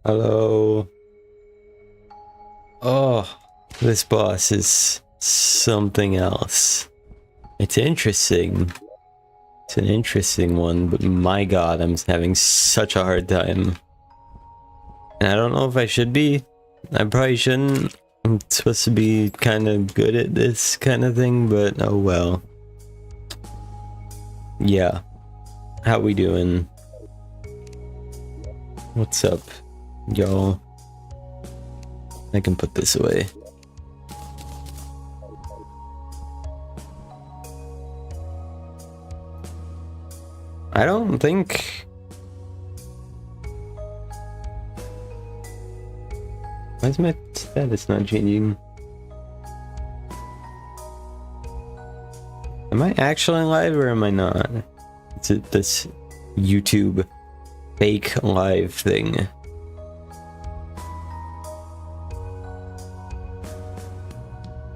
Hello. Oh, this boss is something else. It's interesting. It's an interesting one, but my god, I'm having such a hard time. And I don't know if I should be. I probably shouldn't. I'm supposed to be kind of good at this kind of thing, but oh well. Yeah. How we doing? What's up, y'all? I can put this away. I don't think... Why is my status not changing? Am I actually live or am I not? Is it this YouTube fake live thing?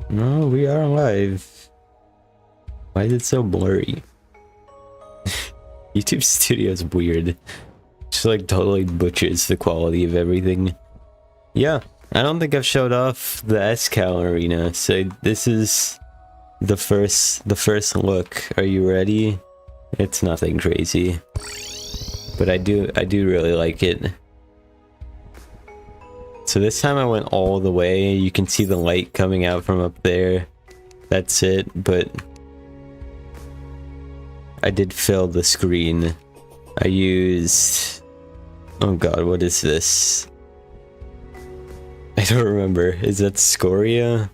No, we are live. Why is it so blurry? YouTube Studio is weird. Just like totally butchers the quality of everything. Yeah, I don't think I've showed off the SCAL arena, so this is the first look. Are you ready? It's nothing crazy, but I do really like it. So this time I went all the way. You can see the light coming out from up there. That's it, but I did fill the screen. I used... Oh god, what is this? I don't remember. Is that scoria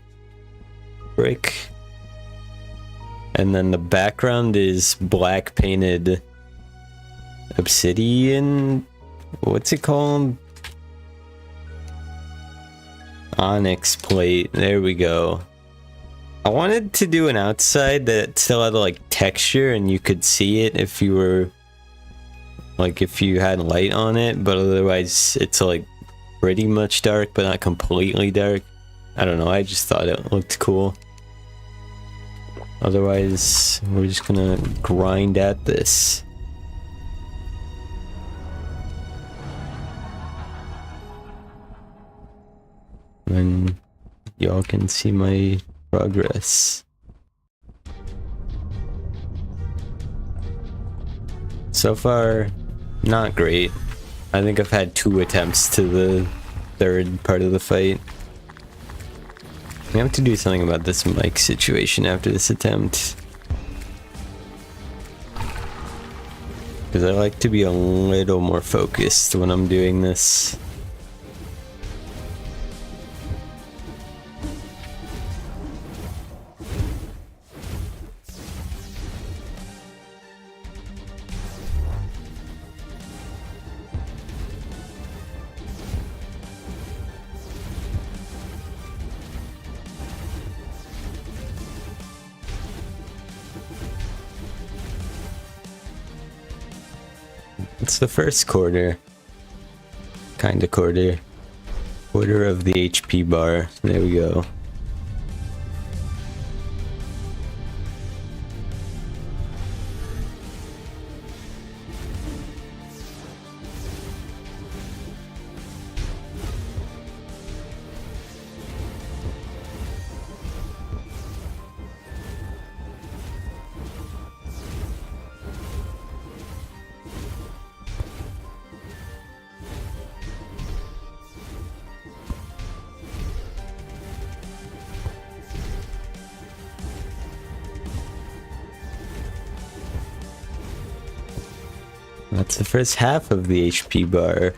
brick? And then the background is black painted obsidian. What's it called? Onyx plate. There we go. I wanted to do an outside that still had like texture and you could see it if you were like if you had light on it, but otherwise it's like pretty much dark but not completely dark. I don't know, I just thought it looked cool. Otherwise we're just gonna grind at this. And y'all can see my progress. So far, not great. I think I've had 2 attempts to the third part of the fight. We have to do something about this mic situation after this attempt. Because I like to be a little more focused when I'm doing this. It's the first quarter. Kinda quarter. Quarter of the HP bar. There we go. That's the first half of the HP bar.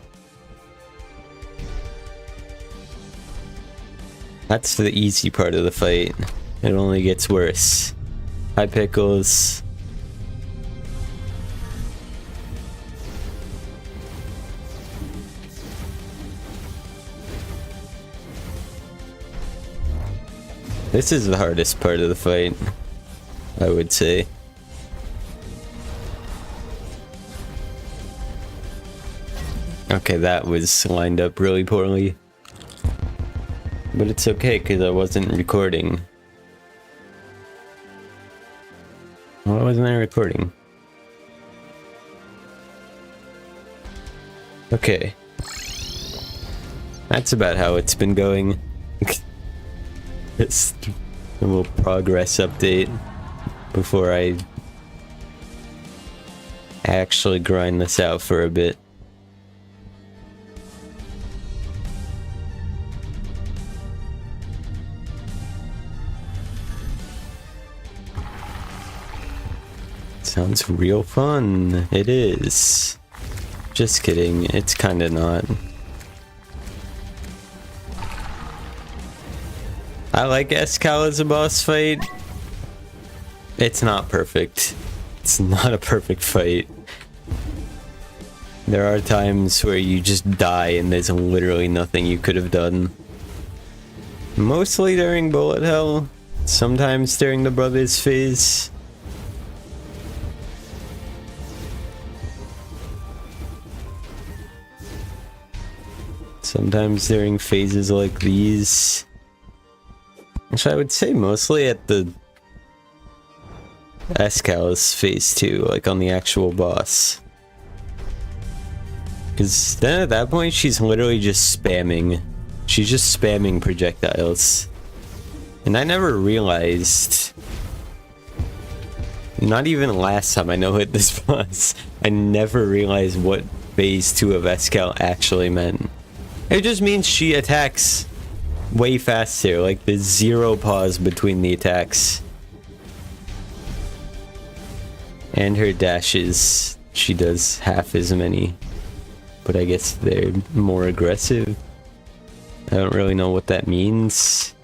That's the easy part of the fight. It only gets worse. Hi, Pickles. This is the hardest part of the fight, I would say. Okay, that was lined up really poorly. But it's okay, because I wasn't recording. Why wasn't I recording? Okay. That's about how it's been going. Just a little progress update before I actually grind this out for a bit. Sounds real fun. It is. Just kidding. It's kinda not. I like Escal as a boss fight. It's not perfect. It's not a perfect fight. There are times where you just die and there's literally nothing you could have done. Mostly during bullet hell. Sometimes during the brothers phase. Sometimes during phases like these. Which I would say mostly at the Escal's phase 2, like on the actual boss. Because then at that point she's literally just spamming. She's just spamming projectiles. And I never realized, not even last time I hit this boss, I never realized what phase 2 of Escal actually meant. It just means she attacks way faster, like there's zero pause between the attacks. And her dashes, she does half as many. But I guess they're more aggressive. I don't really know what that means.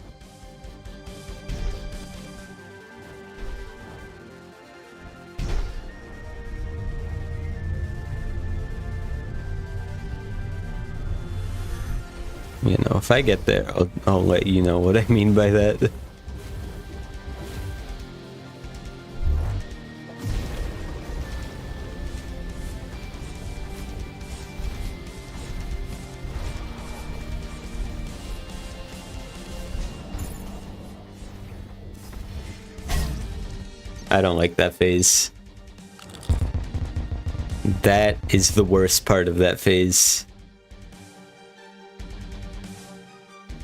You know, if I get there, I'll let you know what I mean by that. I don't like that phase. That is the worst part of that phase.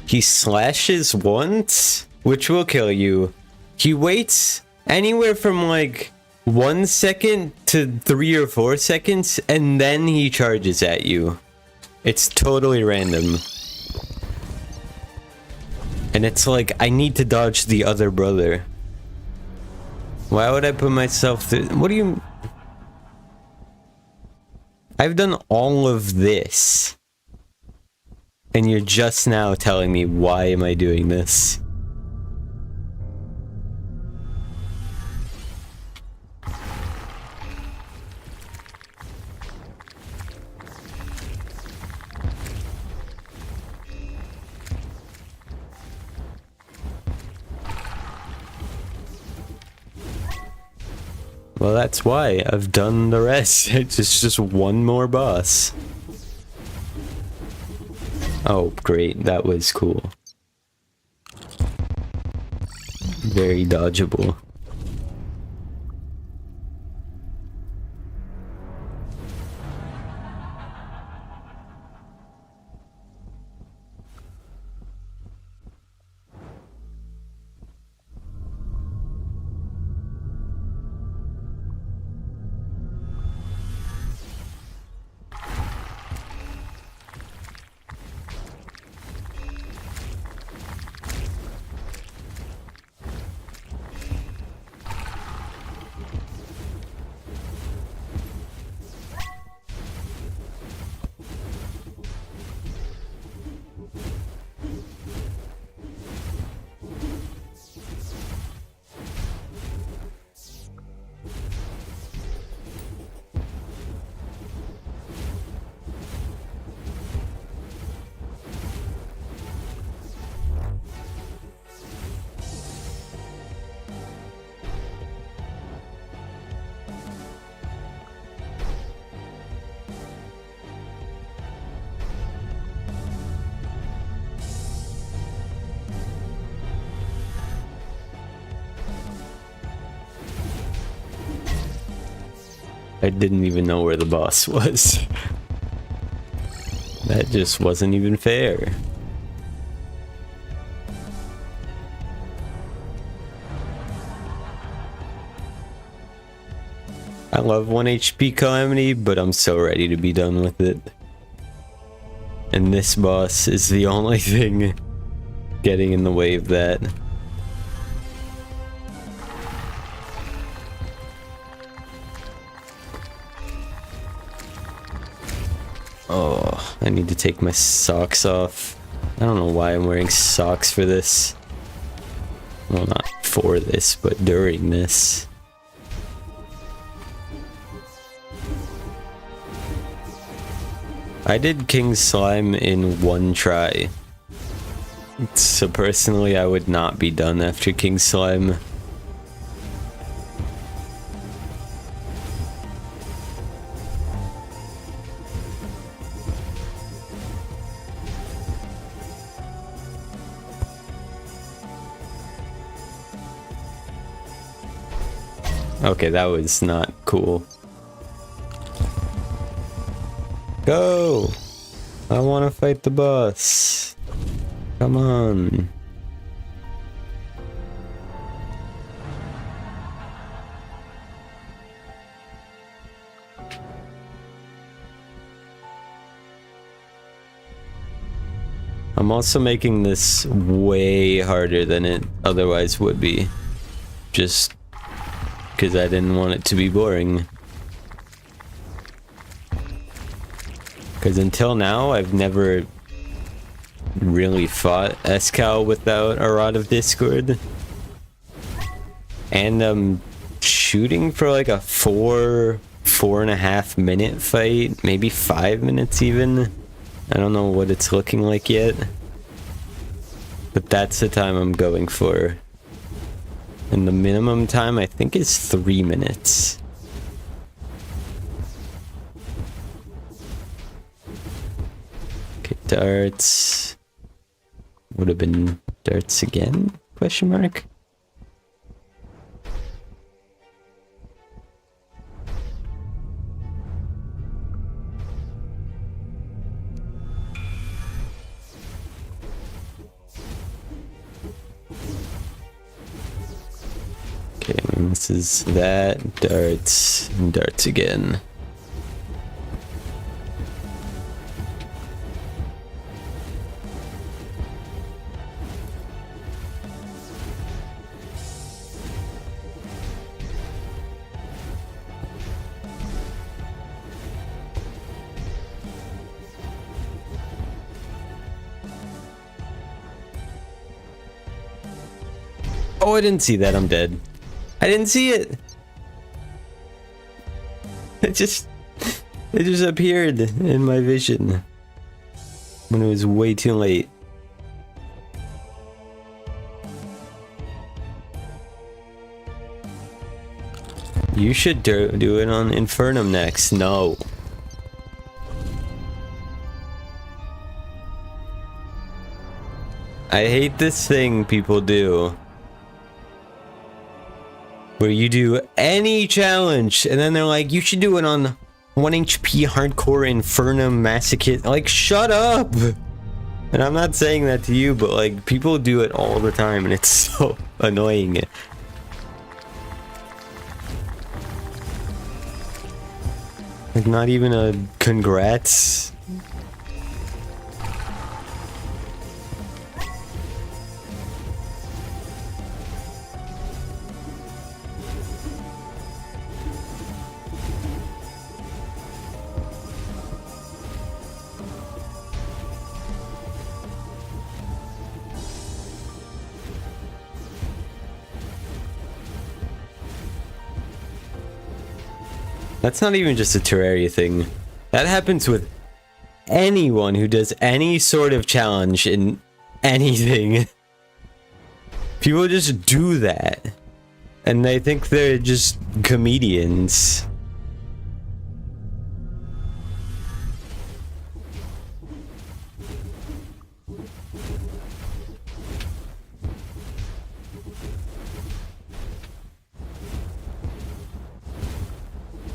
He slashes once, which will kill you. He waits anywhere from like 1 second to 3 or 4 seconds, and then he charges at you. It's totally random. And it's like, I need to dodge the other brother. Why would I put myself through? What do you... I've done all of this. And you're just now telling me, why am I doing this? Well, that's why I've done the rest. It's just one more boss. Oh, great. That was cool. Very dodgeable. I didn't even know where the boss was. That just wasn't even fair. I love 1 HP Calamity, but I'm so ready to be done with it. And this boss is the only thing getting in the way of that. Oh, I need to take my socks off. I don't know why I'm wearing socks for this. Well, not for this, but during this. I did King Slime in one try. So personally, I would not be done after King Slime. Okay, that was not cool. Go! I want to fight the boss. Come on. I'm also making this way harder than it otherwise would be. Just because I didn't want it to be boring. Because until now, I've never really fought Escal without a Rod of Discord. And I'm shooting for like a 4.5 minute fight, maybe 5 minutes even. I don't know what it's looking like yet. But that's the time I'm going for. And the minimum time I think is 3 minutes. Okay, darts. Would have been darts again? Question mark. Okay, and this is that, darts, and darts again. Oh, I didn't see that, I'm dead. I didn't see it. It just appeared in my vision when it was way too late. You should do it on Infernum next. No. I hate this thing people do, where you do any challenge and then they're like, you should do it on 1 HP hardcore Infernum masochist. Like, shut up! And I'm not saying that to you, but like, people do it all the time and it's so annoying. Like, not even a congrats. That's not even just a Terraria thing. That happens with anyone who does any sort of challenge in anything. People just do that. And they think they're just comedians.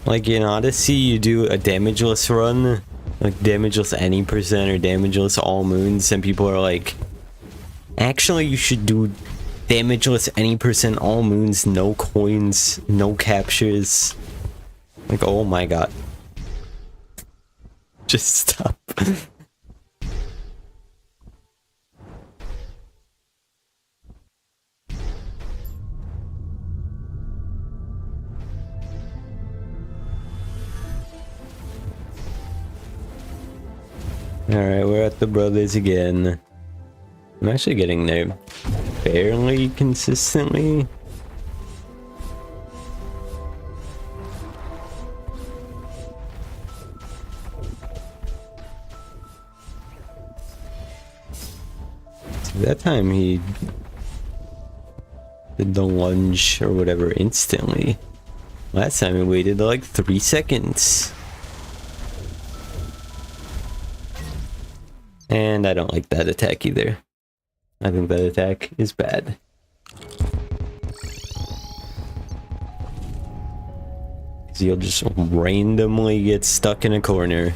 Like in Odyssey, you do a damageless run, Like damageless any percent or damageless all moons, and people are like, actually you should do damageless any percent all moons, no coins, no captures. Like, oh my god. Just stop. Alright, we're at the brothers again. I'm actually getting there fairly consistently. So that time he did the lunge or whatever instantly. Last time he waited like 3 seconds. And I don't like that attack either. I think that attack is bad. Because you'll just randomly get stuck in a corner.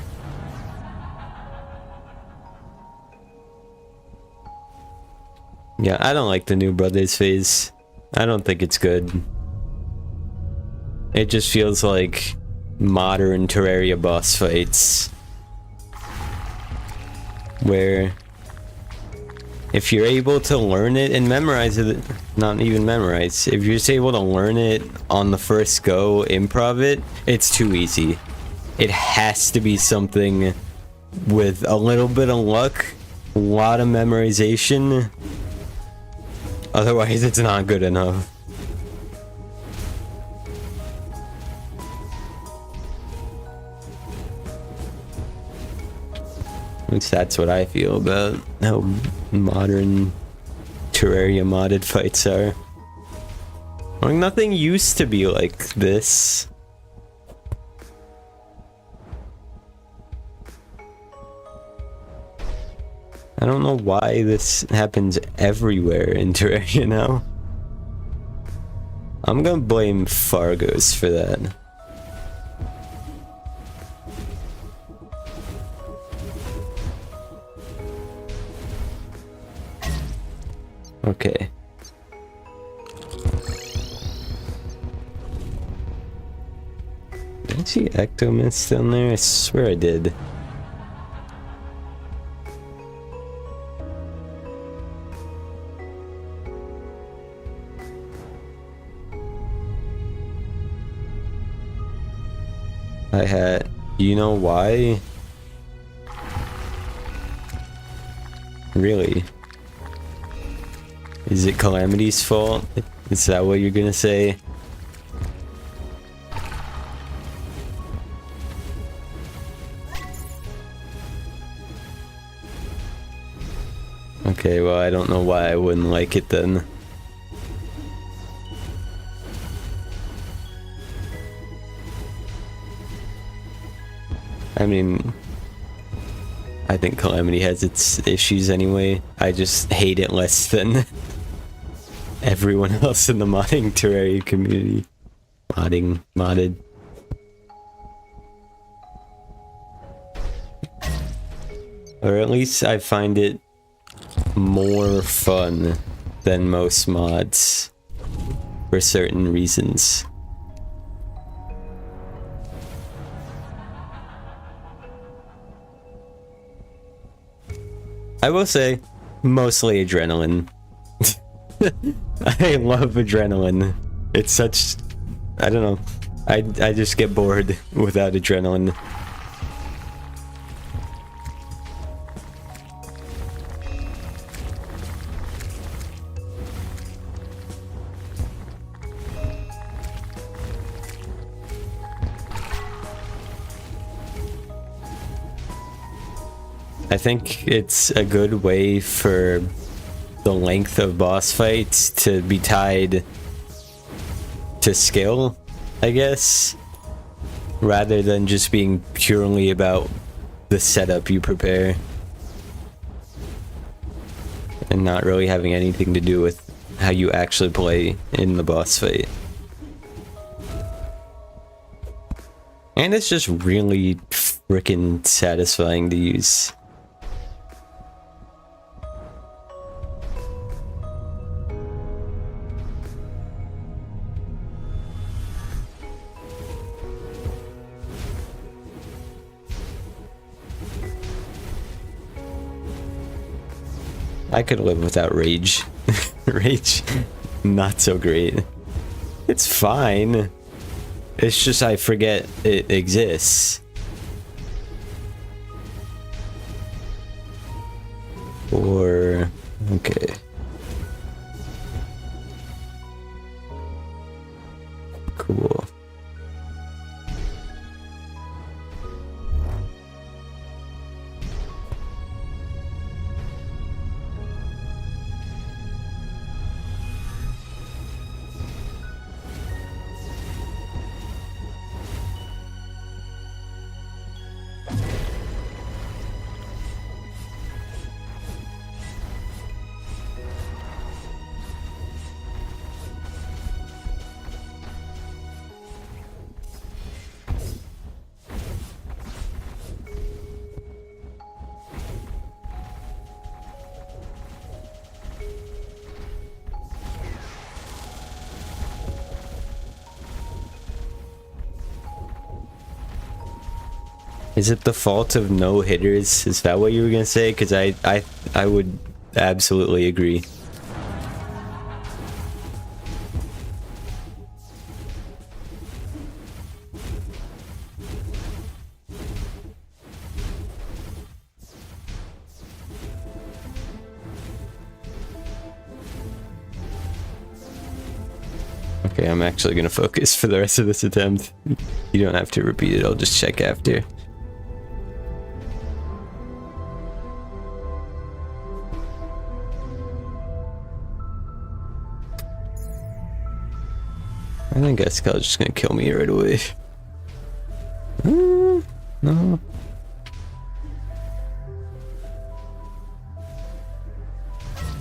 Yeah, I don't like the New Brothers phase. I don't think it's good. It just feels like modern Terraria boss fights. Where if you're able to learn it and memorize it, not even memorize, if you're just able to learn it on the first go, improv it, it's too easy. It has to be something with a little bit of luck, a lot of memorization, otherwise it's not good enough. At least that's what I feel about how modern Terraria modded fights are. Like, nothing used to be like this. I don't know why this happens everywhere in Terraria now. I'm gonna blame Fargos for that. Okay. Did I see Ectomist down there? I swear I did. I had... You know why? Really? Is it Calamity's fault? Is that what you're gonna say? Okay, well, I don't know why I wouldn't like it then. I mean, I think Calamity has its issues anyway. I just hate it less than everyone else in the modding Terraria community. Modded. Or at least I find it more fun than most mods for certain reasons. I will say, mostly adrenaline. I love adrenaline. It's such... I don't know. I just get bored without adrenaline. I think it's a good way for the length of boss fights to be tied to skill, I guess, rather than just being purely about the setup you prepare and not really having anything to do with how you actually play in the boss fight. And it's just really frickin' satisfying to use. I could live without rage. Rage, not so great. It's fine. It's just I forget it exists. Or okay. Cool. Is it the fault of no hitters? Is that what you were gonna say? Because I would absolutely agree. Okay, I'm actually gonna focus for the rest of this attempt. You don't have to repeat it, I'll just check after. I think Escal's just gonna kill me right away. No.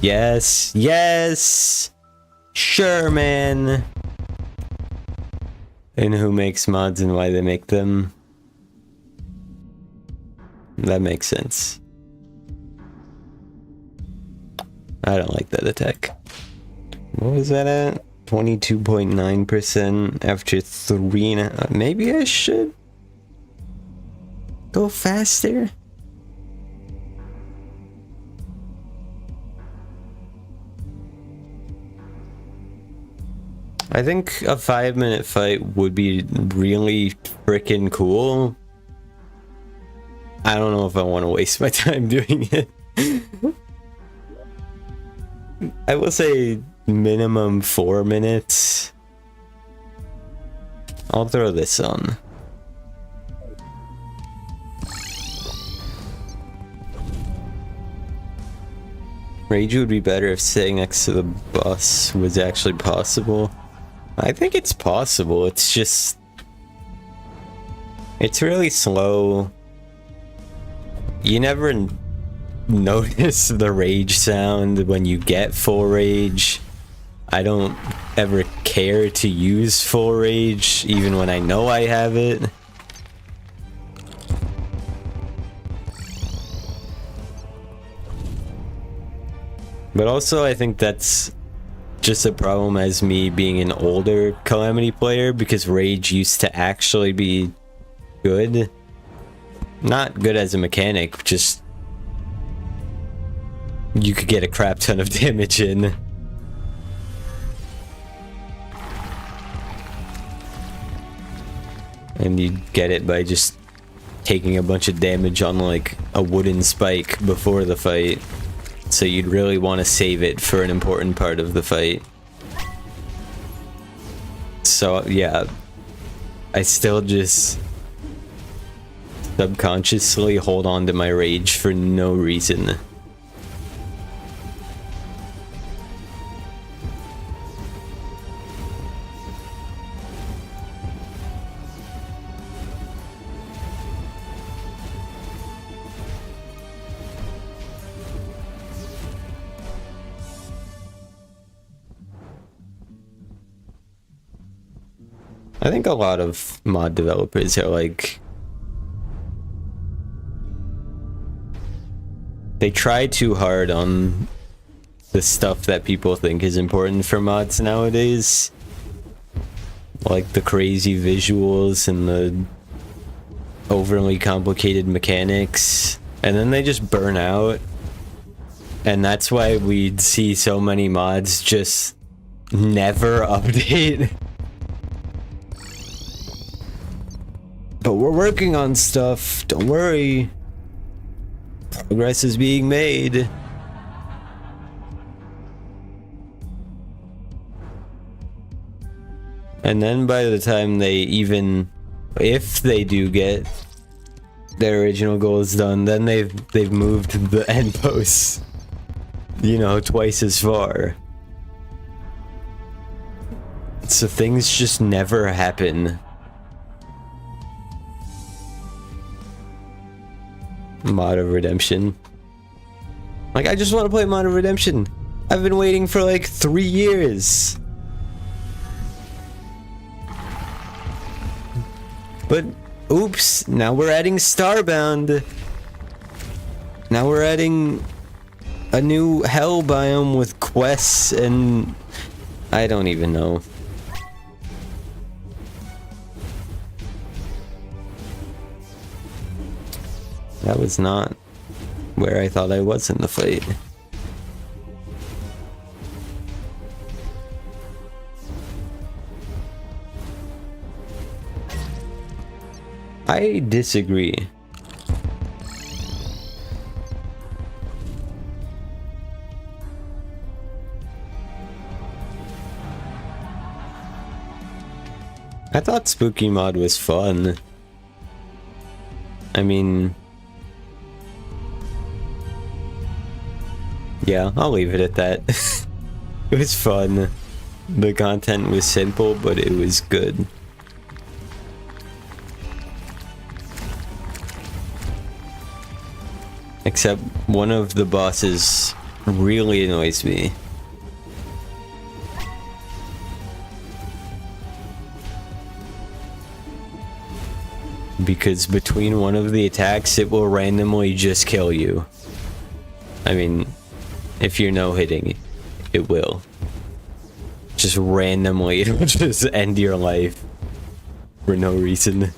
Yes, yes! Sure, man! And who makes mods and why they make them? That makes sense. I don't like that attack. What was that at? 22.9% after 3.5. Maybe I should go faster. I think a 5-minute fight would be really freaking cool. I don't know if I want to waste my time doing it. I will say minimum 4 minutes. I'll throw this on. Rage would be better if sitting next to the bus was actually possible. I think it's possible, it's just... it's really slow. You never notice the rage sound when you get full rage. I don't ever care to use full rage, even when I know I have it. But also, I think that's just a problem as me being an older Calamity player, because rage used to actually be good. Not good as a mechanic, just you could get a crap ton of damage in. And you get it by just taking a bunch of damage on like a wooden spike before the fight. So you'd really want to save it for an important part of the fight. So yeah, I still just subconsciously hold on to my rage for no reason. I think a lot of mod developers are like they try too hard on the stuff that people think is important for mods nowadays. Like the crazy visuals and the overly complicated mechanics. And then they just burn out. And that's why we'd see so many mods just never update. But we're working on stuff, don't worry. Progress is being made. And then by the time they even, if they do get their original goals done, then they've moved the end posts, you know, twice as far. So things just never happen. Mod of Redemption. Like, I just want to play Mod of Redemption. I've been waiting for like 3 years. But, oops, now we're adding Starbound. Now we're adding a new hell biome with quests and I don't even know. That was not where I thought I was in the fight. I disagree. I thought Spooky Mod was fun. I mean, yeah, I'll leave it at that. It was fun. The content was simple, but it was good. Except one of the bosses really annoys me. Because between one of the attacks, it will randomly just kill you. I mean, if you're no-hitting, it will. Just randomly, it'll just end your life for no reason.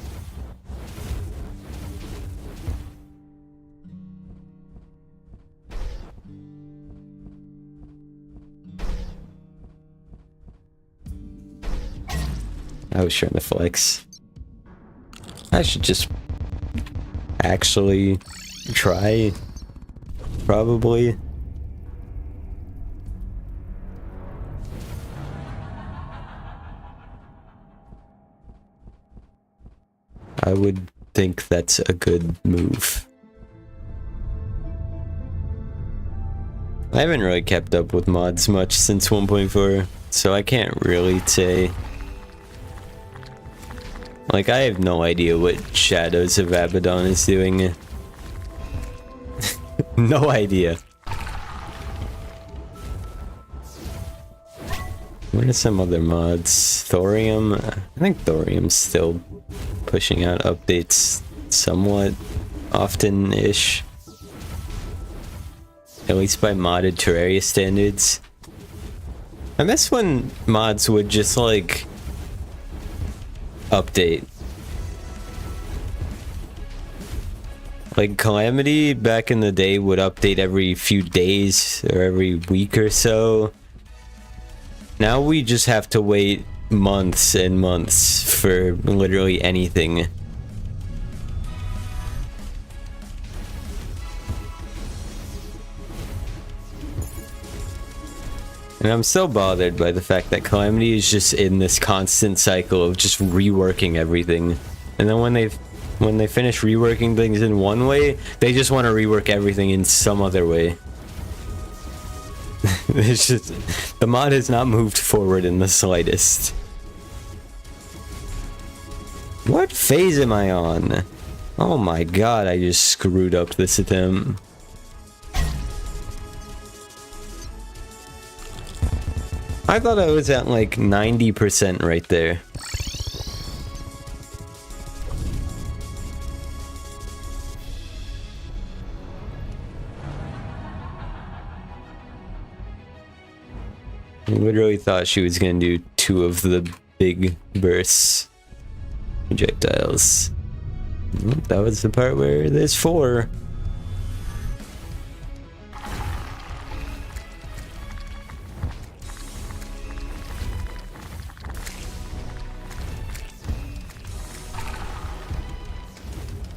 I was trying to flex. I should just actually try, probably. I would think that's a good move. I haven't really kept up with mods much since 1.4, so I can't really say. Like, I have no idea what Shadows of Abaddon is doing. No idea. What are some other mods? Thorium? I think Thorium's still pushing out updates somewhat often-ish. At least by modded Terraria standards. I miss when mods would just, like, update. Like Calamity back in the day would update every few days or every week or so. Now we just have to wait months and months for literally anything. And I'm so bothered by the fact that Calamity is just in this constant cycle of just reworking everything. And then when they finish reworking things in one way, they just want to rework everything in some other way. It's just, the mod has not moved forward in the slightest. What phase am I on? Oh my god, I just screwed up this attempt. I thought I was at like 90% right there. I literally thought she was gonna do 2 of the big burst projectiles. That was the part where there's 4.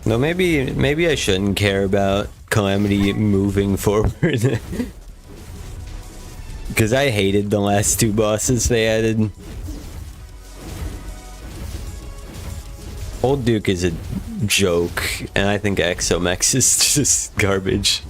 No, maybe I shouldn't care about Calamity moving forward. Because I hated the last 2 bosses they added. Old Duke is a joke, and I think Exomex is just garbage.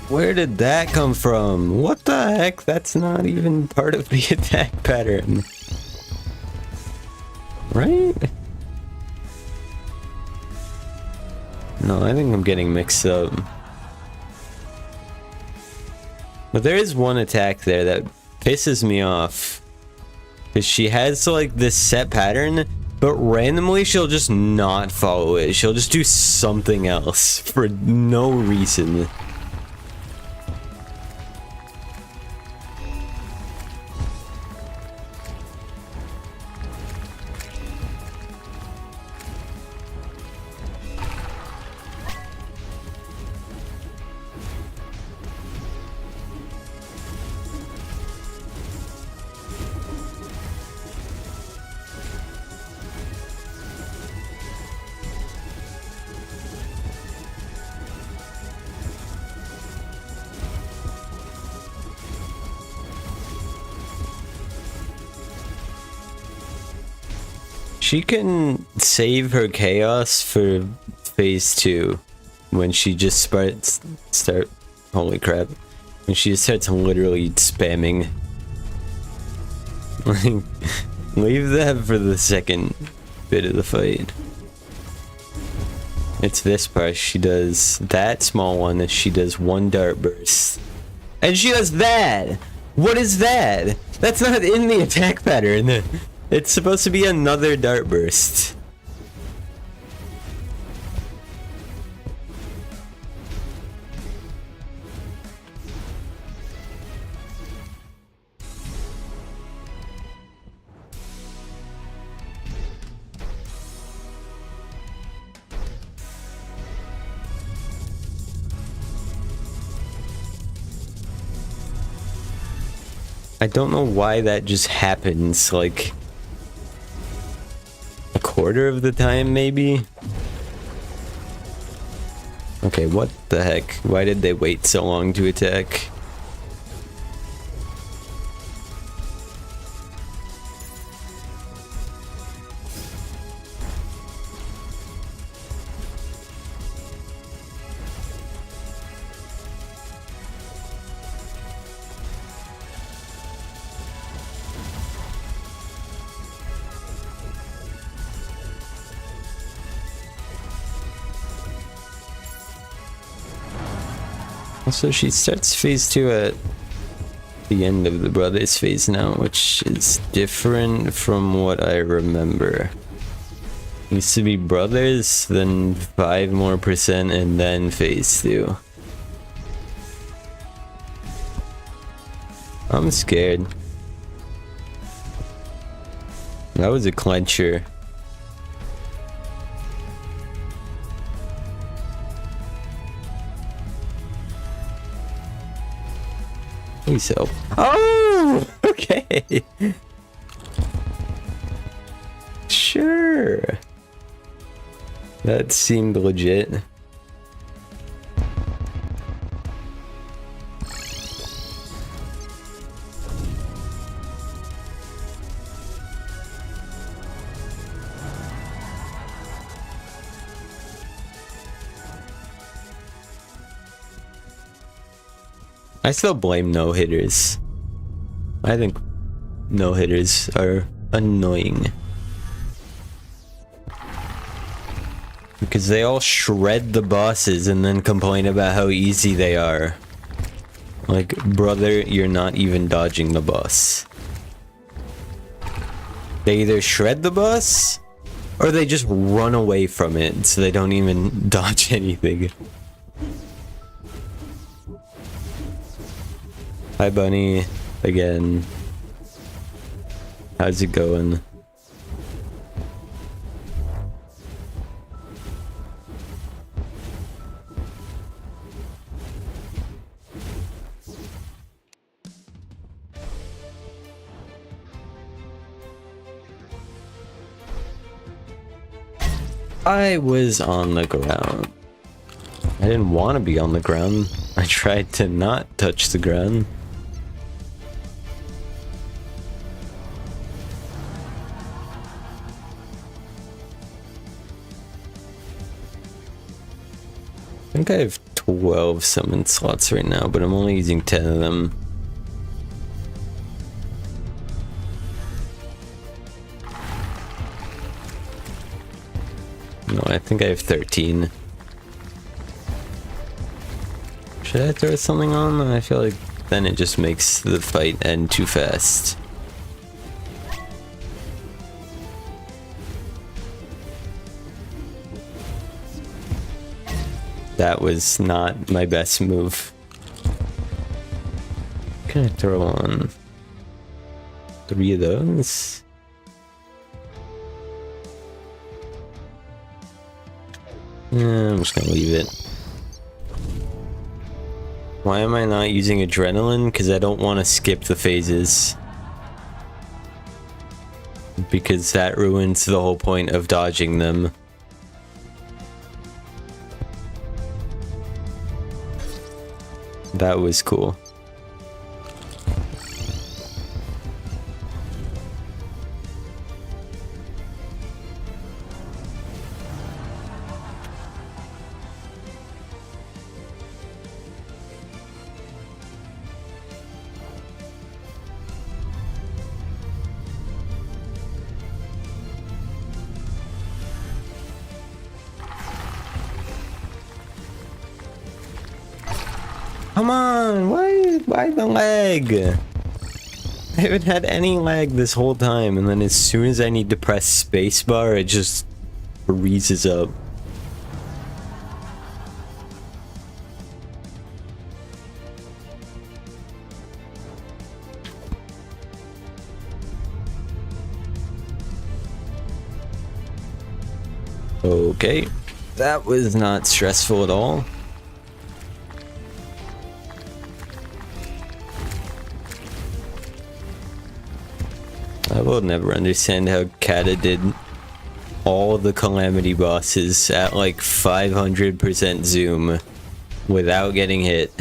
Where did that come from? What the heck? That's not even part of the attack pattern. Right? No, I think I'm getting mixed up. But there is one attack there that pisses me off. Because she has like this set pattern, but randomly she'll just not follow it. She'll just do something else for no reason. She can save her chaos for phase 2 when she just start holy crap, when she just starts literally spamming. Like, leave that for the second bit of the fight. It's this part. She does that small one, and she does 1 dart burst, and she does that. What is that? That's not in the attack pattern. It's supposed to be another dart burst. I don't know why that just happens, like a quarter of the time, maybe? Okay, what the heck? Why did they wait so long to attack? Also, she starts phase 2 at the end of the brothers phase now, which is different from what I remember. It used to be brothers, then 5% more, and then phase 2. I'm scared. That was a clencher. Please help. Oh! Okay! Sure. That seemed legit. I still blame no-hitters. I think no-hitters are annoying. Because they all shred the bosses and then complain about how easy they are. Like, brother, you're not even dodging the boss. They either shred the boss, or they just run away from it, so they don't even dodge anything. Hi, Bunny. Again. How's it going? I was on the ground. I didn't want to be on the ground. I tried to not touch the ground. I think I have 12 summon slots right now, but I'm only using 10 of them. No, I think I have 13. Should I throw something on? I feel like then it just makes the fight end too fast. That was not my best move. Can I throw on 3 of those? I'm just gonna leave it. Why am I not using adrenaline? Because I don't want to skip the phases. Because that ruins the whole point of dodging them. That was cool. Come on, why the lag? I haven't had any lag this whole time, and then as soon as I need to press spacebar, it just freezes up. Okay, that was not stressful at all. I will never understand how Kata did all the Calamity bosses at like 500% zoom without getting hit.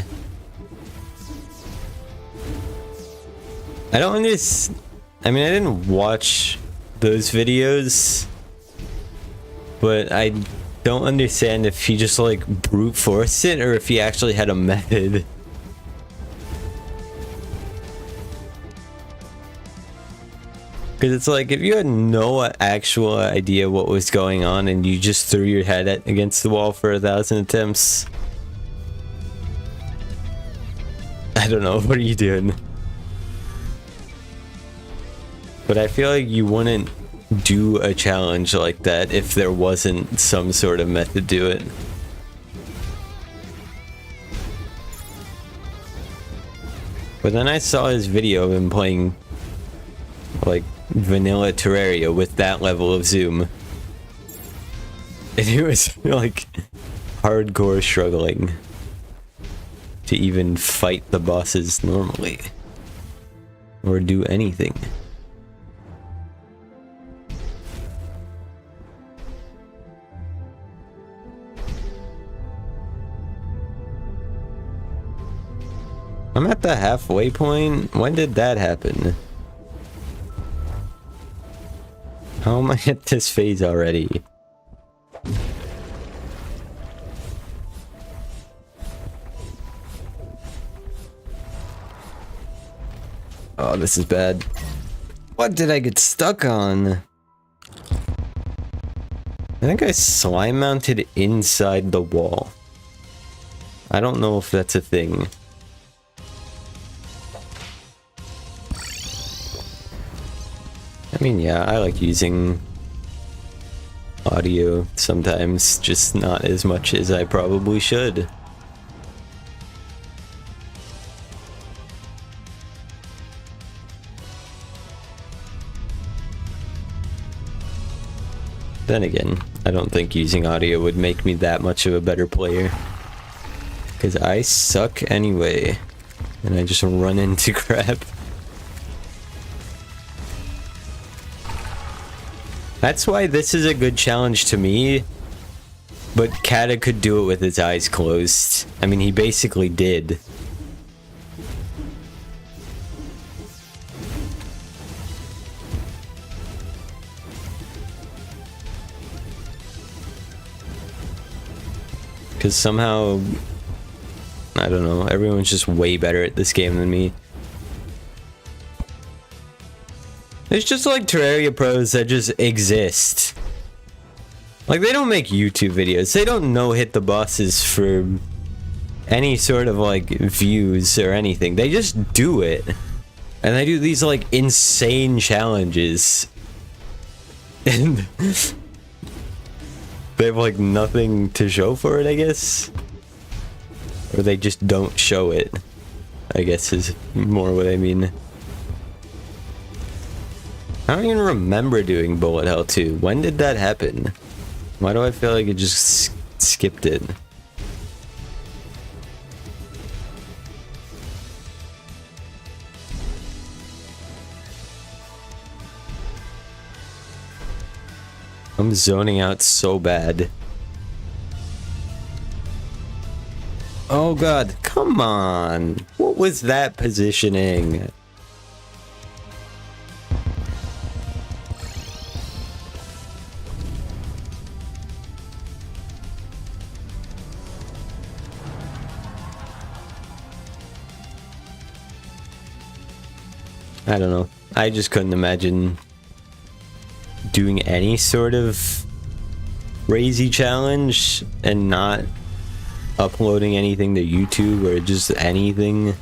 I don't understand. I mean, I didn't watch those videos, but I don't understand if he just like brute forced it or if he actually had a method. Because it's like, if you had no actual idea what was going on and you just threw your head against the wall for 1,000 attempts. I don't know, what are you doing? But I feel like you wouldn't do a challenge like that if there wasn't some sort of method to it. But then I saw his video of him playing like vanilla Terraria with that level of zoom, and it was like hardcore struggling to even fight the bosses normally or do anything. I'm at the halfway point. When did that happen? How am I at this phase already? Oh, this is bad. What did I get stuck on? I think I slime mounted inside the wall. I don't know if that's a thing. I mean, yeah, I like using audio sometimes, just not as much as I probably should. Then again, I don't think using audio would make me that much of a better player. Because I suck anyway. And I just run into crap. That's why this is a good challenge to me. But Kata could do it with his eyes closed. I mean, he basically did. Because somehow, I don't know, everyone's just way better at this game than me. There's just like Terraria pros that just exist. Like, they don't make YouTube videos. They don't no-hit the bosses for any sort of like views or anything. They just do it. And they do these like insane challenges. And they have like nothing to show for it, I guess. Or they just don't show it, I guess is more what I mean. I don't even remember doing bullet hell 2. When did that happen? Why do I feel like it just skipped it? I'm zoning out so bad. Oh god, come on! What was that positioning? I don't know. I just couldn't imagine doing any sort of crazy challenge and not uploading anything to YouTube or just anything.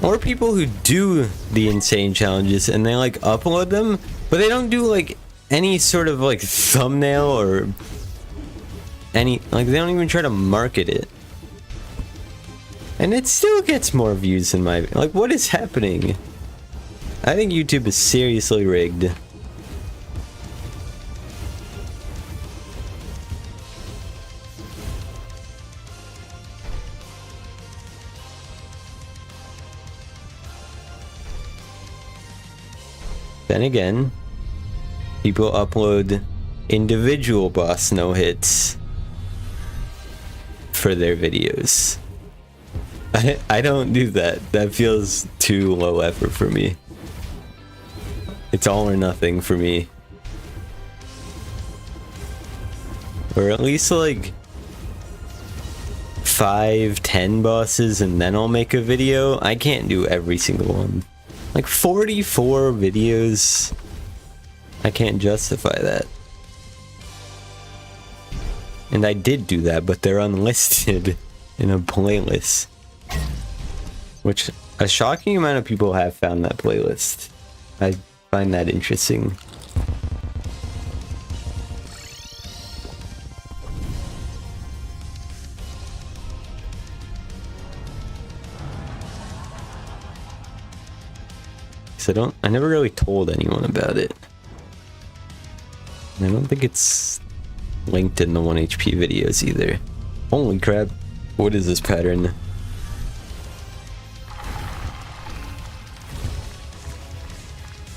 Or people who do the insane challenges and they like upload them, but they don't do like any sort of like thumbnail or any, like they don't even try to market it. And it still gets more views than my, like what is happening? I think YouTube is seriously rigged. Then again, people upload individual boss no-hits for their videos. I don't do that. That feels too low effort for me. It's all or nothing for me. Or at least like 5-10 bosses and then I'll make a video. I can't do every single one. Like 44 videos. I can't justify that. And I did do that, but they're unlisted in a playlist. Which a shocking amount of people have found that playlist. I find that interesting. So I never really told anyone about it. And I don't think it's linked in the 1 HP videos either. Holy crap. What is this pattern?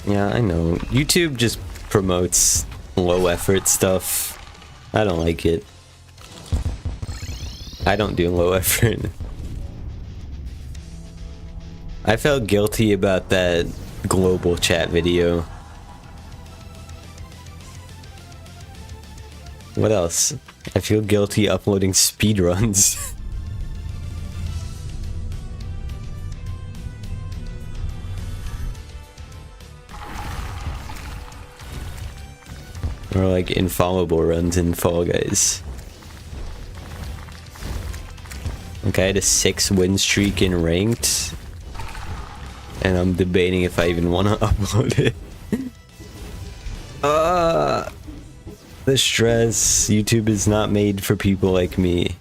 Yeah, I know. YouTube just promotes low effort stuff. I don't like it. I don't do low effort. I felt guilty about that global chat video. What else? I feel guilty uploading speedruns. Or like infallible runs in Fall Guys. Like I had a 6-win streak in ranked, and I'm debating if I even want to upload it. The stress. YouTube is not made for people like me.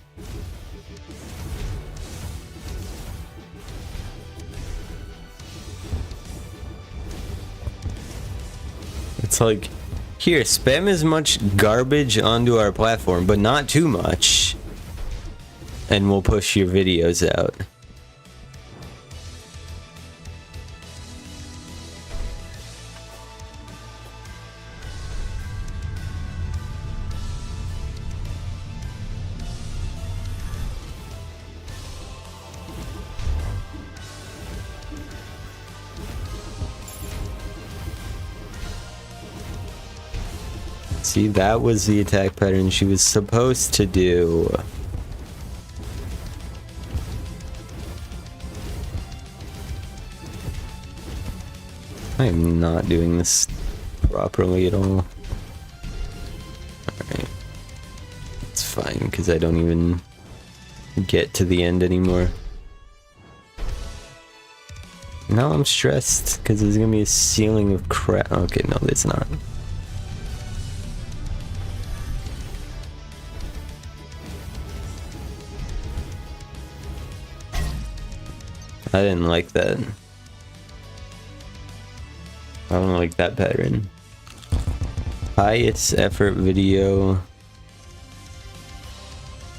It's like, here, spam as much garbage onto our platform, but not too much, and we'll push your videos out. See, that was the attack pattern she was supposed to do. I am not doing this properly at all. Alright. It's fine, because I don't even get to the end anymore. Now I'm stressed, because there's gonna be a ceiling of crap. Okay, no, there's not. I didn't like that. I don't like that pattern. Highest effort video.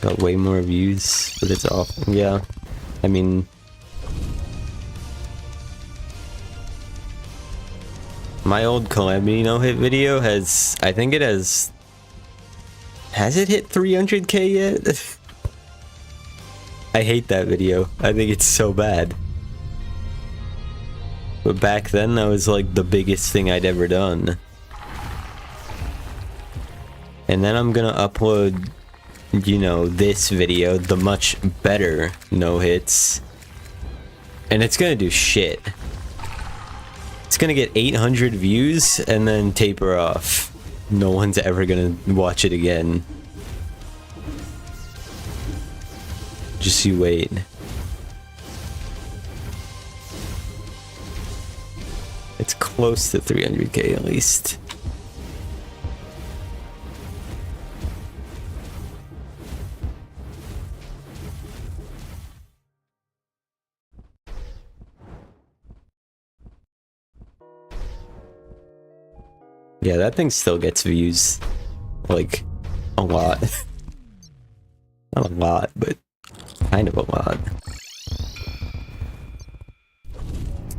Got way more views, but it's awful. Yeah. I mean, my old Calamity no-hit video has, I think it has it hit 300k yet? I hate that video. I think it's so bad. But back then, that was like the biggest thing I'd ever done. And then I'm gonna upload, you know, this video, the much better no-hits. And it's gonna do shit. It's gonna get 800 views and then taper off. No one's ever gonna watch it again. Just you wait. It's close to 300k at least. Yeah, that thing still gets views. Like, a lot. Not a lot, but kind of a lot.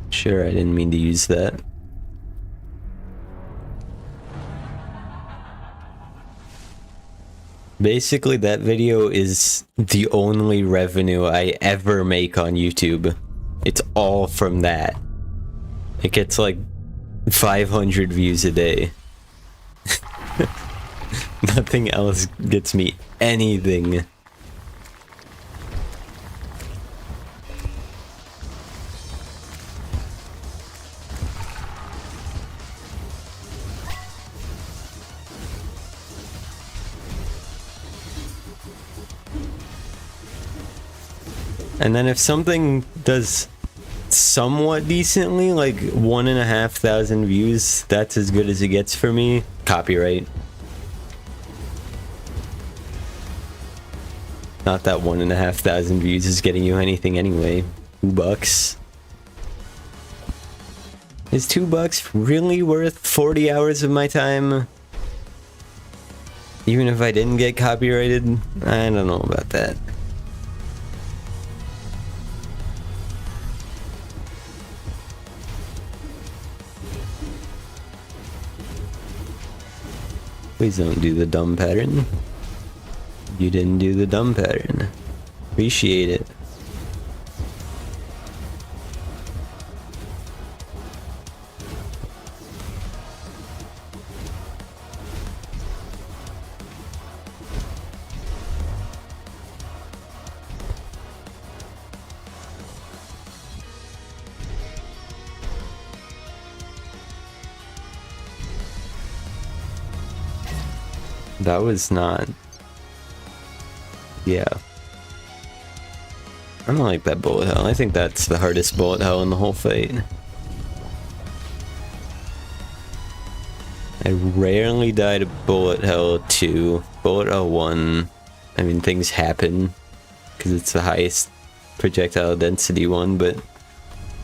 Sure, I didn't mean to use that. Basically, that video is the only revenue I ever make on YouTube. It's all from that. It gets like 500 views a day. Nothing else gets me anything. And then if something does somewhat decently, like 1,500 views, that's as good as it gets for me. Copyright. Not that 1,500 views is getting you anything anyway. $2. Is $2 really worth 40 hours of my time? Even if I didn't get copyrighted? I don't know about that. Please don't do the dumb pattern. You didn't do the dumb pattern. Appreciate it. That was not... Yeah. I don't like that bullet hell. I think that's the hardest bullet hell in the whole fight. I rarely die to bullet hell 2. Bullet hell 1, I mean, things happen because it's the highest projectile density one, but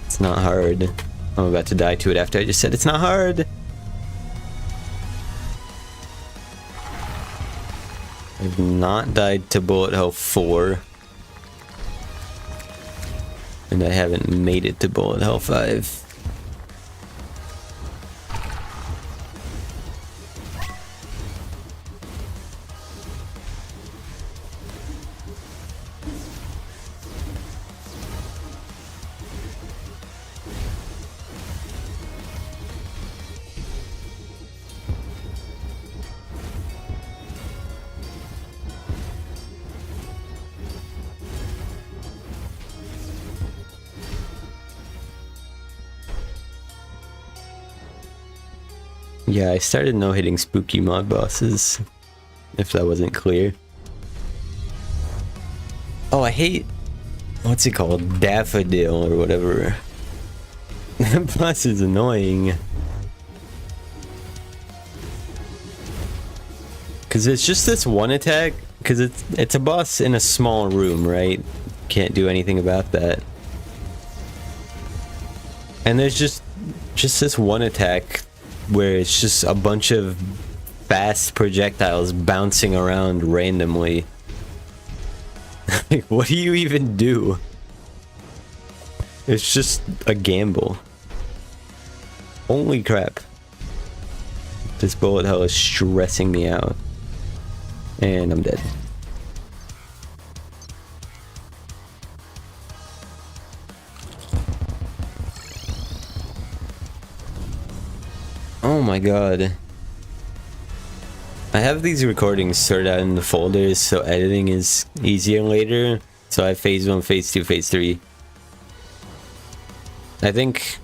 it's not hard. I'm about to die to it after I just said it's not hard. I've not died to bullet hell 4. And I haven't made it to bullet hell 5. Yeah, I started no-hitting spooky mod bosses, if that wasn't clear. Oh, I hate... What's it called? Daffodil or whatever. That boss is annoying. Because it's just this one attack, because it's a boss in a small room, right? Can't do anything about that. And there's just this one attack where it's just a bunch of fast projectiles bouncing around randomly. Like, what do you even do? It's just a gamble. Holy crap. This bullet hell is stressing me out. And I'm dead. Oh my god. I have these recordings sorted out in the folders so editing is easier later. So I have phase 1, phase 2, phase 3. I think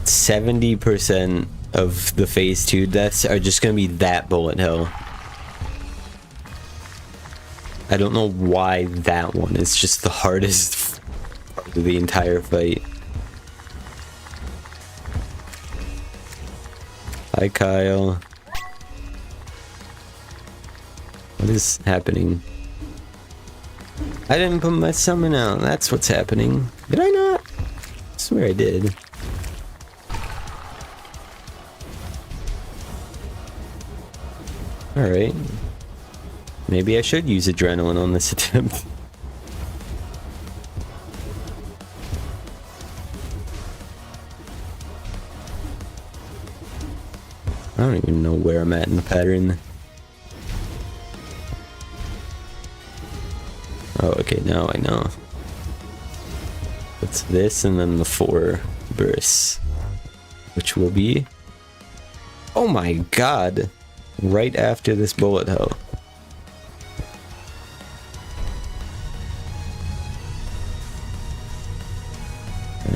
70% of the phase 2 deaths are just gonna be that bullet hell. I don't know why that one is just the hardest part of the entire fight. Hi, Kyle. What is happening? I didn't put my summon out. That's what's happening. Did I not? I swear I did. Alright. Maybe I should use adrenaline on this attempt. I don't even know where I'm at in the pattern. Oh, okay, now I know. It's this and then the 4 bursts. Which will be... Oh my god! Right after this bullet hell.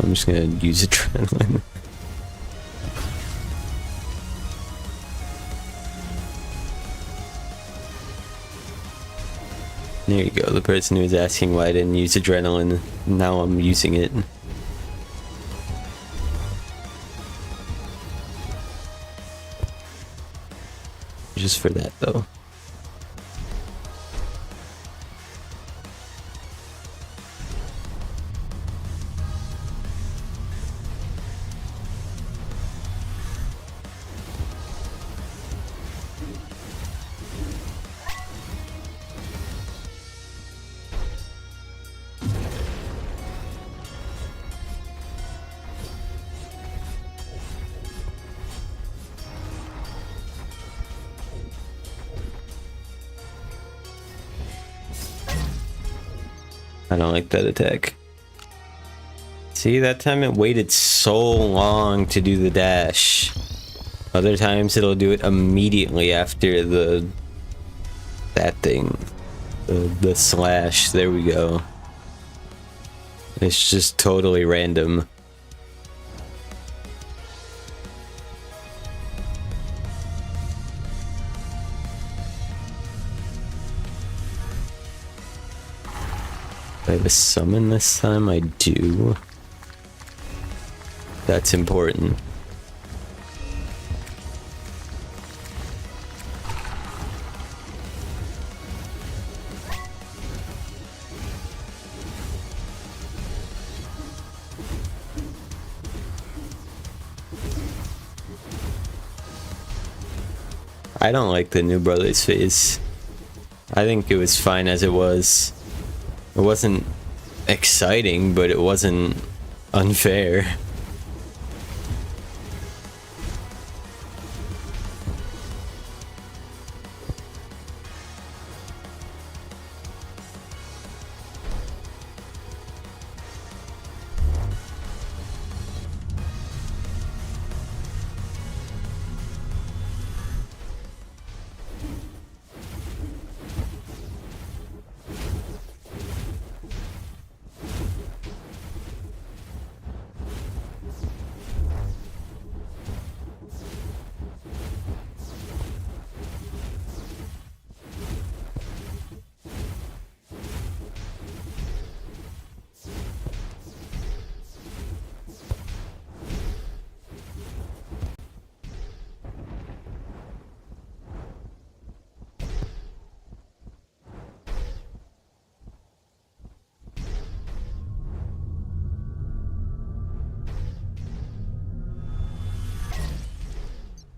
I'm just gonna use adrenaline. There you go, the person who was asking why I didn't use adrenaline, now I'm using it. Just for that though. I don't like that attack. See, that time it waited so long to do the dash. Other times it'll do it immediately after that thing. The slash, there we go. It's just totally random. have a summon this time? I do. That's important. I don't like the New Brothers phase. I think it was fine as it was. It wasn't exciting, but it wasn't unfair.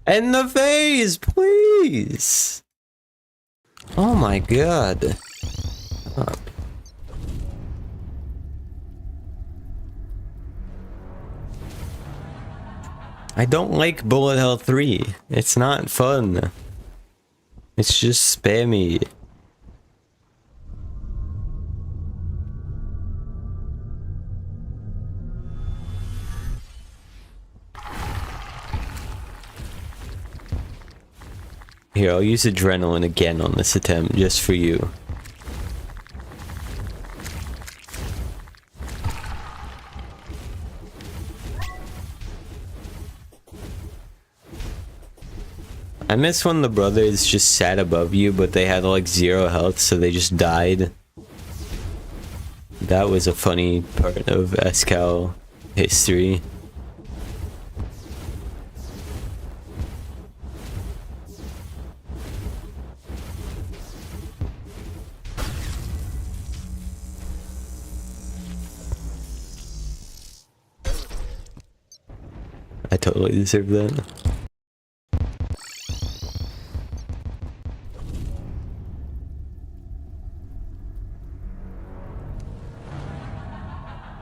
End the phase, please! Oh my god. I don't like Bullet Hell 3. It's not fun. It's just spammy. Here, I'll use adrenaline again on this attempt, just for you. I miss when the brothers just sat above you, but they had like 0 health, so they just died. That was a funny part of SCAL history. I totally deserve that.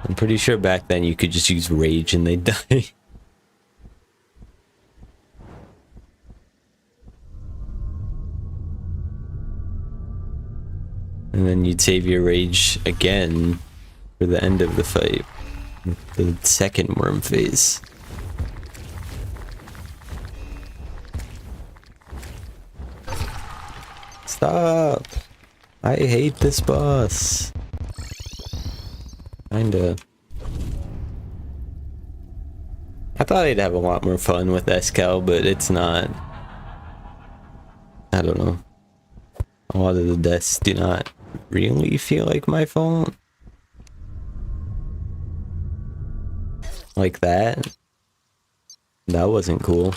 I'm pretty sure back then you could just use rage and they'd die. And then you'd save your rage again for the end of the fight. The second worm phase. Stop! I hate this boss. Kinda. I thought I'd have a lot more fun with SCAL, but it's not. I don't know. A lot of the deaths do not really feel like my fault. Like that. That wasn't cool.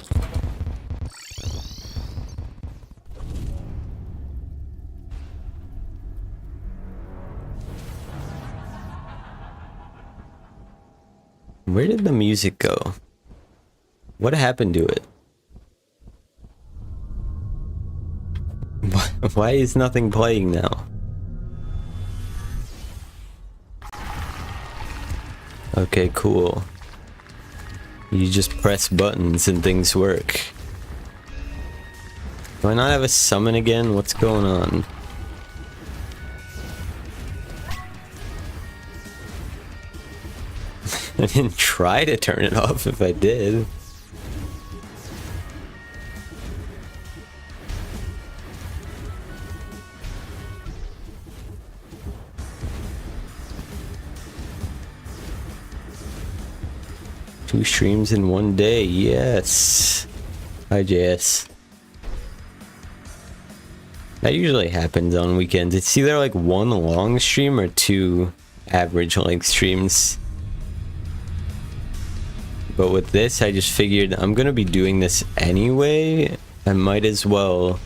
Where did the music go? What happened to it? Why is nothing playing now? Okay, cool. You just press buttons and things work. Do I not have a summon again? What's going on? I didn't try to turn it off if I did. Two streams in one day, yes. Hi, JS. That usually happens on weekends. It's either like one long stream or two average length streams. But with this, I just figured I'm gonna be doing this anyway. I might as well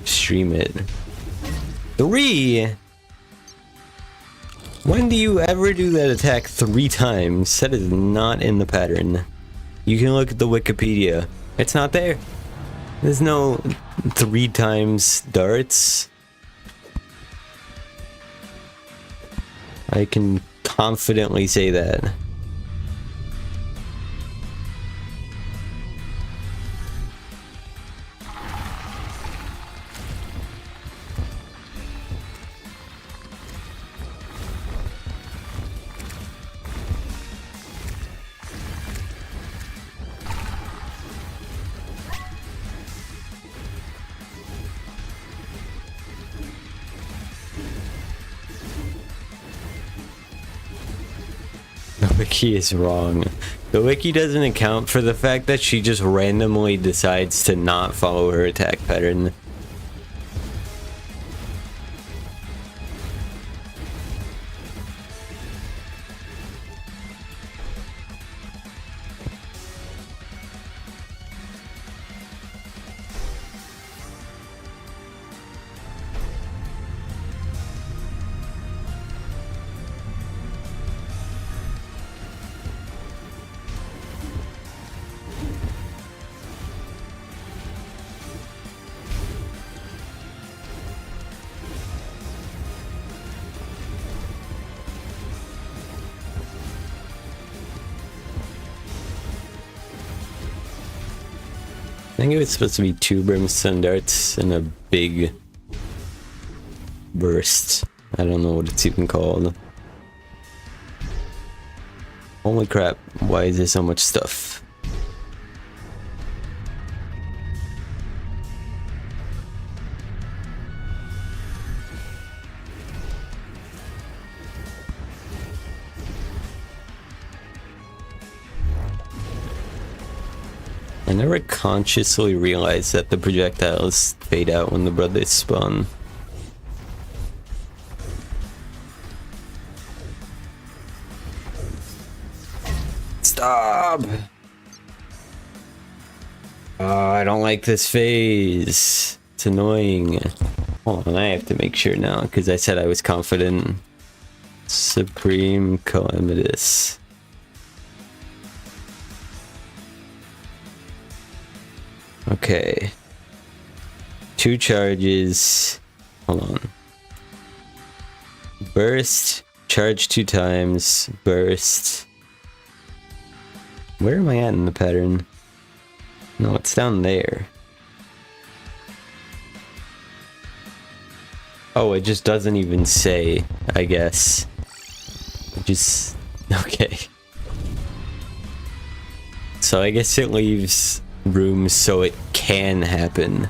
stream it. 3? When do you ever do that attack 3 times? That is not in the pattern. You can look at the Wikipedia. It's not there. There's no 3 times darts. I can confidently say that. The wiki is wrong. The wiki doesn't account for the fact that she just randomly decides to not follow her attack pattern. I think it was supposed to be 2 brimstone darts and a big burst. I don't know what it's even called. Holy crap, why is there so much stuff? I never consciously realized that the projectiles fade out when the brothers spawn. Stop! Oh, I don't like this phase. It's annoying. Hold on, I have to make sure now, because I said I was confident. Supreme Calamitas. Okay. 2 charges. Hold on. Burst. Charge 2 times. Burst. Where am I at in the pattern? No, it's down there. Oh, it just doesn't even say, I guess. It just... Okay. So I guess it leaves room so it can happen.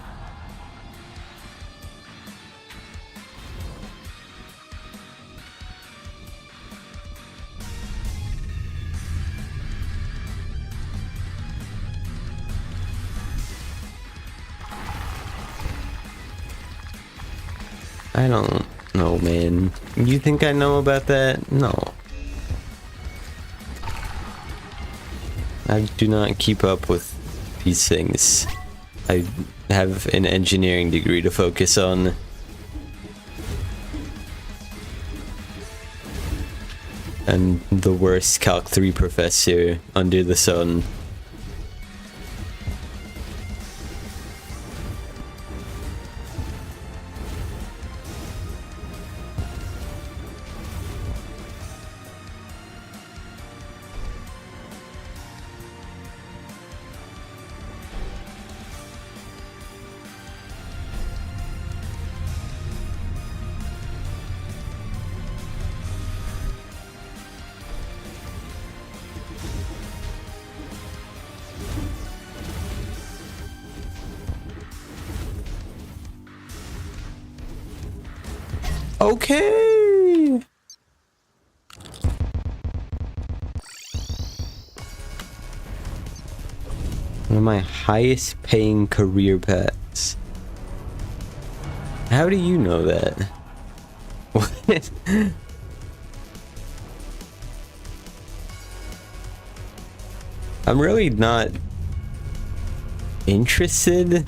I don't know, man. You think I know about that? No. I do not keep up with these things. I have an engineering degree to focus on. And the worst Calc 3 professor under the sun. Okay. One of my highest paying career paths. How do you know that? What? I'm really not interested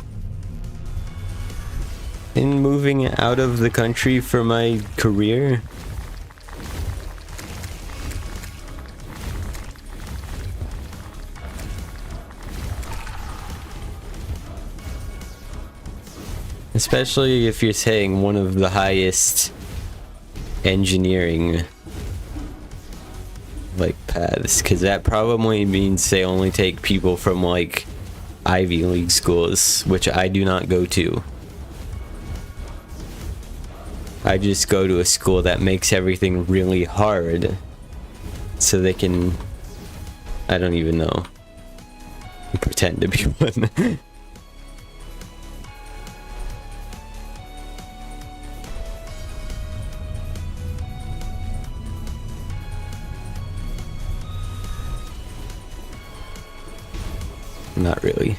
in moving out of the country for my career. Especially if you're saying one of the highest engineering like paths, because that probably means they only take people from like Ivy League schools, which I do not go to. I just go to a school that makes everything really hard so they can, I don't even know, pretend to be one. Not really.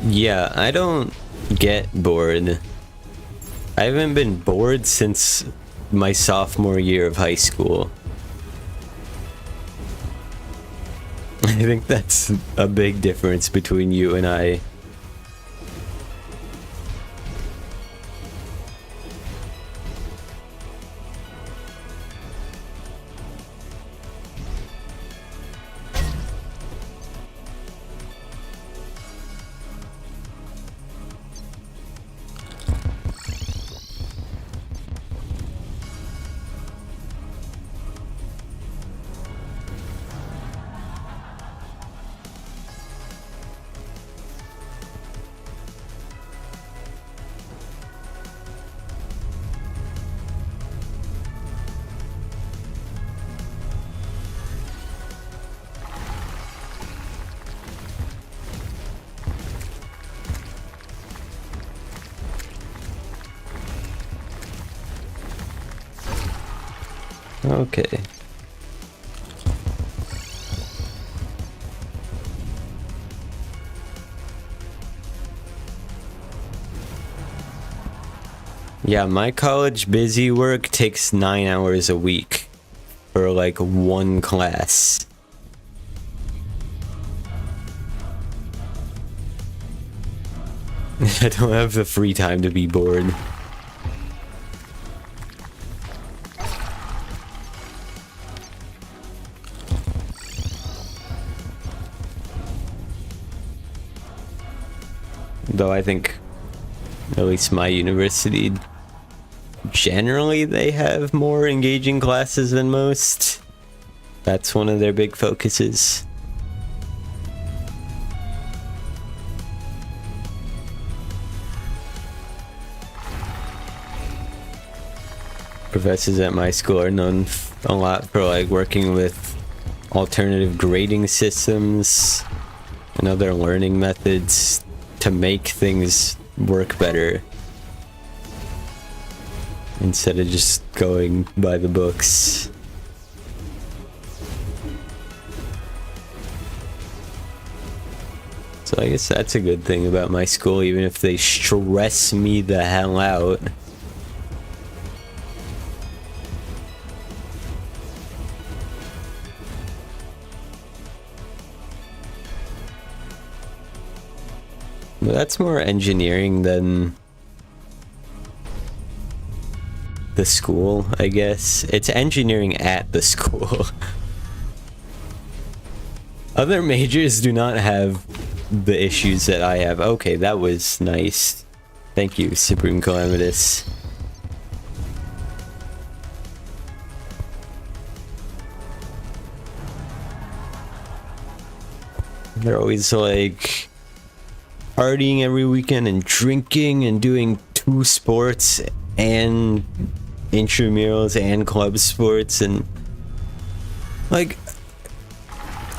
Yeah, I don't get bored. I haven't been bored since my sophomore year of high school. I think that's a big difference between you and I. Okay. Yeah, my college busy work takes 9 hours a week for like one class. I don't have the free time to be bored. Though I think, at least my university, generally they have more engaging classes than most. That's one of their big focuses. Professors at my school are known a lot for like working with alternative grading systems and other learning methods to make things work better instead of just going by the books. So I guess that's a good thing about my school, even if they stress me the hell out. But that's more engineering than the school, I guess. It's engineering at the school. Other majors do not have the issues that I have. Okay, that was nice. Thank you, Supreme Calamitas. They're always like partying every weekend and drinking and doing 2 sports and intramurals and club sports, and like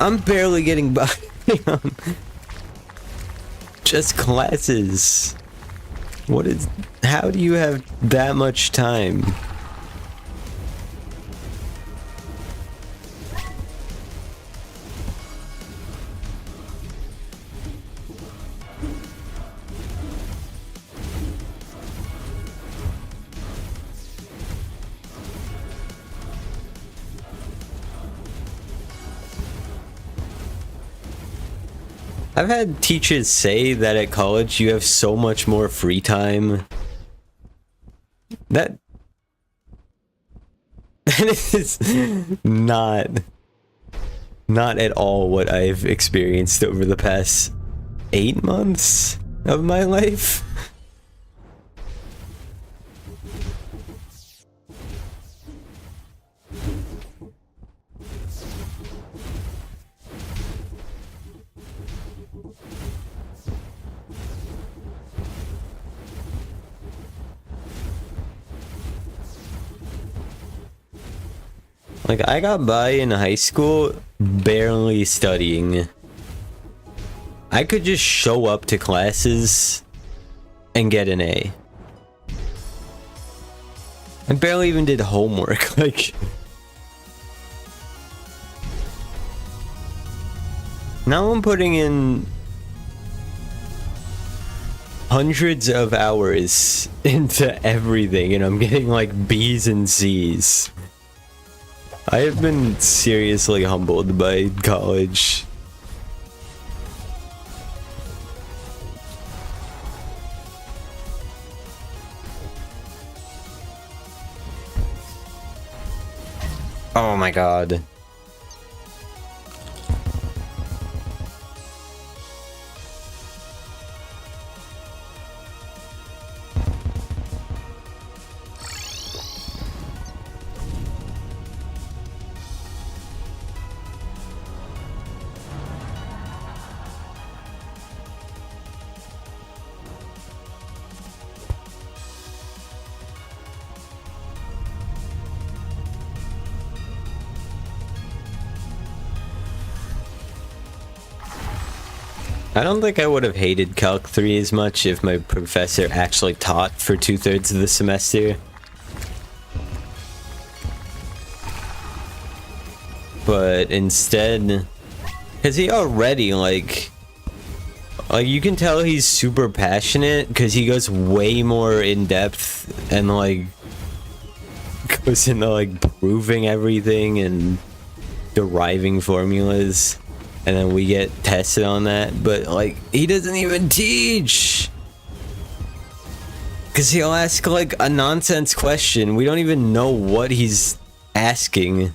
I'm barely getting by on just classes. How do you have that much time? I've had teachers say that at college you have so much more free time. That is not at all what I've experienced over the past 8 months of my life. Like, I got by in high school barely studying. I could just show up to classes and get an A. I barely even did homework, like... Now I'm putting in hundreds of hours into everything, and I'm getting like B's and C's. I have been seriously humbled by college. Oh my god. I don't think I would have hated Calc 3 as much if my professor actually taught for 2/3 of the semester. But instead, because he already, like, you can tell he's super passionate because he goes way more in depth and, like, goes into, like, proving everything and deriving formulas. And then we get tested on that, but like he doesn't even teach, because he'll ask like a nonsense question. We don't even know what he's asking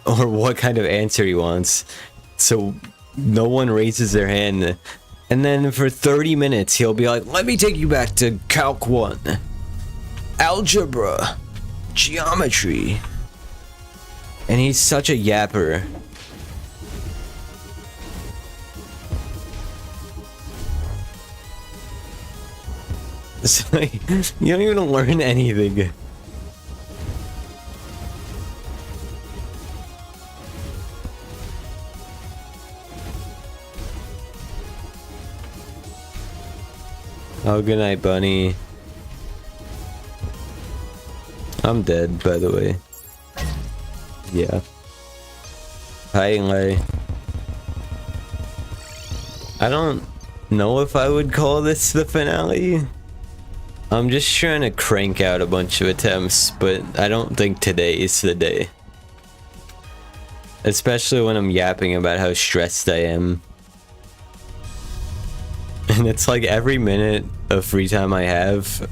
or what kind of answer he wants, so no one raises their hand. And then for 30 minutes he'll be like, let me take you back to Calc 1, algebra, geometry, and he's such a yapper. It's like, you don't even learn anything. Oh, good night, bunny. I'm dead, by the way. Yeah. Hi, Lay. I don't know if I would call this the finale. I'm just trying to crank out a bunch of attempts, but I don't think today is the day. Especially when I'm yapping about how stressed I am. And it's like every minute of free time I have,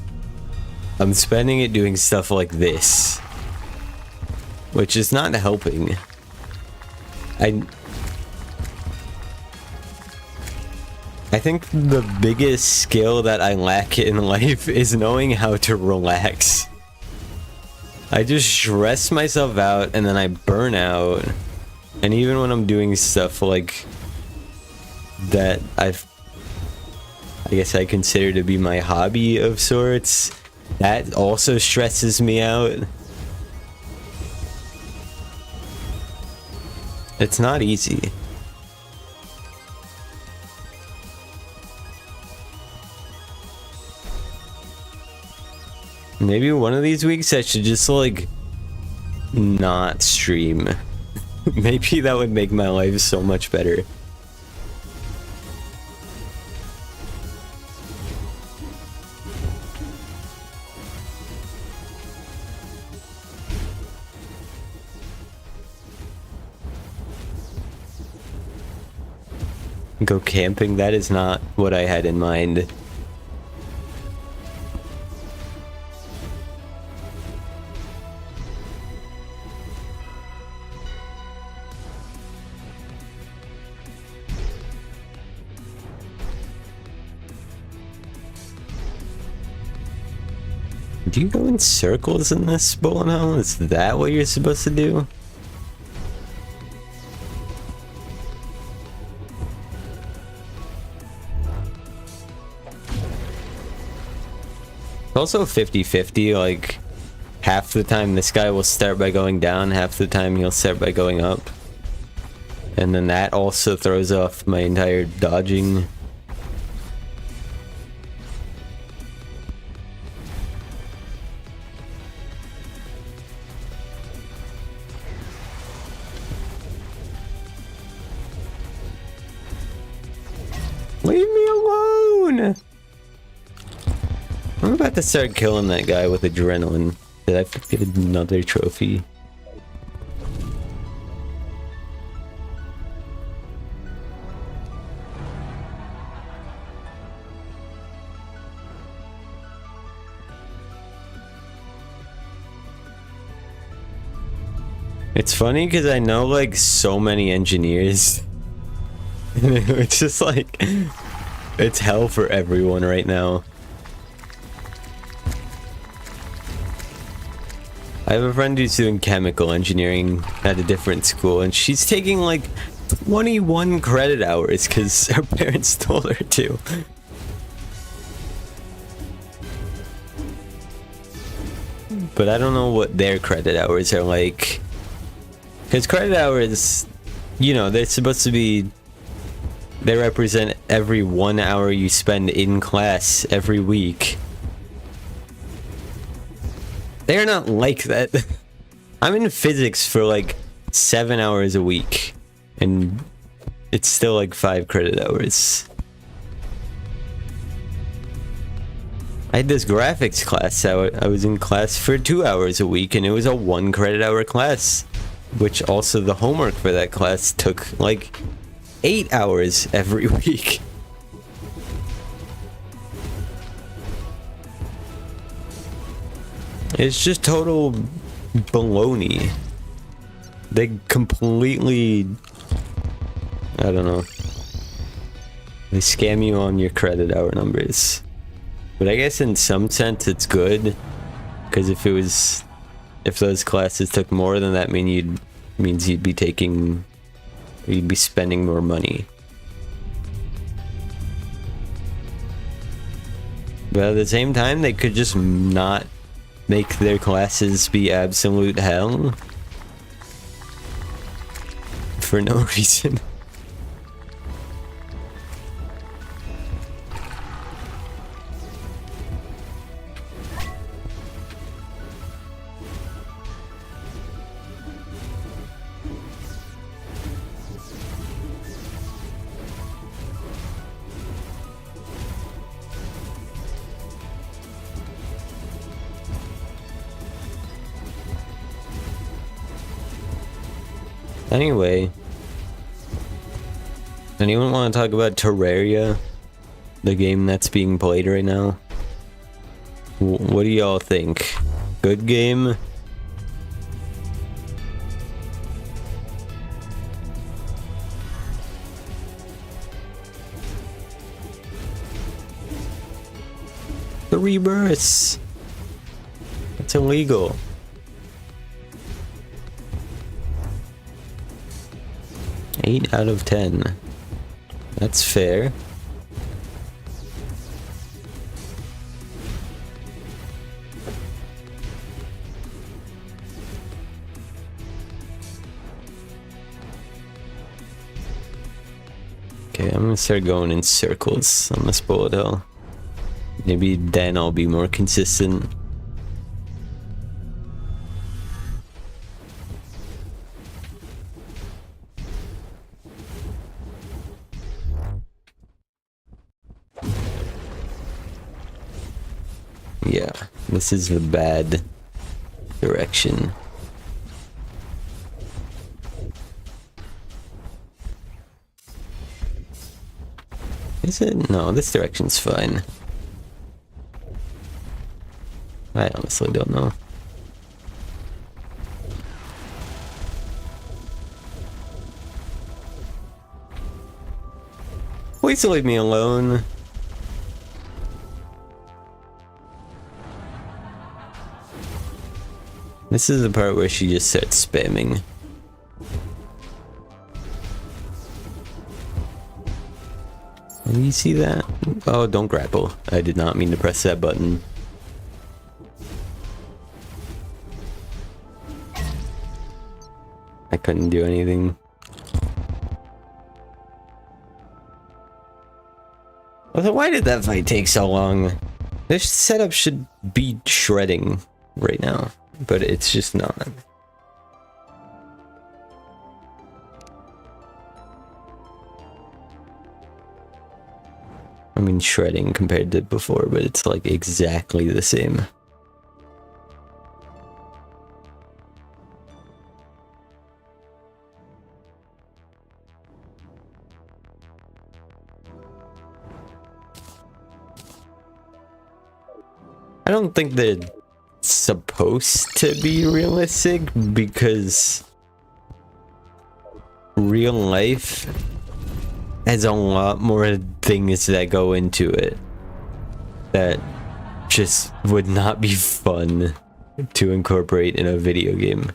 I'm spending it doing stuff like this. Which is not helping. I think the biggest skill that I lack in life is knowing how to relax. I just stress myself out and then I burn out. And even when I'm doing stuff like that I guess I consider to be my hobby of sorts, that also stresses me out. It's not easy. Maybe one of these weeks I should just like not stream. Maybe that would make my life so much better. Go camping? That is not what I had in mind. Do you go in circles in this bullet hell? Is that what you're supposed to do? Also 50-50, like half the time this guy will start by going down, half the time he'll start by going up. And then that also throws off my entire dodging. Leave me alone! I'm about to start killing that guy with adrenaline. Did I get another trophy? It's funny because I know like so many engineers. It's just like, it's hell for everyone right now. I have a friend who's doing chemical engineering at a different school, and she's taking like 21 credit hours because her parents told her to. But I don't know what their credit hours are like. Because credit hours, you know, they're supposed to be... They represent every 1 hour you spend in class every week. They're not like that. I'm in physics for like 7 hours a week. And it's still like 5 credit hours. I had this graphics class. I was in class for 2 hours a week, and it was a 1 credit hour class. Which also the homework for that class took like 8 hours every week. It's just total baloney. They completely, I don't know. They scam you on your credit hour numbers. But I guess in some sense it's good, because if those classes took more than that, means you'd be spending more money. But at the same time, they could just not make their classes be absolute hell for no reason. Anyway, anyone want to talk about Terraria? The game that's being played right now? What do y'all think? Good game? The rebirths! It's illegal. Eight out of 10. That's fair. Okay, I'm gonna start going in circles on this bullet hell. Maybe then I'll be more consistent. Yeah, this is the bad direction. Is it? No, this direction's fine. I honestly don't know. Please leave me alone. This is the part where she just starts spamming. Do you see that? Oh, don't grapple. I did not mean to press that button. I couldn't do anything. Also, why did that fight take so long? This setup should be shredding right now, but it's just not. I mean, shredding compared to before, but it's like exactly the same. I don't think they're supposed to be realistic because real life has a lot more things that go into it that just would not be fun to incorporate in a video game.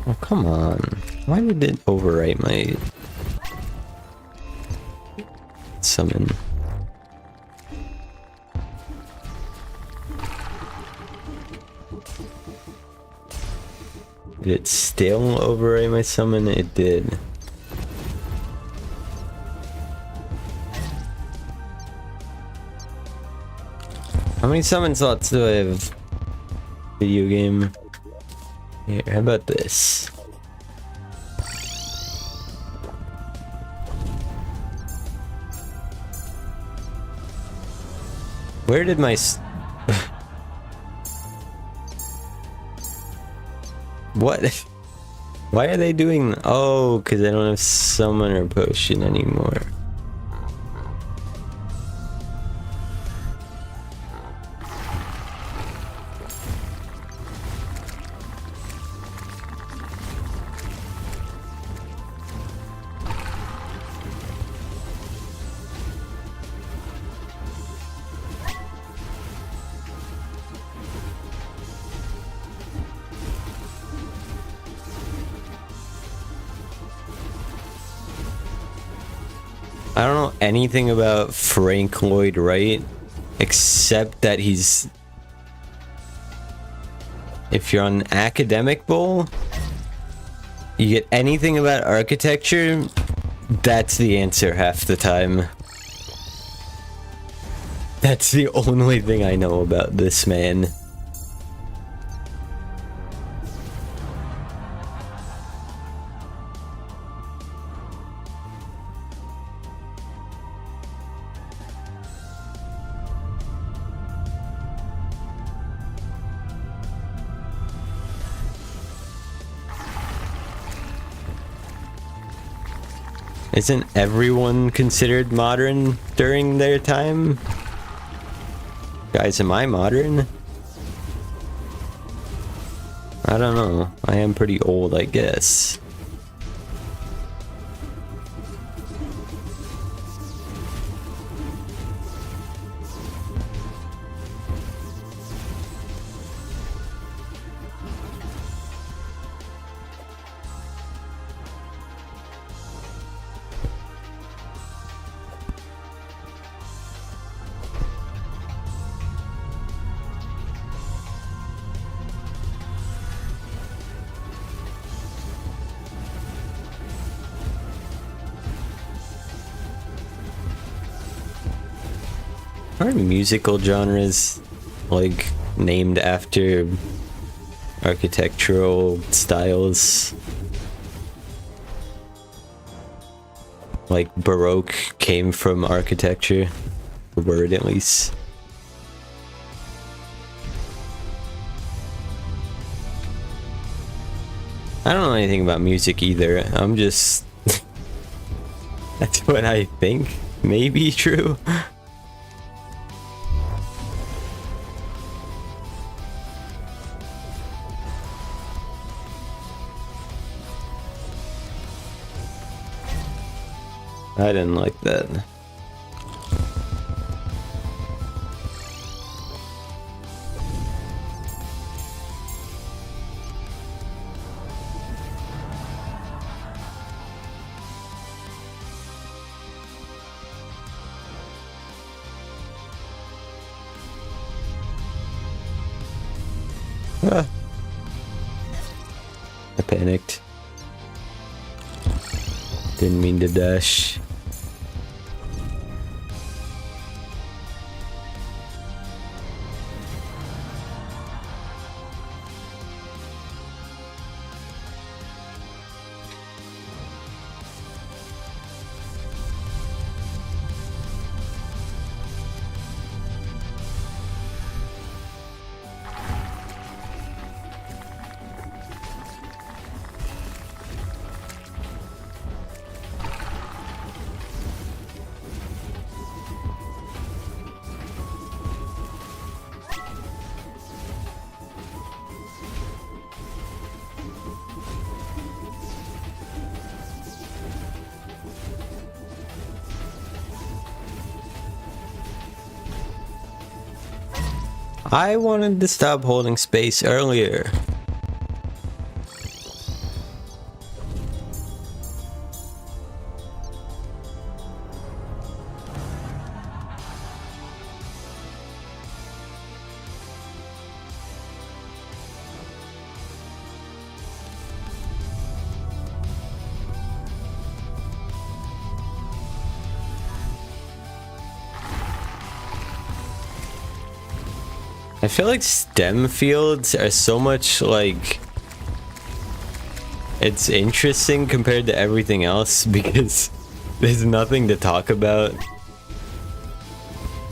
Oh, come on. Why did it overwrite my summon? Did it still overwrite my summon? It did. How many summon slots do I have? Video game. Here, how about this? Where did my what? Why are they doing? Oh, because I don't have summoner potion anymore. I don't know anything about Frank Lloyd Wright except that he's, if you're on Academic Bowl, you get anything about architecture, that's the answer half the time. That's the only thing I know about this man. Isn't everyone considered modern during their time? Guys, am I modern? I don't know. I am pretty old, I guess. Are musical genres like named after architectural styles? like Baroque came from architecture, the word at least. I don't know anything about music either. I'm just that's what I think may be true. I didn't like that. Ah. I panicked. Didn't mean to dash. I wanted to stop holding space earlier. I feel like STEM fields are so much like it's interesting compared to everything else because there's nothing to talk about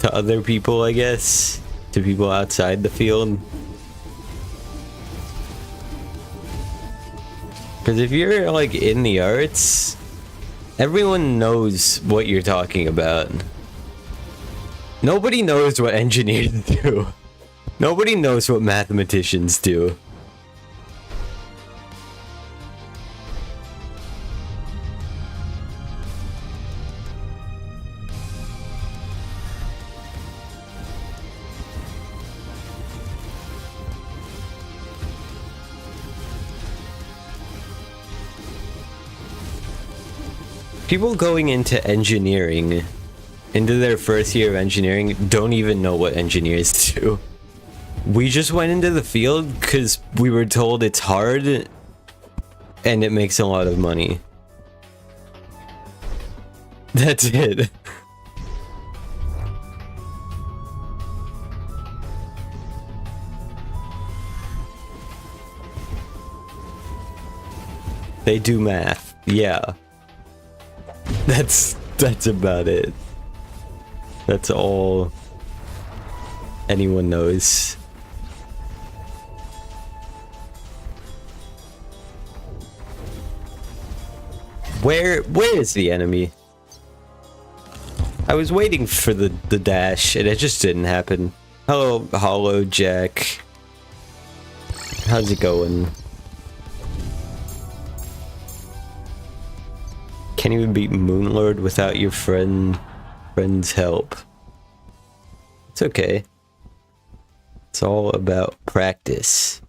to other people, I guess, to people outside the field. Because if you're like in the arts, everyone knows what you're talking about. Nobody knows what engineers do. Nobody knows what mathematicians do. People going into engineering, into their first year of engineering, don't even know what engineers do. We just went into the field because we were told it's hard and it makes a lot of money. That's it. They do math. Yeah. That's about it. That's all anyone knows. Where is the enemy? I was waiting for the dash and it just didn't happen. Hello, Hollow Jack. How's it going? Can't even beat Moonlord without your friend's help. It's okay. It's all about practice.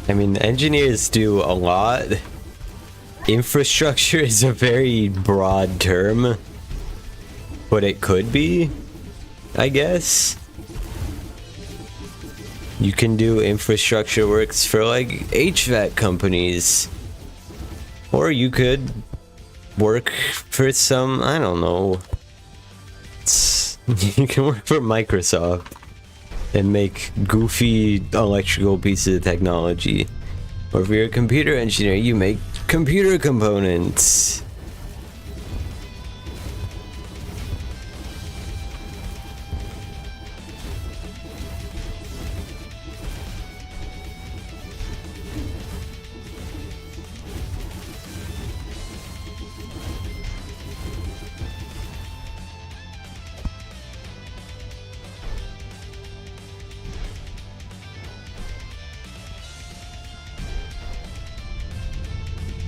I mean, engineers do a lot. Infrastructure is a very broad term, but it could be, I guess. You can do infrastructure works for like HVAC companies, or Or you could work for some, I don't know. You can work for Microsoft and make goofy electrical pieces of technology. Or if you're a computer engineer, you make computer components.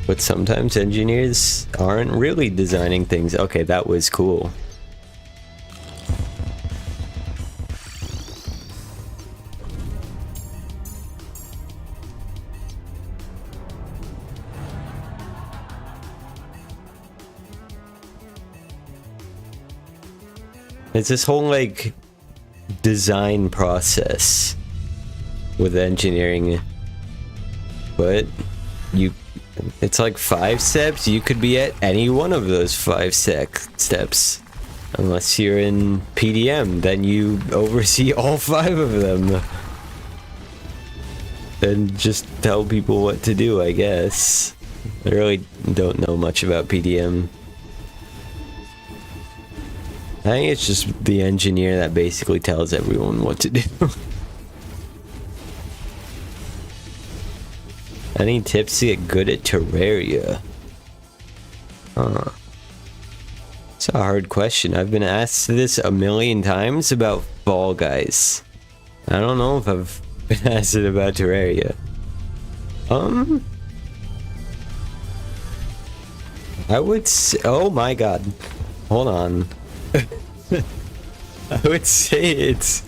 But sometimes engineers aren't really designing things. Okay, that was cool. It's this whole like design process with engineering, but it's like 5 steps. You could be at any one of those 5 steps, unless you're in PDM, then you oversee all 5 of them and just tell people what to do, I guess. I really don't know much about PDM. I think it's just the engineer that basically tells everyone what to do. Any tips to get good at Terraria? It's a hard question. I've been asked this a million times about Fall Guys. I don't know if I've been asked it about Terraria. I would say, oh my god. Hold on. I would say it's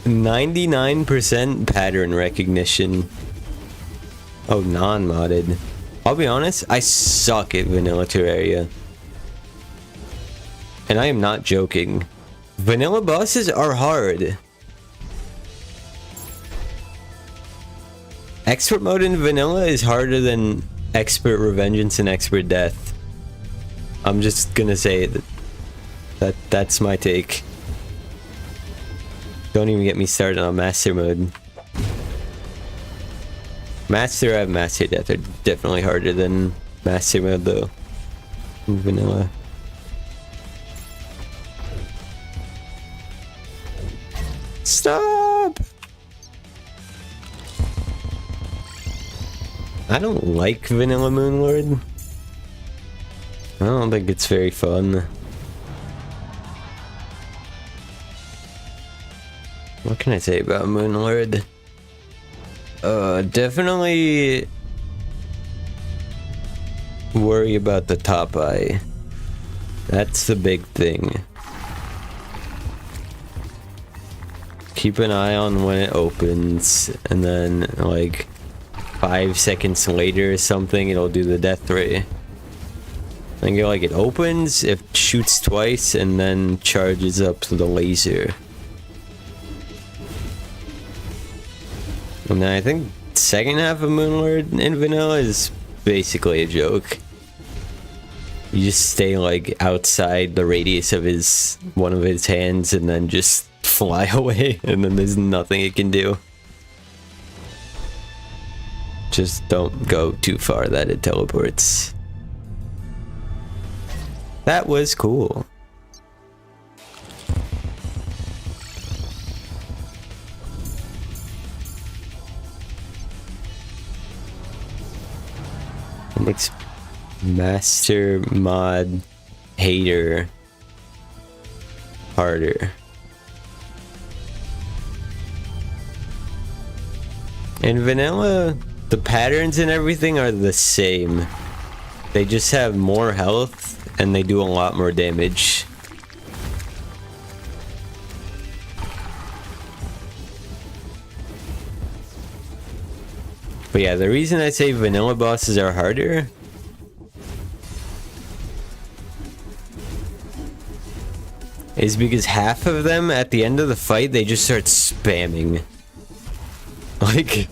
99% pattern recognition. Oh, non-modded. I'll be honest, I suck at vanilla Terraria. And I am not joking. Vanilla bosses are hard. Expert mode in vanilla is harder than expert revengeance and expert death. I'm just gonna say it. That's my take. Don't even get me started on master mode. Master and Master Death are definitely harder than Master Mode though. In vanilla. Stop! I don't like Vanilla Moonlord. I don't think it's very fun. What can I say about Moonlord? Definitely worry about the top eye. That's the big thing. Keep an eye on when it opens, and then like 5 seconds later or something, it'll do the death ray. I think like it opens, it shoots twice, and then charges up to the laser. And then I think second half of Moonlord in vanilla is basically a joke. You just stay like outside the radius of one of his hands and then just fly away, and then there's nothing it can do. Just don't go too far that it teleports. That was cool. It makes master mod hater harder. In vanilla, the patterns and everything are the same. They just have more health and they do a lot more damage. But yeah, the reason I say vanilla bosses are harder is because half of them at the end of the fight, they just start spamming. Like,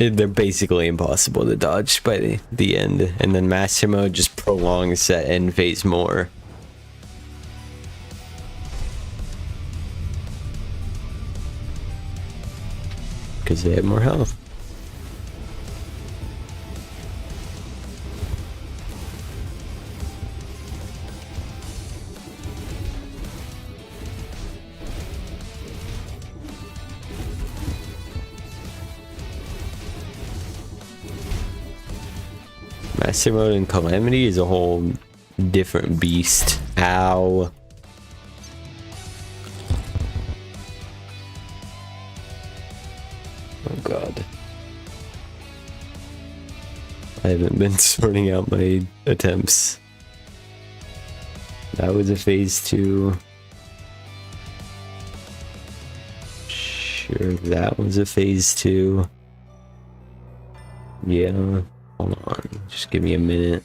they're basically impossible to dodge by the end, and then master mode just prolongs that end phase more. Because they have more health. Master mode in Calamity is a whole different beast. Ow. Oh god. I haven't been sorting out my attempts. That was a phase 2. Sure, that was a phase 2. Yeah. Hold on, just give me a minute.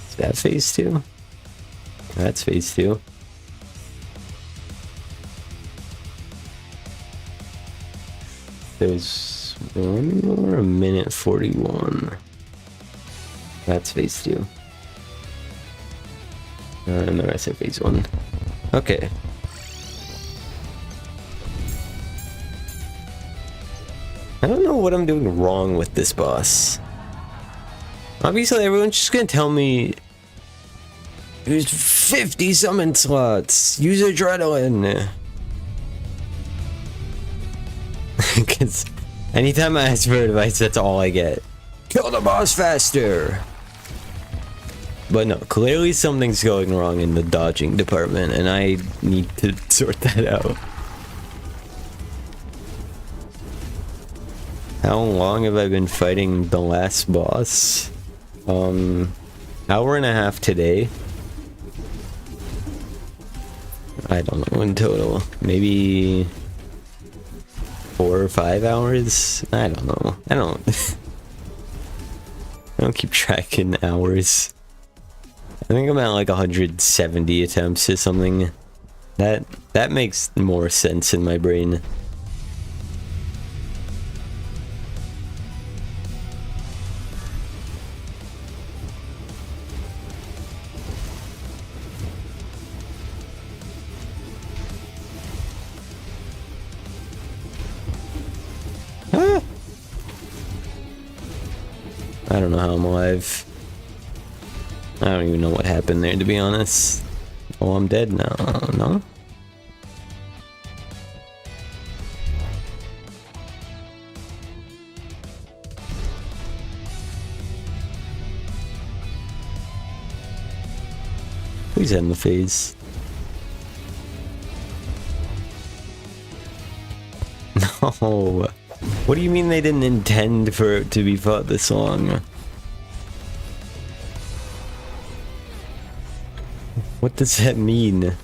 Is that phase 2? That's phase 2. There's one more, a minute 41. That's phase 2. No, I said phase 1. Okay. I don't know what I'm doing wrong with this boss. Obviously, everyone's just gonna tell me use 50 summon slots, use adrenaline. Because anytime I ask for advice, that's all I get. Kill the boss faster! But no, clearly something's going wrong in the dodging department, and I need to sort that out. How long have I been fighting the last boss? Hour and a half today. I don't know in total. Maybe 4 or 5 hours? I don't know. I don't keep tracking hours. I think I'm at like 170 attempts or something. That makes more sense in my brain. I don't know how I'm alive. I don't even know what happened there, to be honest. Oh, I'm dead now. No? Please end the phase. No. What do you mean they didn't intend for it to be fought this long? What does that mean?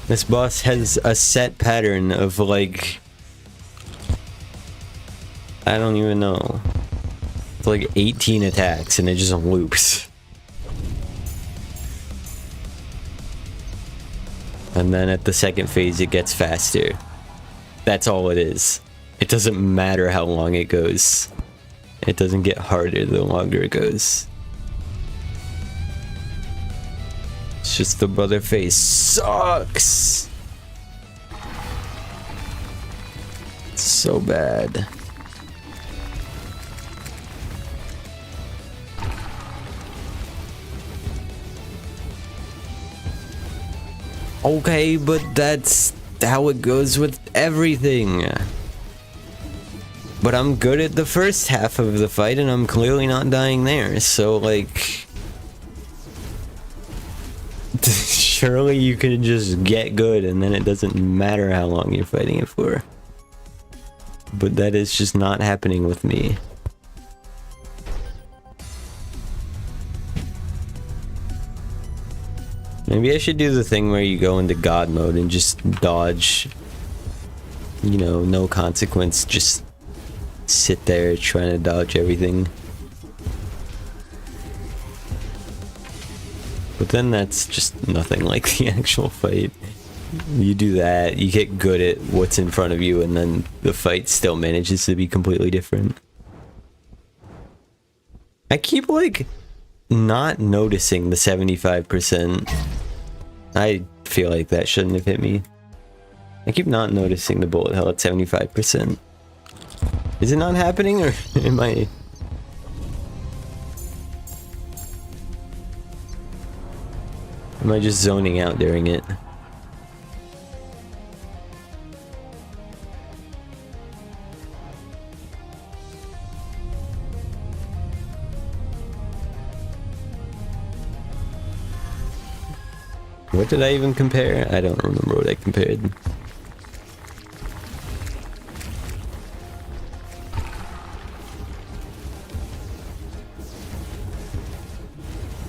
This boss has a set pattern of like... I don't even know. It's like 18 attacks and it just loops. And then at the second phase it gets faster. That's all it is. It doesn't matter how long it goes. It doesn't get harder the longer it goes. It's just the brother phase sucks. It's so bad. Okay, but that's how it goes with everything. But I'm good at the first half of the fight and I'm clearly not dying there, so like... Surely you can just get good and then it doesn't matter how long you're fighting it for. But that is just not happening with me. Maybe I should do the thing where you go into God mode and just dodge. You know, no consequence, just sit there trying to dodge everything. But then that's just nothing like the actual fight. You do that, you get good at what's in front of you, and then the fight still manages to be completely different. I keep, like, not noticing the 75%. I feel like that shouldn't have hit me. I keep not noticing the bullet hell at 75%. Is it not happening, or am I... Am I just zoning out during it? What did I even compare? I don't remember what I compared.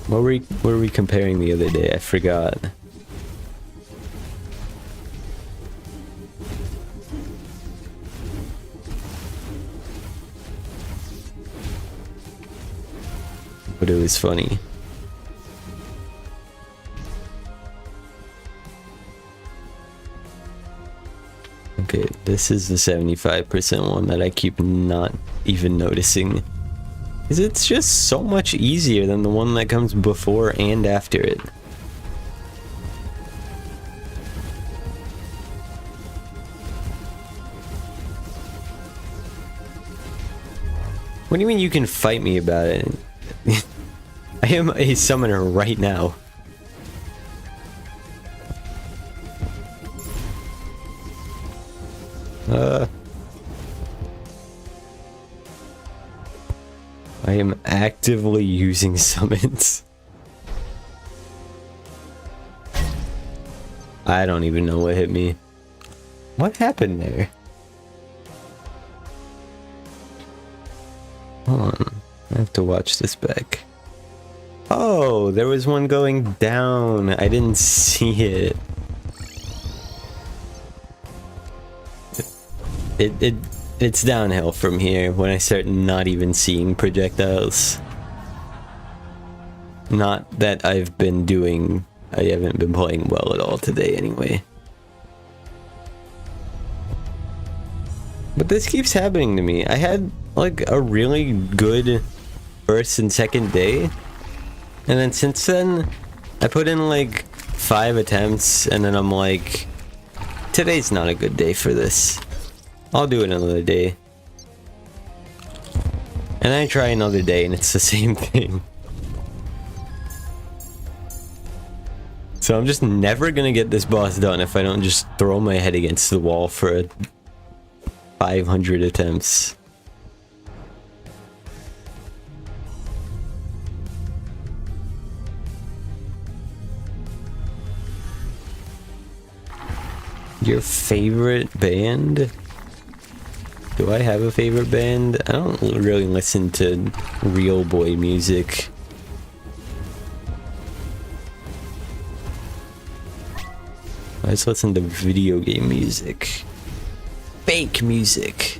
What were we comparing the other day? I forgot. But it was funny. Okay, this is the 75% one that I keep not even noticing. Because it's just so much easier than the one that comes before and after it. What do you mean you can fight me about it? I am a summoner right now. I am actively using summons. I don't even know what hit me. What happened there? Hold on. I have to watch this back. Oh, there was one going down. I didn't see it. It's downhill from here when I start not even seeing projectiles. Not that I've been doing... I haven't been playing well at all today anyway. But this keeps happening to me. I had like a really good first and second day. And then since then, I put in like 5 attempts and then I'm like, today's not a good day for this. I'll do it another day. And I try another day and it's the same thing. So I'm just never gonna get this boss done if I don't just throw my head against the wall for 500 attempts. Your favorite band? Do I have a favorite band? I don't really listen to real boy music. I just listen to video game music. Fake music.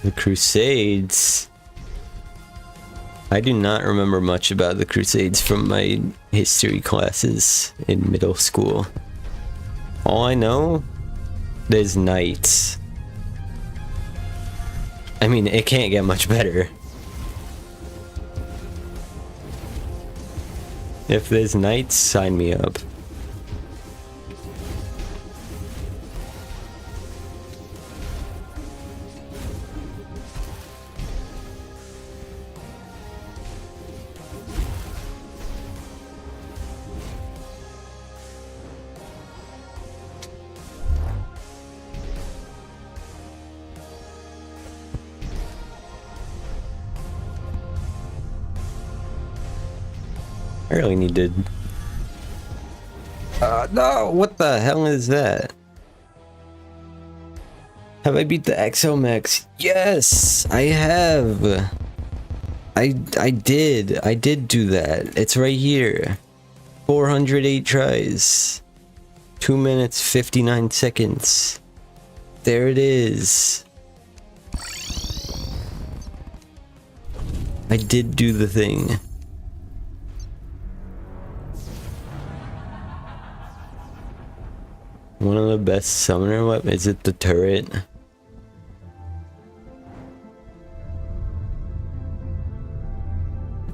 The Crusades. I do not remember much about the Crusades from my history classes in middle school. All I know, there's knights. I mean, it can't get much better. If there's knights, sign me up. I really need to... no! What the hell is that? Have I beat the Exomex? Yes! I have! I did. I did do that. It's right here. 408 tries. 2 minutes, 59 seconds. There it is. I did do the thing. One of the best summoner weapons. Is it the turret?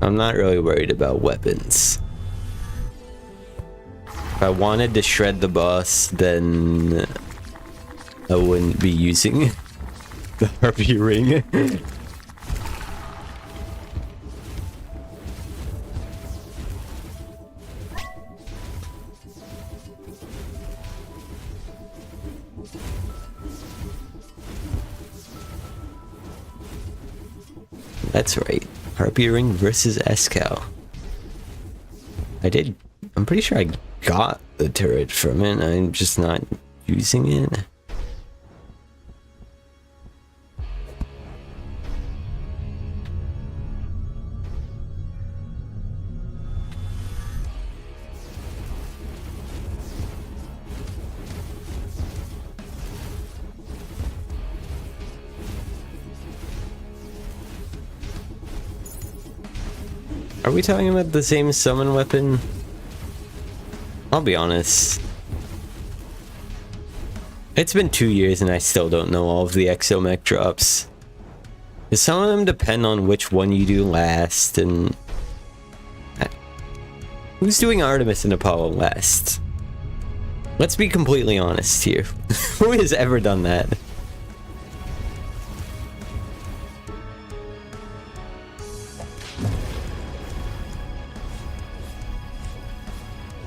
I'm not really worried about weapons. If I wanted to shred the boss, then I wouldn't be using the Harpy ring. That's right. Harpy ring versus Escal. I'm pretty sure I got the turret from it. I'm just not using it. Are we talking about the same summon weapon? I'll be honest. It's been 2 years and I still don't know all of the exomech drops. Because some of them depend on which one you do last, and... Who's doing Artemis and Apollo last? Let's be completely honest here. Who has ever done that?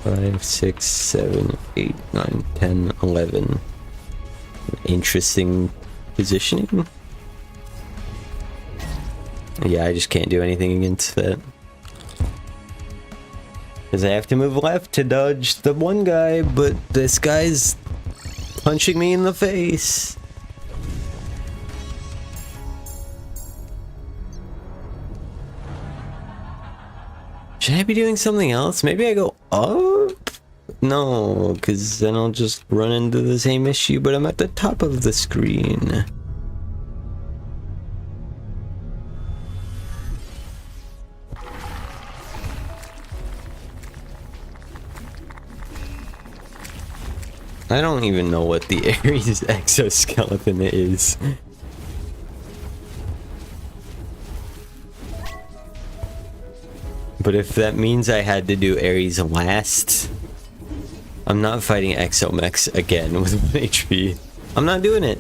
5, 6, 7, 8, 9, 10, 11. Interesting positioning. Yeah, I just can't do anything against that. Because I have to move left to dodge the one guy, but this guy's punching me in the face. Should I be doing something else? Maybe I go up? No, because then I'll just run into the same issue, but I'm at the top of the screen. I don't even know what the Ares exoskeleton is. But if that means I had to do Ares last, I'm not fighting exomechs again with 1 HP. I'm not doing it.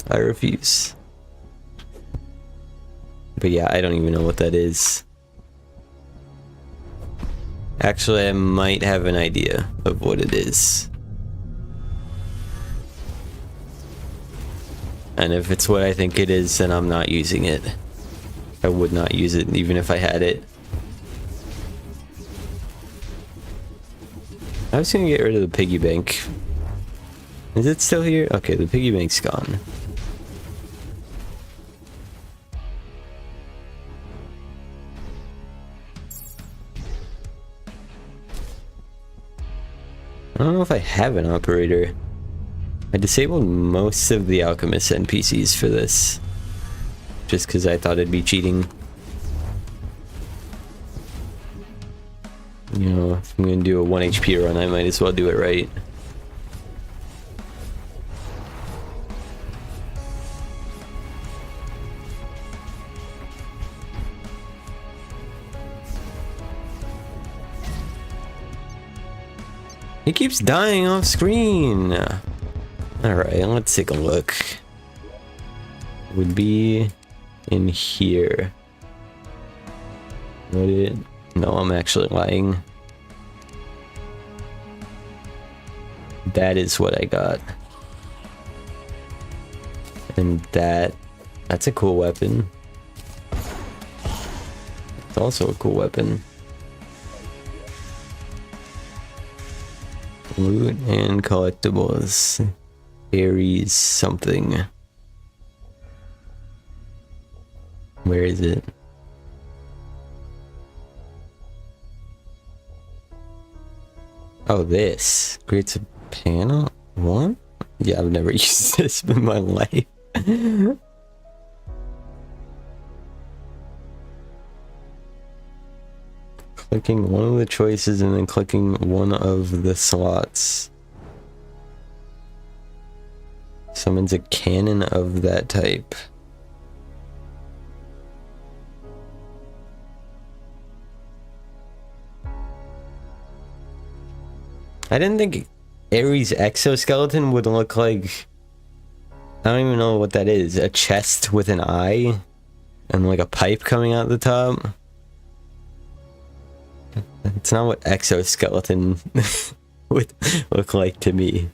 I refuse. But yeah, I don't even know what that is. Actually, I might have an idea of what it is. And if it's what I think it is, then I'm not using it. I would not use it even if I had it. I was gonna get rid of the piggy bank. Is it still here? Okay, the piggy bank's gone. I don't know if I have an operator. I disabled most of the Alchemist NPCs for this. Just because I thought it'd be cheating. You know, if I'm gonna do a 1 HP run, I might as well do it right. He keeps dying off screen. Alright, let's take a look. Would be in here. Would it? No, I'm actually lying. That is what I got. And that's a cool weapon. It's also a cool weapon. Loot and collectibles. Ares something. Where is it? Oh, this creates a panel. What? Yeah, I've never used this in my life. Clicking one of the choices and then clicking one of the slots summons a cannon of that type. I didn't think Ares' exoskeleton would look like... I don't even know what that is. A chest with an eye and like a pipe coming out the top. It's not what exoskeleton would look like to me.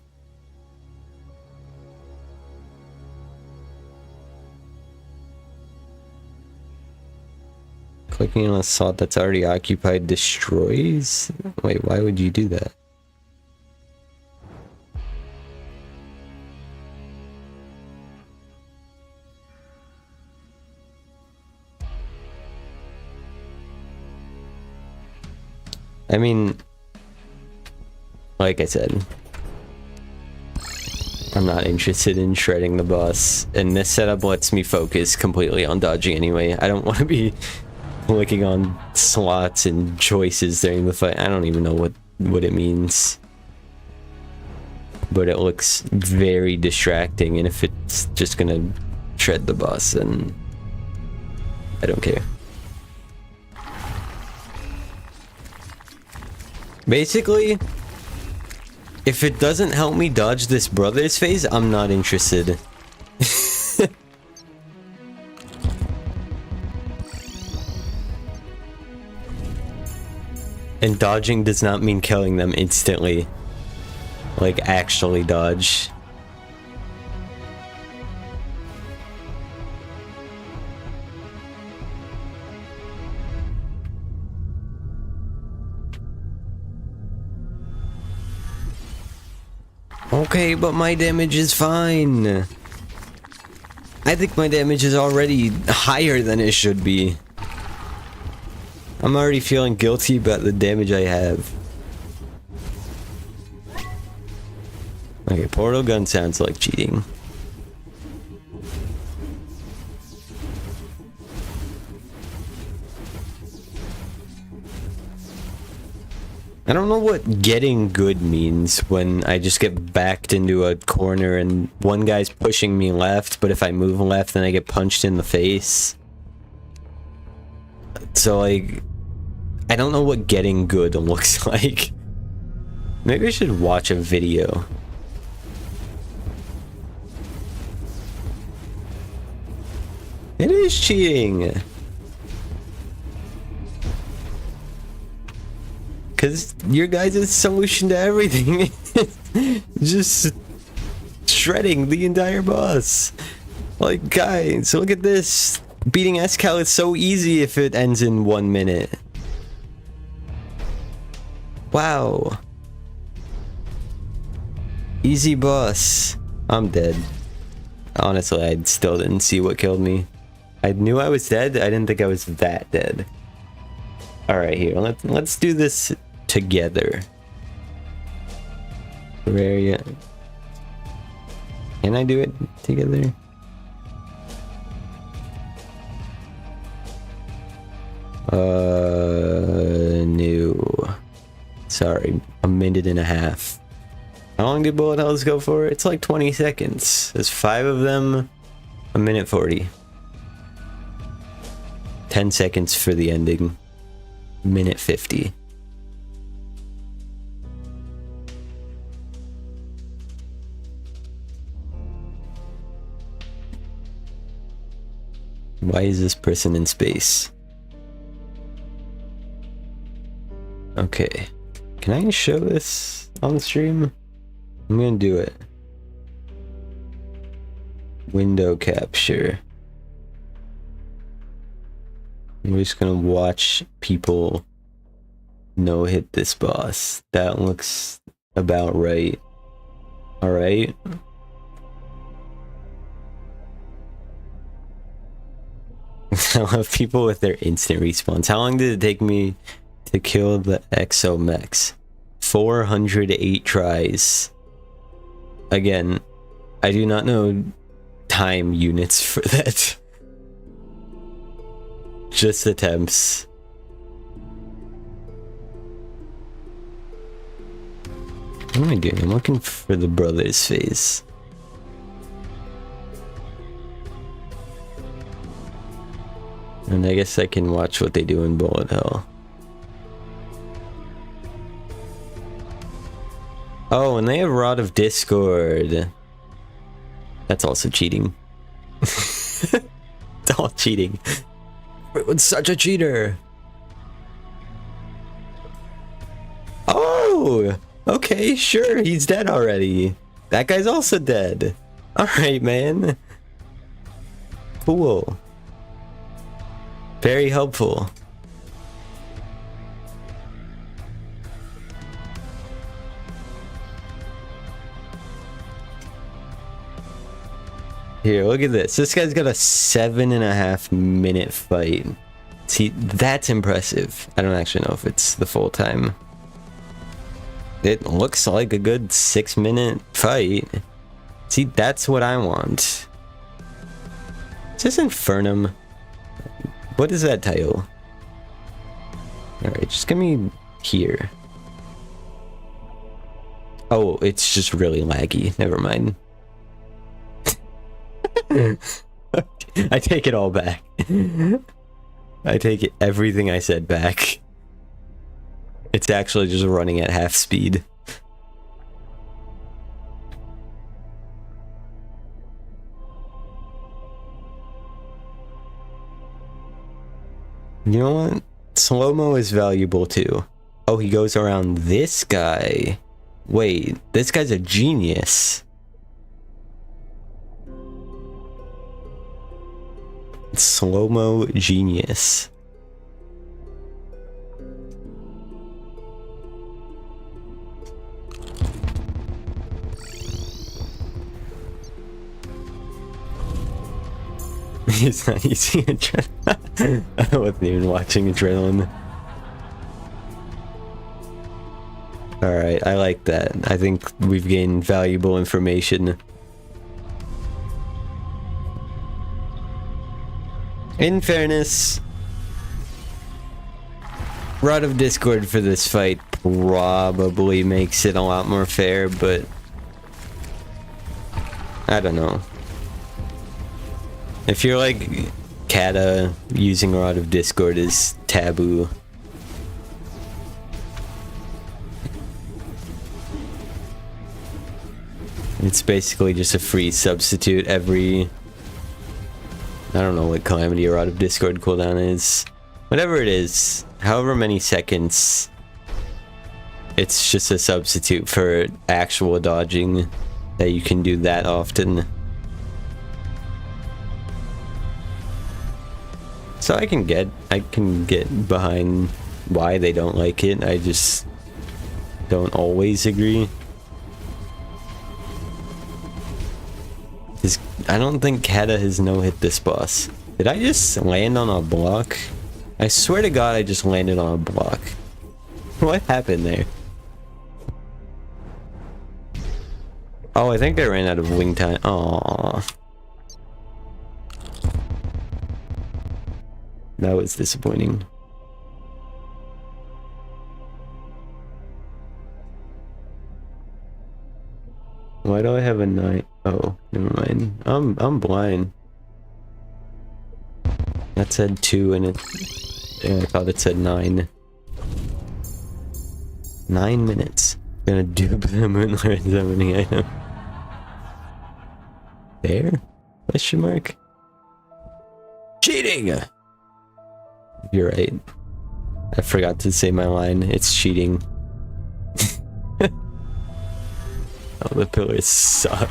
Clicking on a slot that's already occupied destroys? Wait, why would you do that? I mean, like I said, I'm not interested in shredding the boss, and this setup lets me focus completely on dodging anyway. I don't want to be clicking on slots and choices during the fight. I don't even know what it means. But it looks very distracting, and if it's just gonna shred the boss, then I don't care. Basically, if it doesn't help me dodge this brother's phase, I'm not interested. And dodging does not mean killing them instantly. Like, actually dodge. Okay, but my damage is fine. I think my damage is already higher than it should be. I'm already feeling guilty about the damage I have. Okay, portal gun sounds like cheating. I don't know what getting good means when I just get backed into a corner and one guy's pushing me left, but if I move left then I get punched in the face. So like, I don't know what getting good looks like. Maybe I should watch a video. It is cheating. Because your guys' solution to everything is just shredding the entire boss. Like, guys, look at this. Beating Escal is so easy if it ends in 1 minute. Wow. Easy boss. I'm dead. Honestly, I still didn't see what killed me. I knew I was dead. I didn't think I was that dead. Alright, here. Let's do this together. Where are you? Can I do it together? No. Sorry, 1.5 minutes. How long do bullet hells go for? It's like 20 seconds. There's 5 of them. 1:40. 10 seconds for the ending. 1:50. Why is this person in space? Okay. Can I show this on the stream? I'm gonna do it. Window capture. I'm just gonna watch people no-hit this boss. That looks about right. Alright. I love people with their instant respawns. How long did it take me to kill the Exo Mechs? 408 tries. Again, I do not know time units for that. Just attempts. What am I doing? I'm looking for the brother's face. And I guess I can watch what they do in Bullet Hell. Oh, and they have Rod of Discord. That's also cheating. It's all cheating. It's such a cheater. Oh, okay, sure, he's dead already. That guy's also dead. Alright, man. Cool. Very helpful. Here, look at this. This guy's got a 7.5 minute fight. See, that's impressive. I don't actually know if it's the full time. It looks like a good 6-minute fight. See, that's what I want. Is this Infernum? What is that title? Alright, just give me here. Oh, it's just really laggy. Never mind. I take it all back. I take it, everything I said back. It's actually just running at half speed. You know what? Slow-mo is valuable too. Oh, he goes around this guy. Wait, this guy's a genius. Slow-mo genius. He's not using adrenaline. I wasn't even watching adrenaline. Alright, I like that. I think we've gained valuable information. In fairness, Rod of Discord for this fight probably makes it a lot more fair, but I don't know. If you're like Kata, using Rod of Discord is taboo. It's basically just a free substitute every... I don't know what Calamity or Rod of Discord cooldown is. Whatever it is, however many seconds, it's just a substitute for actual dodging that you can do that often. So I can get behind why they don't like it. I just don't always agree. I don't think Kata has no-hit this boss. Did I just land on a block? I swear to God I just landed on a block. What happened there? Oh, I think I ran out of wing time. Aww. That was disappointing. Why do I have a 9? Oh, never mind. I'm blind. That said 2 and it... Yeah, I thought it said 9. 9 minutes. Gonna dupe the Moonlord summoning item. There? Question mark? Cheating! You're right. I forgot to say my line. It's cheating. Oh, the pillars suck.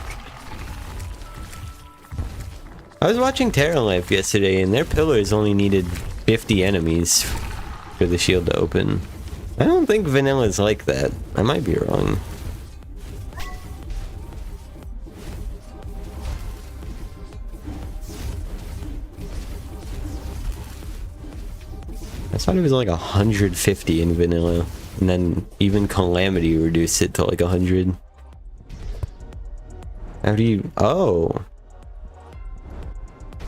I was watching Terra Life yesterday and their pillars only needed 50 enemies for the shield to open. I don't think Vanilla's like that. I might be wrong. I thought it was like 150 in Vanilla. And then even Calamity reduced it to like 100. How do you... Oh.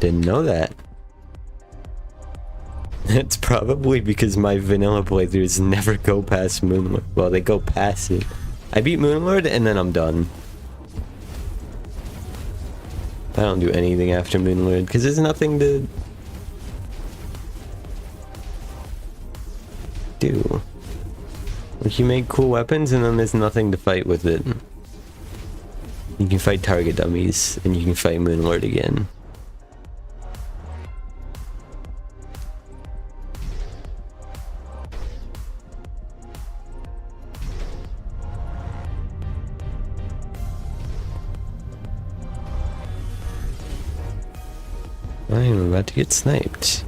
Didn't know that. It's probably because my vanilla playthroughs never go past Moonlord. Well, they go past it. I beat Moonlord and then I'm done. I don't do anything after Moonlord because there's nothing to do. Like, you make cool weapons and then there's nothing to fight with it. You can fight target dummies and you can fight Moonlord again. I am about to get sniped.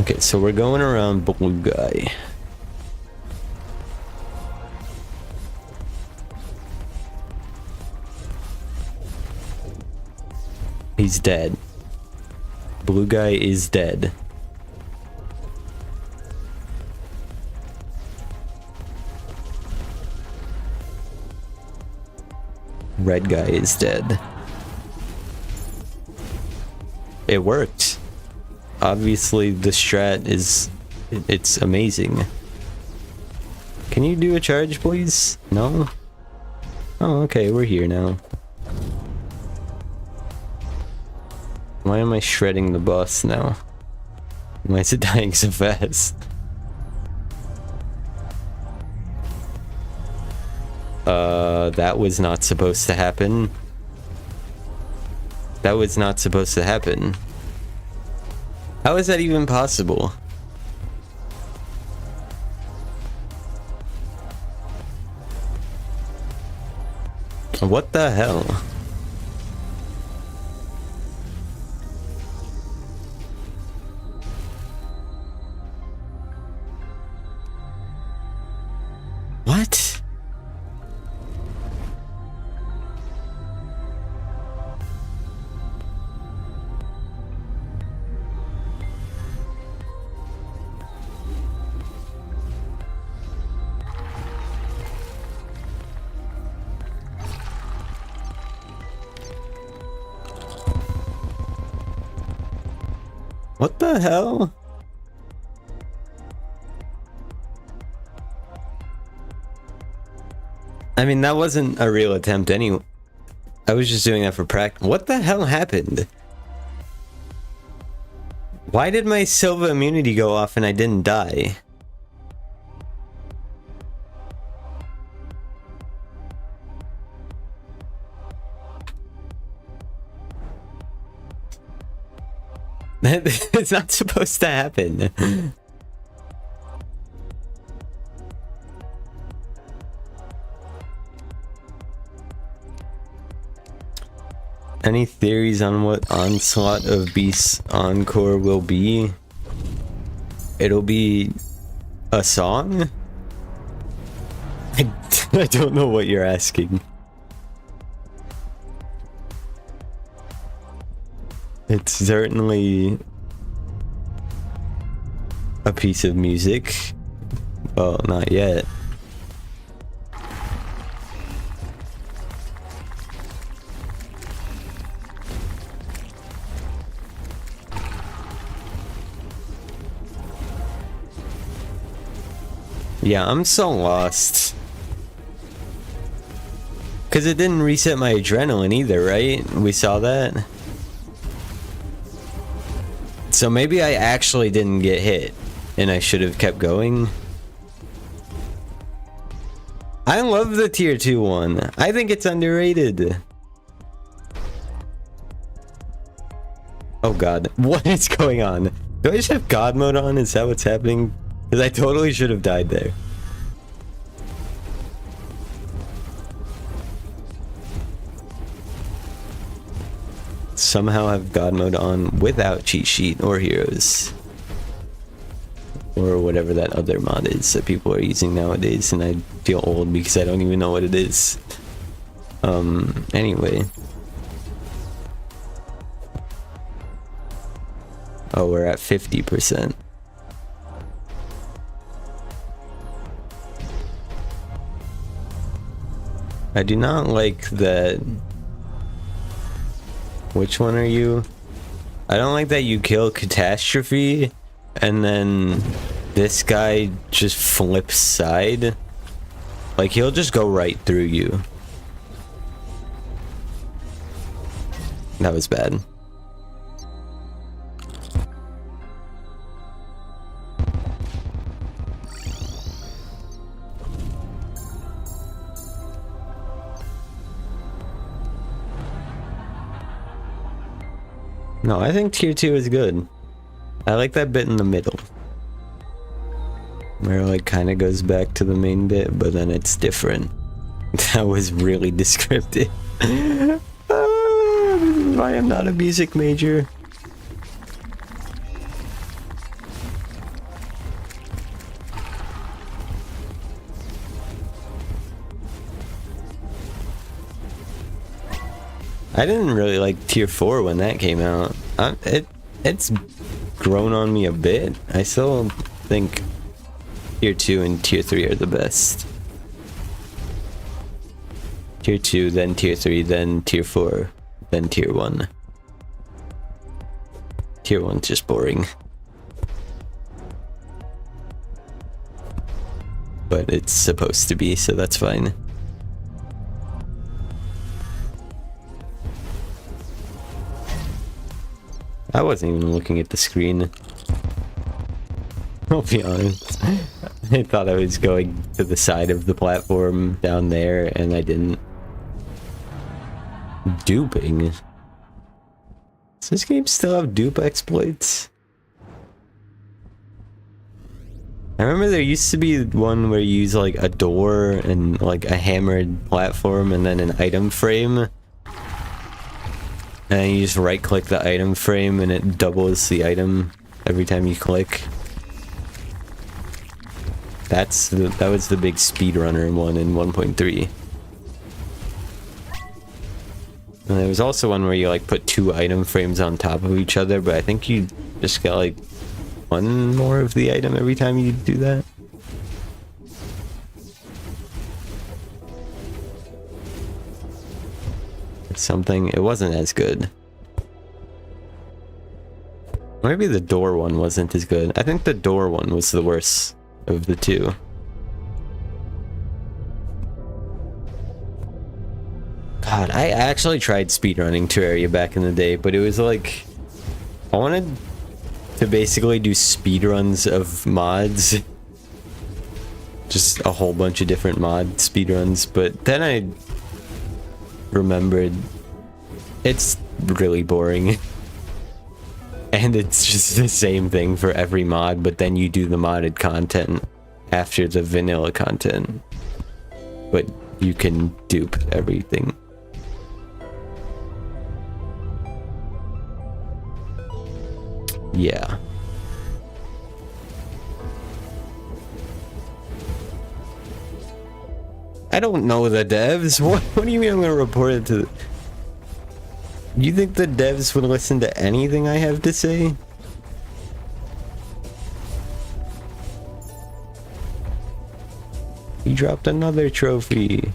Okay, so we're going around Blue Guy. He's dead. Blue Guy is dead. Red Guy is dead. It worked. Obviously the strat is... it's amazing. Can you do a charge, please? No? Oh, okay, we're here now. Why am I shredding the boss now? Why is it dying so fast? That was not supposed to happen. That was not supposed to happen. How is that even possible? What the hell? What? What the hell? I mean, that wasn't a real attempt anyway. I was just doing that for practice. What the hell happened? Why did my Silva immunity go off and I didn't die? It's not supposed to happen. Any theories on what Onslaught of Beasts Encore will be? It'll be a song? I don't know what you're asking. It's certainly a piece of music. Well, not yet. Yeah, I'm so lost. Because it didn't reset my adrenaline either, right? We saw that. So maybe I actually didn't get hit and I should have kept going. I love the tier 2 one. I think it's underrated. Oh god, what is going on? Do I just have God mode on? Is that what's happening? Because I totally should have died there. Somehow have God mode on without cheat sheet or heroes. Or whatever that other mod is that people are using nowadays, and I feel old because I don't even know what it is. Anyway. Oh, we're at 50%. I do not like that. Which one are you? I don't like that you kill Catastrophe and then this guy just flips side. Like, he'll just go right through you. That was bad. No, I think tier 2 is good. I like that bit in the middle. Where it like kind of goes back to the main bit, but then it's different. That was really descriptive. This is why I'm not a music major. I didn't really like tier 4 when that came out. It's grown on me a bit. I still think tier 2 and tier 3 are the best. Tier 2, then tier 3, then tier 4, then tier 1. Tier 1's just boring. But it's supposed to be, so that's fine. I wasn't even looking at the screen. I'll be honest. I thought I was going to the side of the platform down there, and I didn't. Duping? Does this game still have dupe exploits? I remember there used to be one where you use like a door and like a hammered platform and then an item frame. And you just right click the item frame and it doubles the item every time you click. That was the big speedrunner one in 1.3. And there was also one where you like put 2 item frames on top of each other, but I think you just got like 1 more of the item every time you do that. Something, it wasn't as good. Maybe the door one wasn't as good. I think the door one was the worst of the 2. God, I actually tried speedrunning Terraria back in the day, but it was like I wanted to basically do speedruns of mods. Just a whole bunch of different mod speedruns, but then I remembered it's really boring. And it's just the same thing for every mod, but then you do the modded content after the vanilla content. But you can dupe everything. Yeah. I don't know the devs. What do you mean I'm gonna report it to? You think the devs would listen to anything I have to say? He dropped another trophy.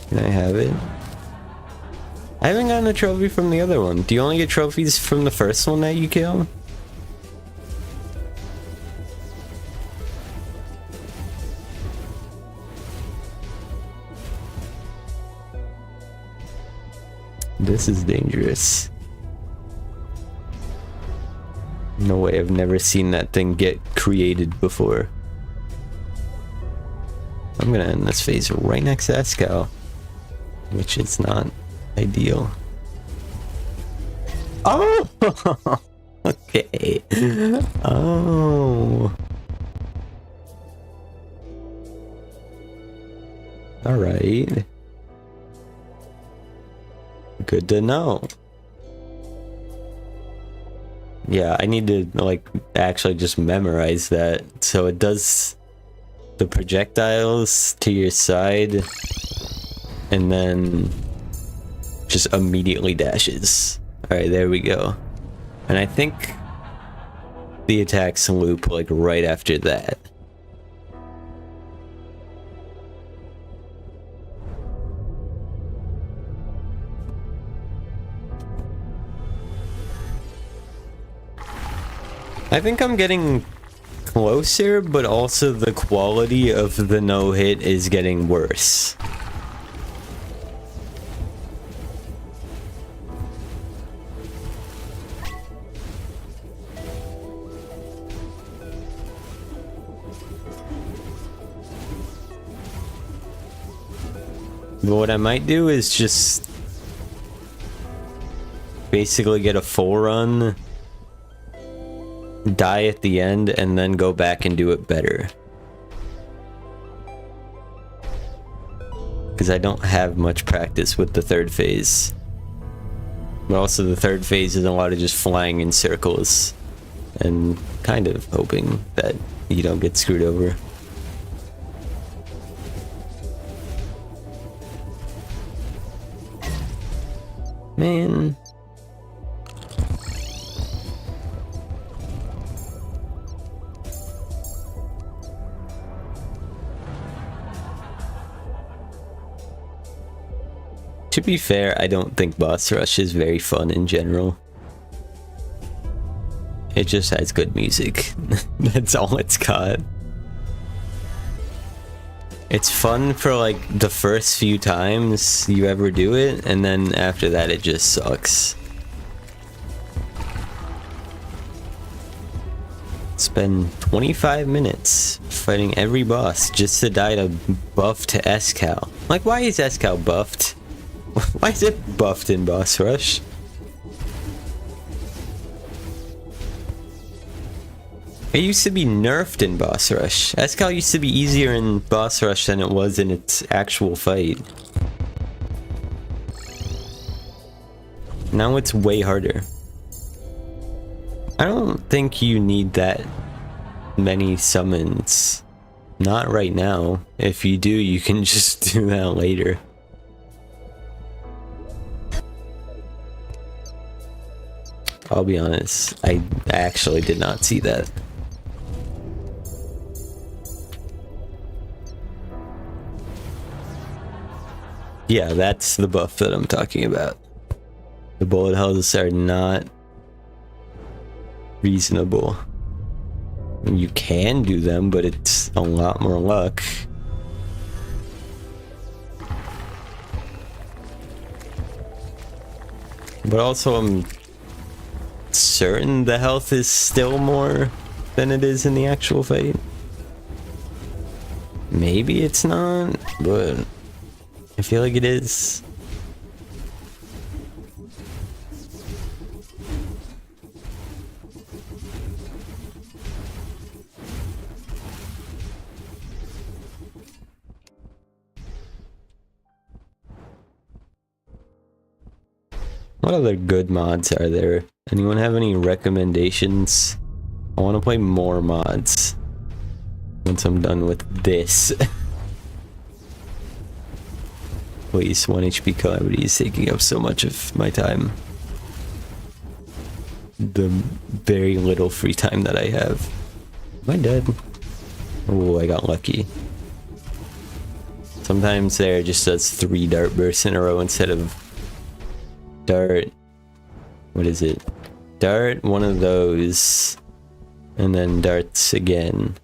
Can I have it? I haven't gotten a trophy from the other one. Do you only get trophies from the first one that you kill? This is dangerous. No way, I've never seen that thing get created before. I'm gonna end this phase right next to Escal, which is not ideal. Oh! Okay. Oh. Alright. Good to know. Yeah, I need to like actually just memorize that. So it does the projectiles to your side and then just immediately dashes. Alright, there we go. And I think the attacks loop like right after that. I think I'm getting closer, but also the quality of the no-hit is getting worse. But what I might do is just basically get a full run, die at the end, and then go back and do it better. Because I don't have much practice with the third phase. But also the third phase is a lot of just flying in circles and kind of hoping that you don't get screwed over. Man. To be fair, I don't think boss rush is very fun in general. It just has good music. That's all it's got. It's fun for like the first few times you ever do it, and then after that it just sucks. Spend 25 minutes fighting every boss just to die to buff to Escal. Like, why is Escal buffed? Why is it buffed in boss rush? It used to be nerfed in boss rush. Escal used to be easier in boss rush than it was in its actual fight. Now it's way harder. I don't think you need that many summons. Not right now. If you do, you can just do that later. I'll be honest, I actually did not see that. Yeah, that's the buff that I'm talking about. The bullet hells are not reasonable. You can do them, but it's a lot more luck. But also I'm certain the health is still more than it is in the actual fight. Maybe it's not, but I feel like it is. What other good mods are there? Anyone have any recommendations? I want to play more mods once I'm done with this. Please, 1 HP Calamity is taking up so much of my time. The very little free time that I have. Am I dead? Oh, I got lucky. Sometimes there just does 3 dart bursts in a row instead of dart. What is it? Dart, one of those, and then darts again.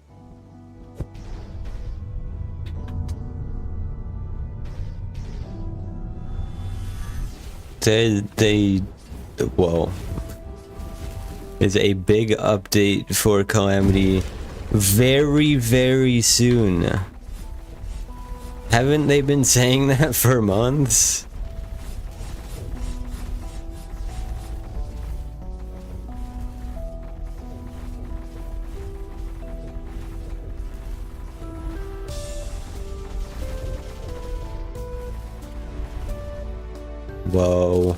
Whoa. Is a big update for Calamity very, very soon. Haven't they been saying that for months? Whoa.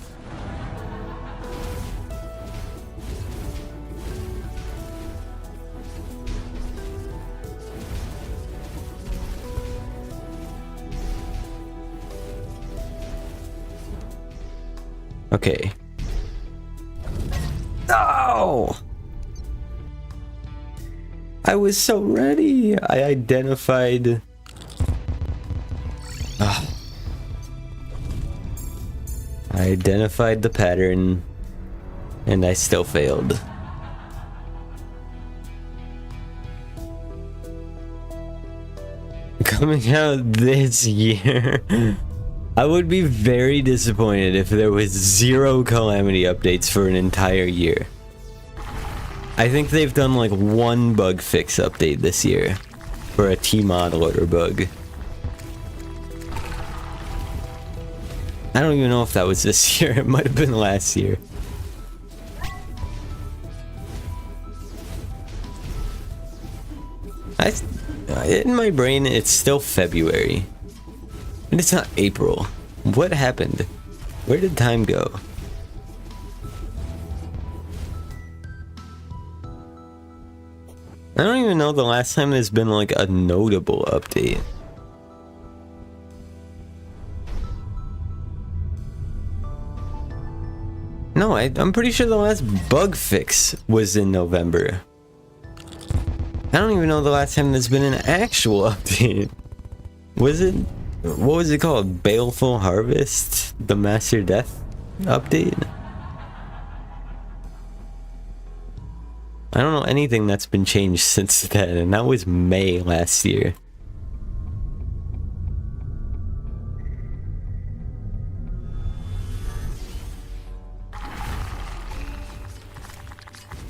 Okay. No! I was so ready. I identified... I identified the pattern, and I still failed. Coming out this year, I would be very disappointed if there was 0 Calamity updates for an entire year. I think they've done like 1 bug fix update this year for a T-mod loader bug. I don't even know if that was this year. It might have been last year. In my brain, it's still February. And it's not April. What happened? Where did time go? I don't even know the last time there's been like a notable update. No, I'm pretty sure the last bug fix was in November. I don't even know the last time there's been an actual update. Was it... what was it called? Baleful Harvest? The Master Death update? I don't know anything that's been changed since then, and that was May last year.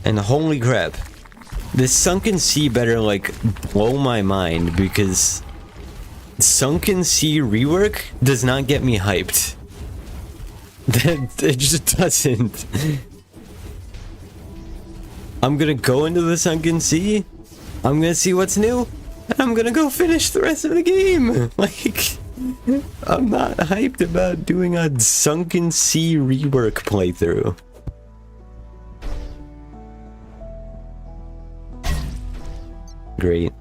And holy crap, this Sunken Sea better like blow my mind, because Sunken Sea rework does not get me hyped. It just doesn't. I'm gonna go into the Sunken Sea, I'm gonna see what's new, and I'm gonna go finish the rest of the game. Like, I'm not hyped about doing a Sunken Sea rework playthrough. Great.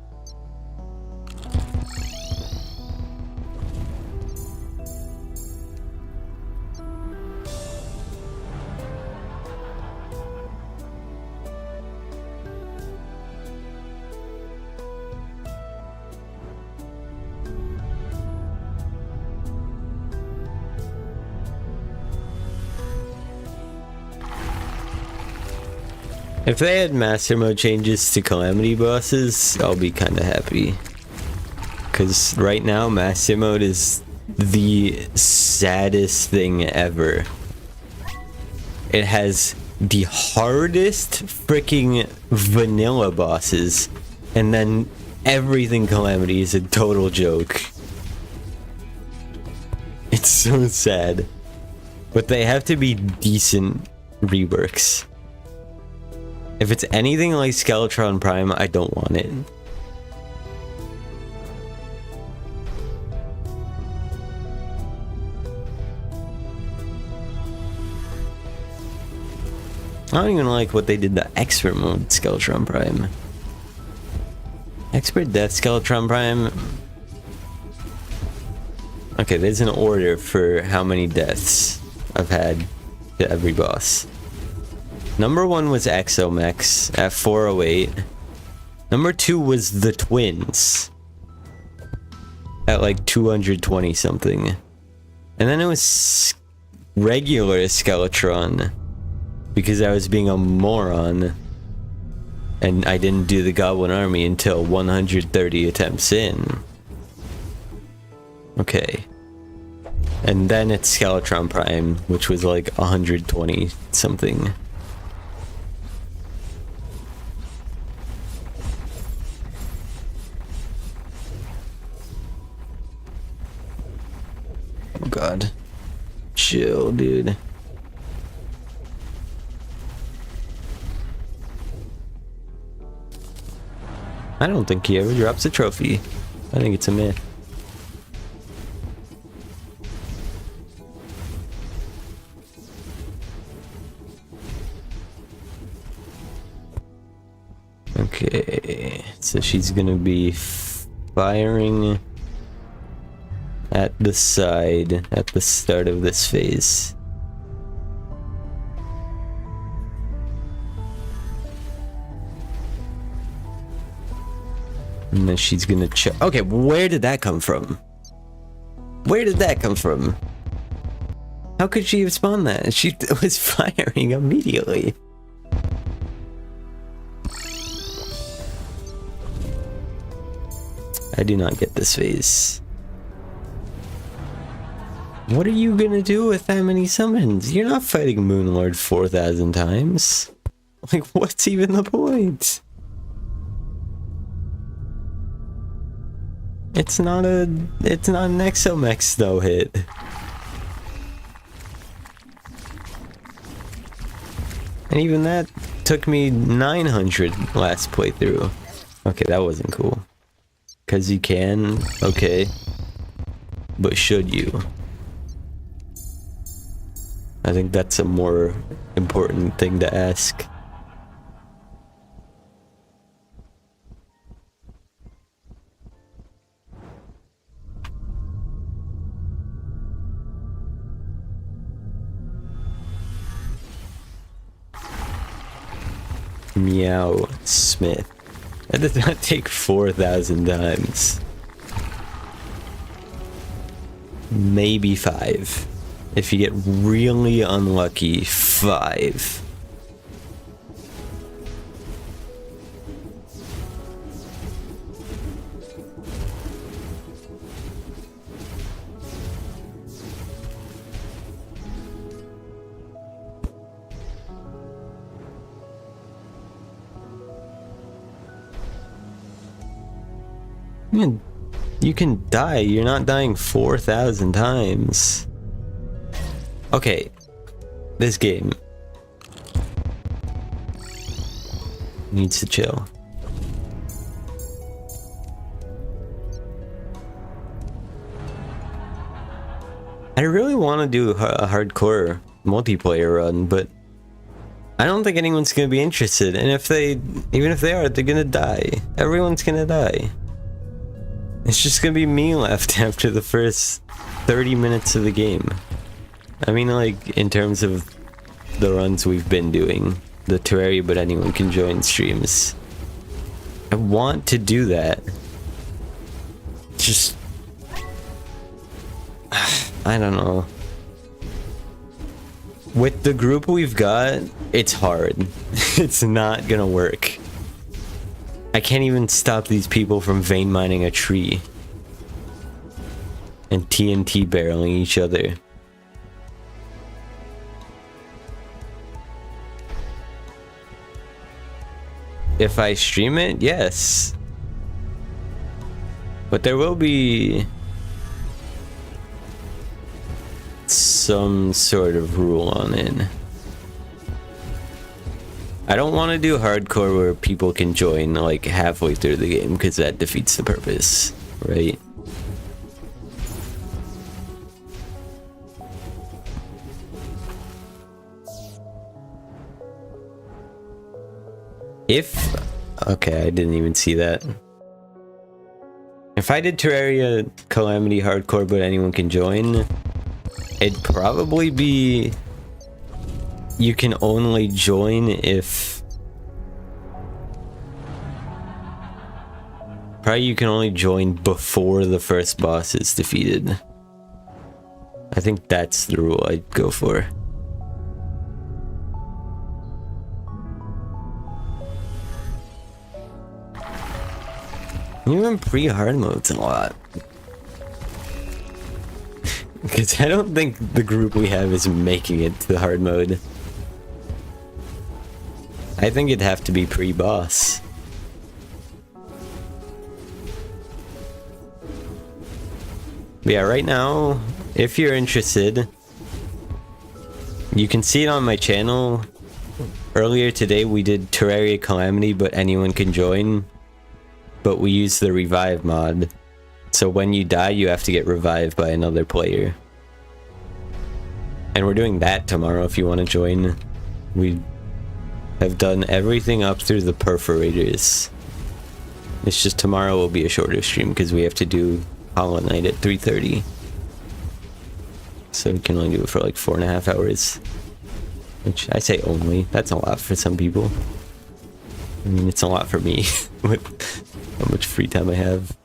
If they had master mode changes to Calamity bosses, I'll be kind of happy. Because right now, master mode is the saddest thing ever. It has the hardest freaking vanilla bosses, and then everything Calamity is a total joke. It's so sad. But they have to be decent reworks. If it's anything like Skeletron Prime, I don't want it. I don't even like what they did to Expert mode Skeletron Prime. Expert Death Skeletron Prime. Okay, there's an order for how many deaths I've had to every boss. Number 1 was Exomex at 408. Number 2 was the twins at like 220 something. And then it was regular Skeletron because I was being a moron and I didn't do the Goblin Army until 130 attempts in. Okay. And then it's Skeletron Prime, which was like 120 something. Oh god. Chill, dude. I don't think he ever drops a trophy. I think it's a myth. Okay, so she's gonna be firing at the side at the start of this phase. And then she's gonna okay, where did that come from? Where did that come from? How could she have spawned that? She was firing immediately. I do not get this phase. What are you gonna do with that many summons? You're not fighting Moonlord 4,000 times. Like, what's even the point? It's not an Exomex though hit. And even that took me 900 last playthrough. Okay, that wasn't cool. Cause you can, okay. But should you? I think that's a more important thing to ask. Meow Smith. That does not take 4,000 times. Maybe 5. If you get really unlucky, 5. You can die. You're not dying 4,000 times. Okay, this game needs to chill. I really want to do a hardcore multiplayer run, but I don't think anyone's gonna be interested. And even if they are, they're gonna die. Everyone's gonna die. It's just gonna be me left after the first 30 minutes of the game. I mean, like, in terms of the runs we've been doing, the Terraria but anyone can join streams. I want to do that. Just... I don't know. With the group we've got, it's hard. It's not gonna work. I can't even stop these people from vein mining a tree. And TNT barreling each other. If I stream it, yes. But there will be some sort of rule on it. I don't want to do hardcore where people can join like halfway through the game, because that defeats the purpose, right? Okay, I didn't even see that. If I did Terraria Calamity hardcore but anyone can join, it'd probably be you can only join if you can only join before the first boss is defeated. I think that's the rule I'd go for. Even pre-hard mode's a lot. Because I don't think the group we have is making it to the hard mode. I think it'd have to be pre-boss. But yeah, right now, if you're interested, you can see it on my channel. Earlier today we did Terraria Calamity, but anyone can join. But we use the revive mod. So when you die, you have to get revived by another player. And we're doing that tomorrow if you want to join. We have done everything up through the perforators. It's just tomorrow will be a shorter stream because we have to do Hollow Knight at 3:30. So we can only do it for like 4.5 hours. Which I say only. That's a lot for some people. I mean, it's a lot for me. how much free time I have.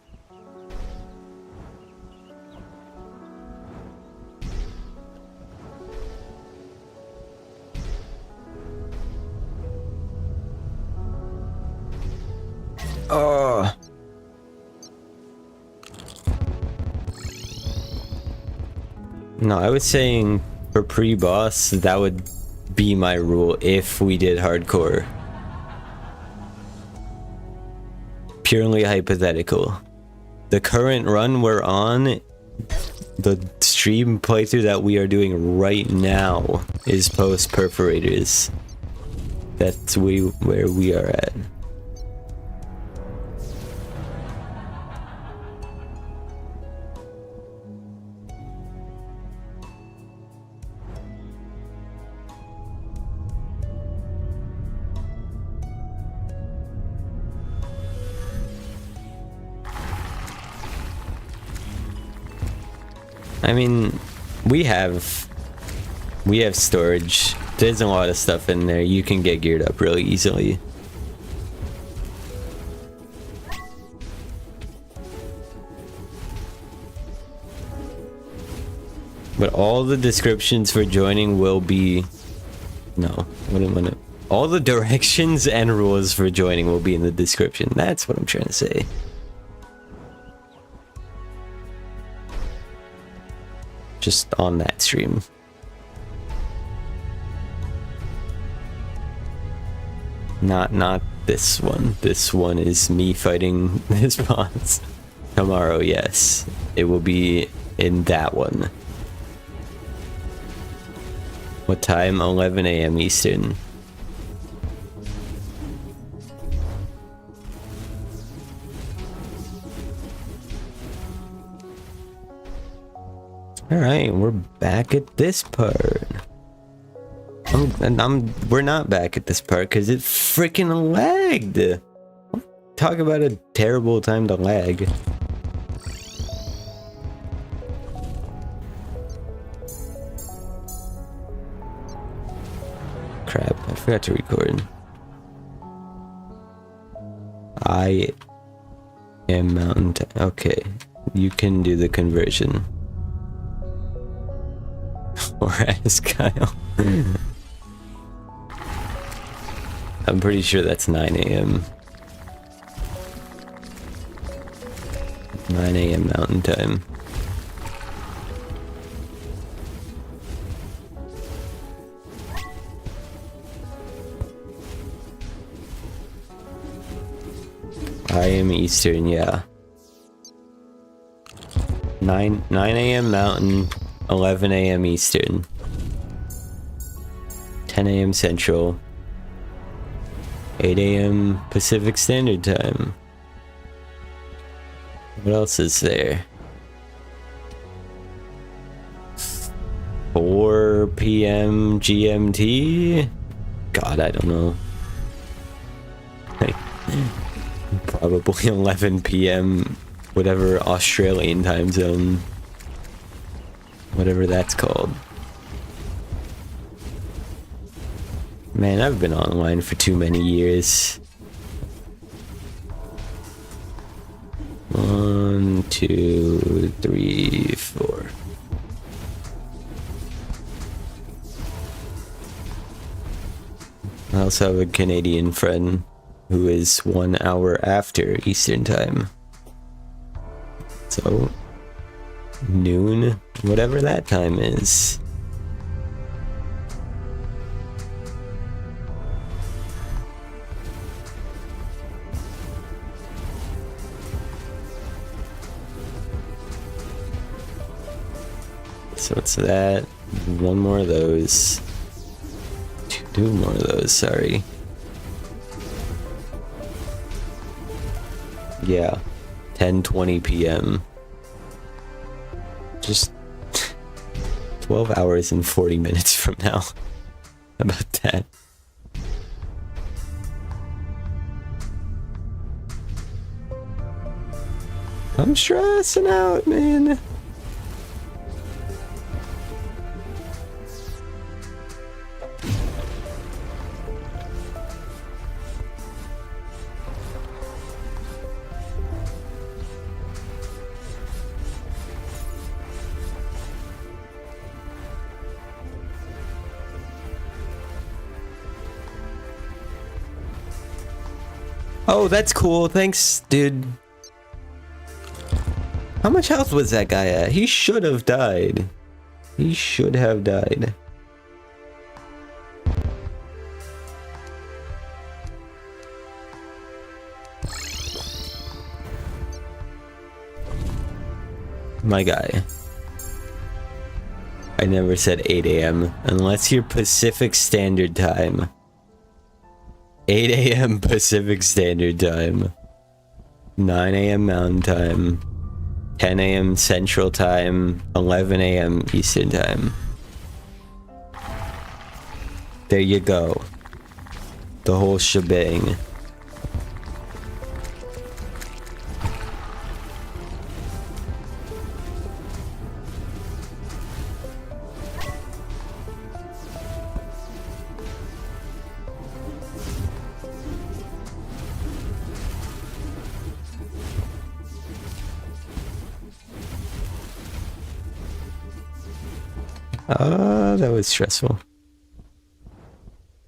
Oh. No, I was saying for pre-boss, that would be my rule if we did hardcore. Purely hypothetical. The current run we're on, the stream playthrough that we are doing right now is post perforators. That's where we are at. I mean, we have storage. There's a lot of stuff in there. You can get geared up really easily. But all the descriptions for joining will be... No, all the directions and rules for joining will be in the description. That's what I'm trying to say. Just on that stream. Not this one. This one is me fighting this boss. Tomorrow, yes. It will be in that one. What time? 11 a.m. Eastern. Alright, we're back at this part. We're not back at this part because it freaking lagged. Talk about a terrible time to lag. Crap, I forgot to record. I am Mountain Time. Okay, you can do the conversion. Or ask Kyle. I'm pretty sure that's 9 a.m. 9 a.m. Mountain Time. I am Eastern, yeah. 9 a.m. Mountain, 11 a.m. Eastern, 10 a.m. Central, 8 a.m. Pacific Standard Time. What else is there? 4 p.m. GMT? God, I don't know. Probably 11 p.m. whatever Australian time zone. Whatever that's called. Man, I've been online for too many years. 1, 2, 3, 4. I also have a Canadian friend who is 1 hour after Eastern Time. So, noon, whatever that time is. So it's that. One more of those. Two more of those, sorry. Yeah, 10:20 p.m. Just 12 hours and 40 minutes from now. How about that? I'm stressing out, man. Oh, that's cool. Thanks, dude. How much health was that guy at? He should have died. He should have died. My guy. I never said 8 a.m. unless you're Pacific Standard Time. 8 a.m. Pacific Standard Time. 9 a.m. Mountain Time. 10 a.m. Central Time. 11 a.m. Eastern Time. There you go. The whole shebang. That was stressful.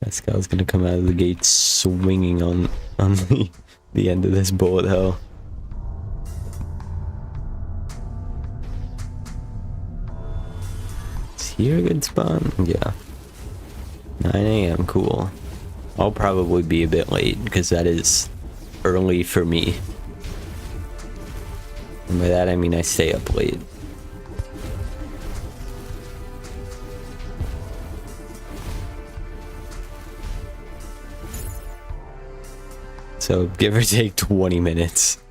This guy was gonna come out of the gate swinging on the end of this bullet hell. Is here a good spawn? Yeah. 9 a.m. Cool. I'll probably be a bit late because that is early for me. And by that I mean I stay up late. So give or take 20 minutes.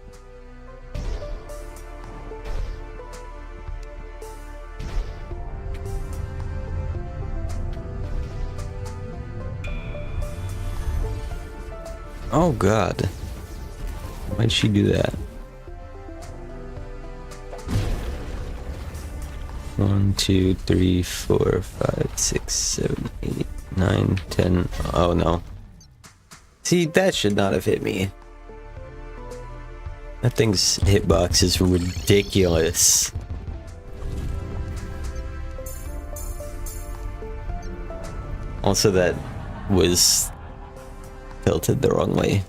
Oh god. Why'd she do that? 1, 2, 3, 4, 5, 6, 7, 8, 9, 10. Oh no. See, that should not have hit me. That thing's hitbox is ridiculous. Also, that was tilted the wrong way.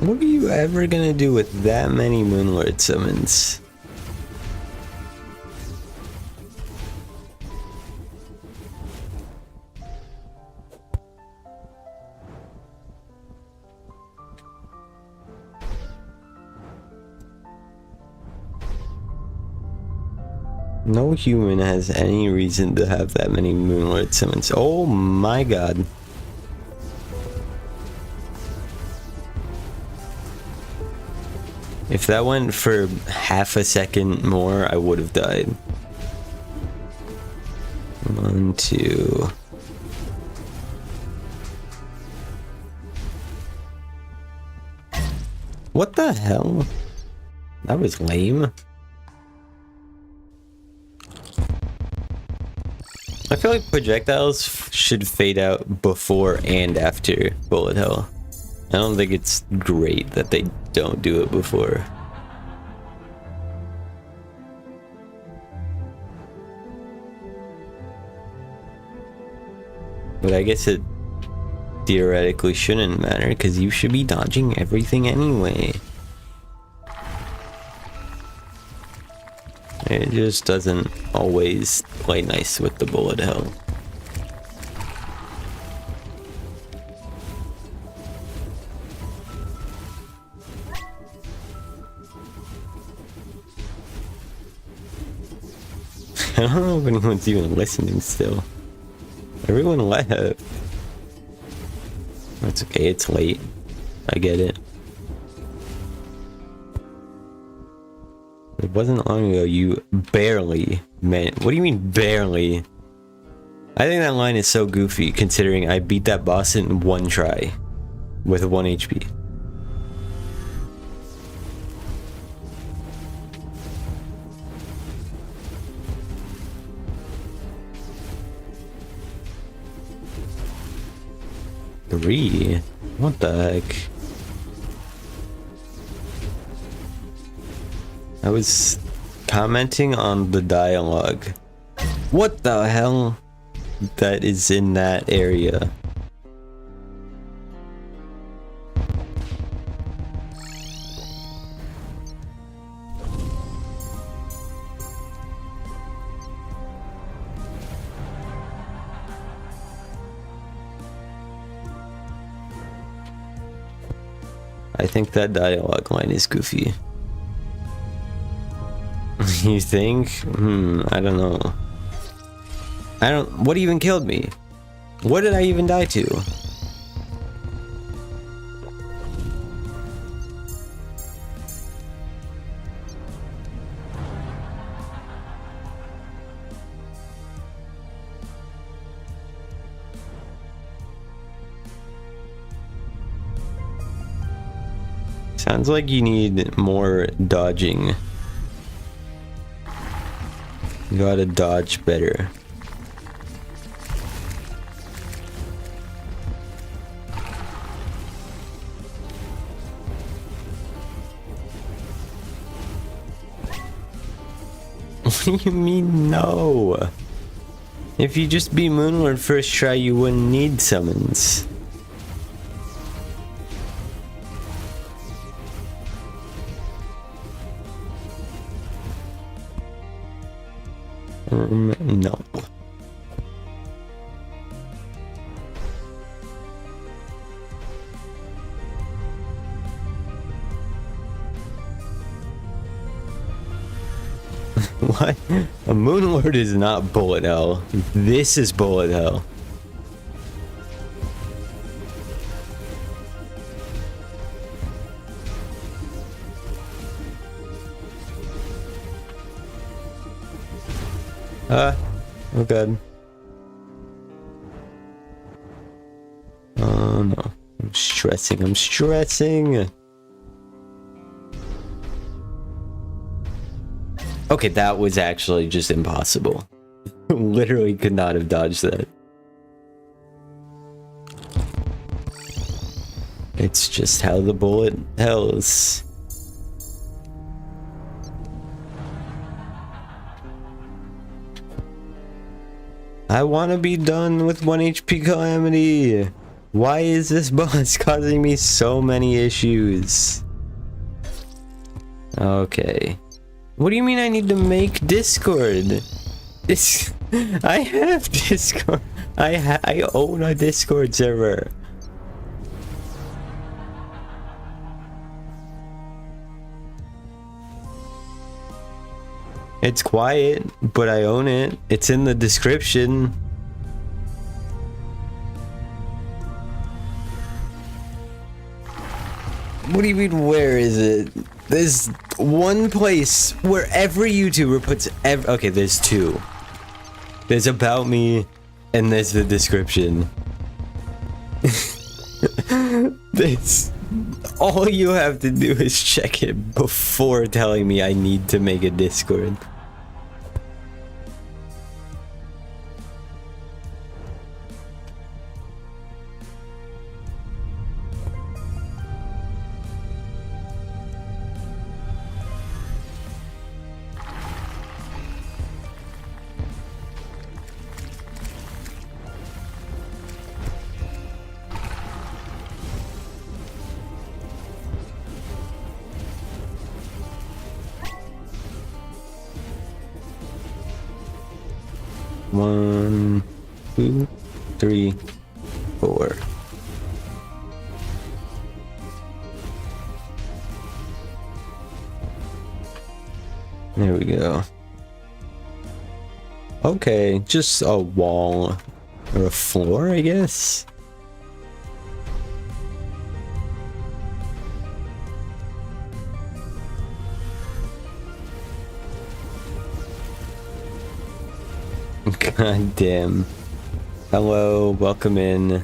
What are you ever gonna do with that many Moonlord summons? No human has any reason to have that many Moonlord summons. Oh my god. If that went for half a second more, I would have died. 1, 2. What the hell? That was lame. I feel like projectiles should fade out before and after bullet hell. I don't think it's great that they don't do it before. But I guess it theoretically shouldn't matter because you should be dodging everything anyway. It just doesn't always play nice with the bullet hell. I don't know if anyone's even listening still. Everyone left. That's okay, it's late. I get it. It wasn't long ago you barely meant. What do you mean barely? I think that line is so goofy considering I beat that boss in one try. with 1 HP. Three? What the heck? I was commenting on the dialogue. What the hell? That is in that area. I think that dialogue line is goofy. You think? I don't know. What even killed me? What did I even die to? Sounds like you need more dodging. You gotta dodge better. What do you mean no? If you just beat Moonlord first try, you wouldn't need summons. No. What? A Moonlord is not bullet hell. This is bullet hell. Oh god. Oh no. I'm stressing. Okay, that was actually just impossible. Literally could not have dodged that. It's just how the bullet hells. I want to be done with 1 HP Calamity. Why is this boss causing me so many issues? Okay. What do you mean I need to make Discord? I have Discord. I own a Discord server. It's quiet, but I own it. It's in the description. What do you mean, where is it? There's one place where every YouTuber puts okay, there's two. There's about me, and there's the description. This, all you have to do is check it before telling me I need to make a Discord. One, two, three, four. There we go. Okay, just a wall or a floor, I guess. God damn. Hello, welcome in.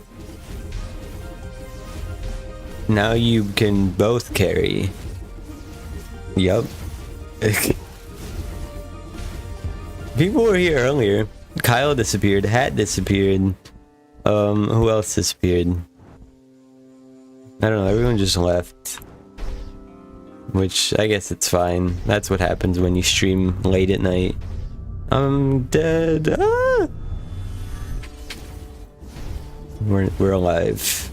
Now you can both carry. Yup. People were here earlier. Kyle disappeared. Hat disappeared. Who else disappeared? I don't know. Everyone just left. Which, I guess it's fine. That's what happens when you stream late at night. I'm dead. Ah! We're alive.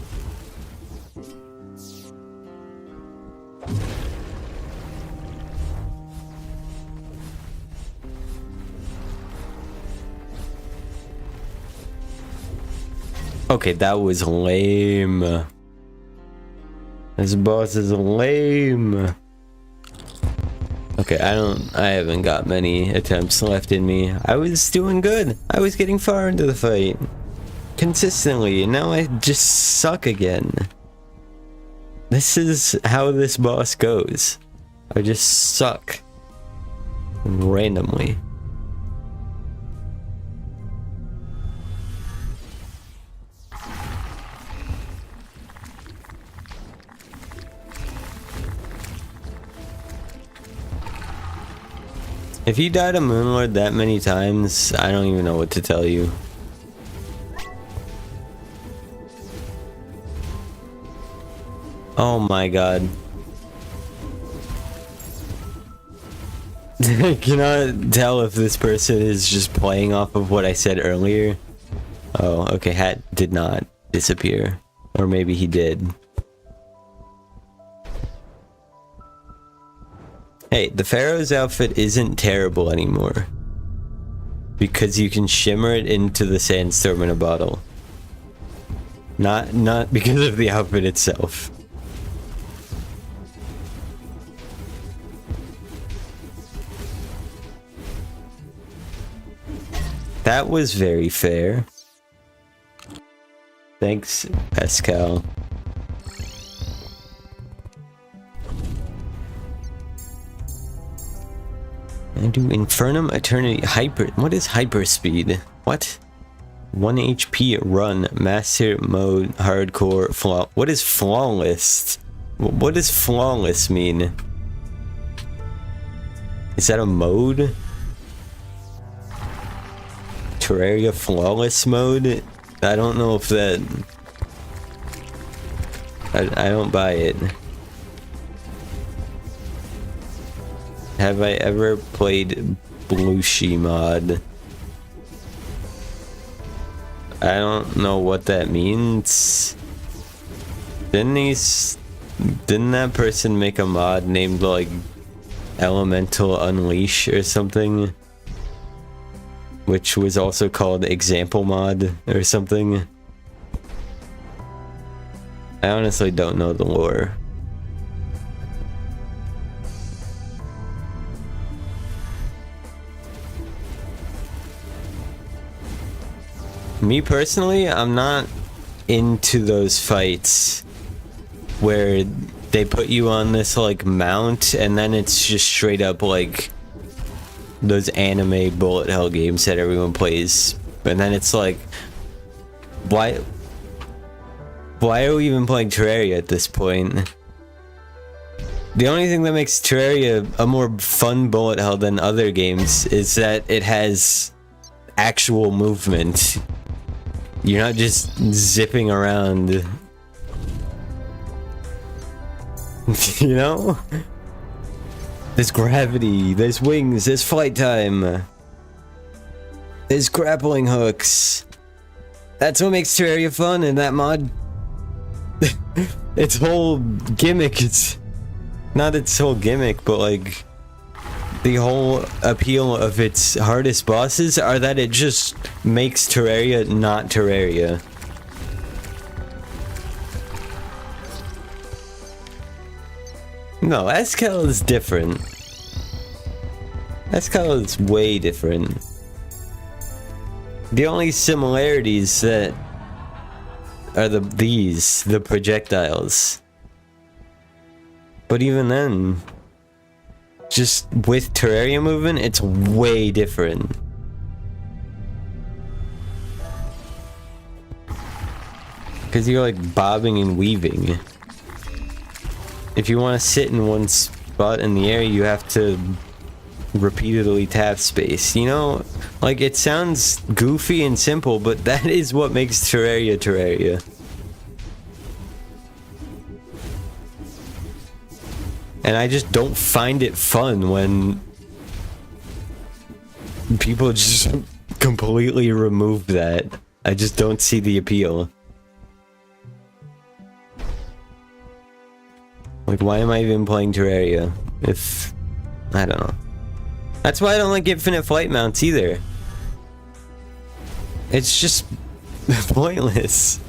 Okay, that was lame. This boss is lame. Okay, I haven't got many attempts left in me. I was doing good. I was getting far into the fight. Consistently, and now I just suck again. This is how this boss goes. I just suck. Randomly. If you died a Moonlord that many times, I don't even know what to tell you. Oh my god. I cannot tell if this person is just playing off of what I said earlier. Oh, okay, Hat did not disappear. Or maybe he did. Hey, the Pharaoh's outfit isn't terrible anymore. Because you can shimmer it into the sandstorm in a bottle. Not because of the outfit itself. That was very fair. Thanks, Pascal. I do Infernum Eternity Hyper. What is hyper speed? What? 1 HP run, master mode, hardcore, flaw. What is flawless? What does flawless mean? Is that a mode? Terraria flawless mode? I don't know if that... I don't buy it. Have I ever played Blushi mod? I don't know what that means. Didn't that person make a mod named like Elemental Unleash or something? Which was also called Example Mod or something. I honestly don't know the lore. Me personally, I'm not into those fights where they put you on this like mount and then it's just straight up like those anime bullet hell games that everyone plays, and then it's like, why are we even playing Terraria at this point? The only thing that makes Terraria a more fun bullet hell than other games is that it has actual movement. You're not just zipping around. You know? There's gravity, there's wings, there's flight time. There's grappling hooks. That's what makes Terraria fun in that mod. Its whole gimmick is... Not its whole gimmick, but like... The whole appeal of its hardest bosses are that it just makes Terraria not Terraria. No, Eskel is different. Eskel is way different. The only similarities that are the projectiles. But even then, just with Terraria movement, it's way different. Because you're like bobbing and weaving. if you want to sit in one spot in the area, you have to repeatedly tap space. You know, like, it sounds goofy and simple, but that is what makes Terraria Terraria. And I just don't find it fun when people just completely remove that. I just don't see the appeal. Like, why am I even playing Terraria if... I don't know. That's why I don't like infinite flight mounts either. It's just pointless.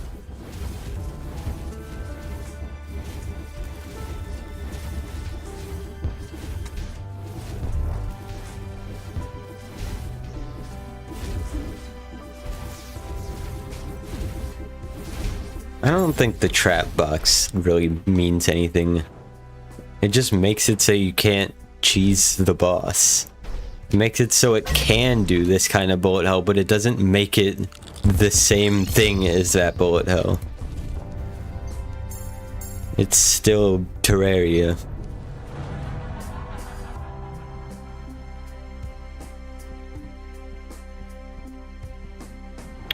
I don't think the trap box really means anything. It just makes it so you can't cheese the boss. It makes it so it can do this kind of bullet hell, but it doesn't make it the same thing as that bullet hell. It's still Terraria.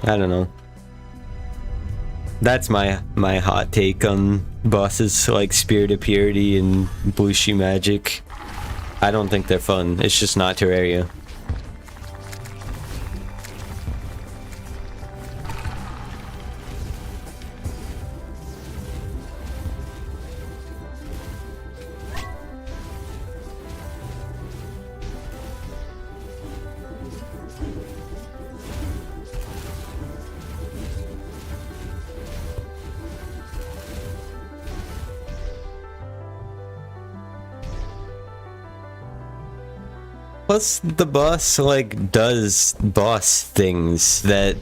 I don't know. That's my hot take on bosses like Spirit of Purity and Blushi Magic. I don't think they're fun. It's just not Terraria. Plus, the boss, like, does boss things that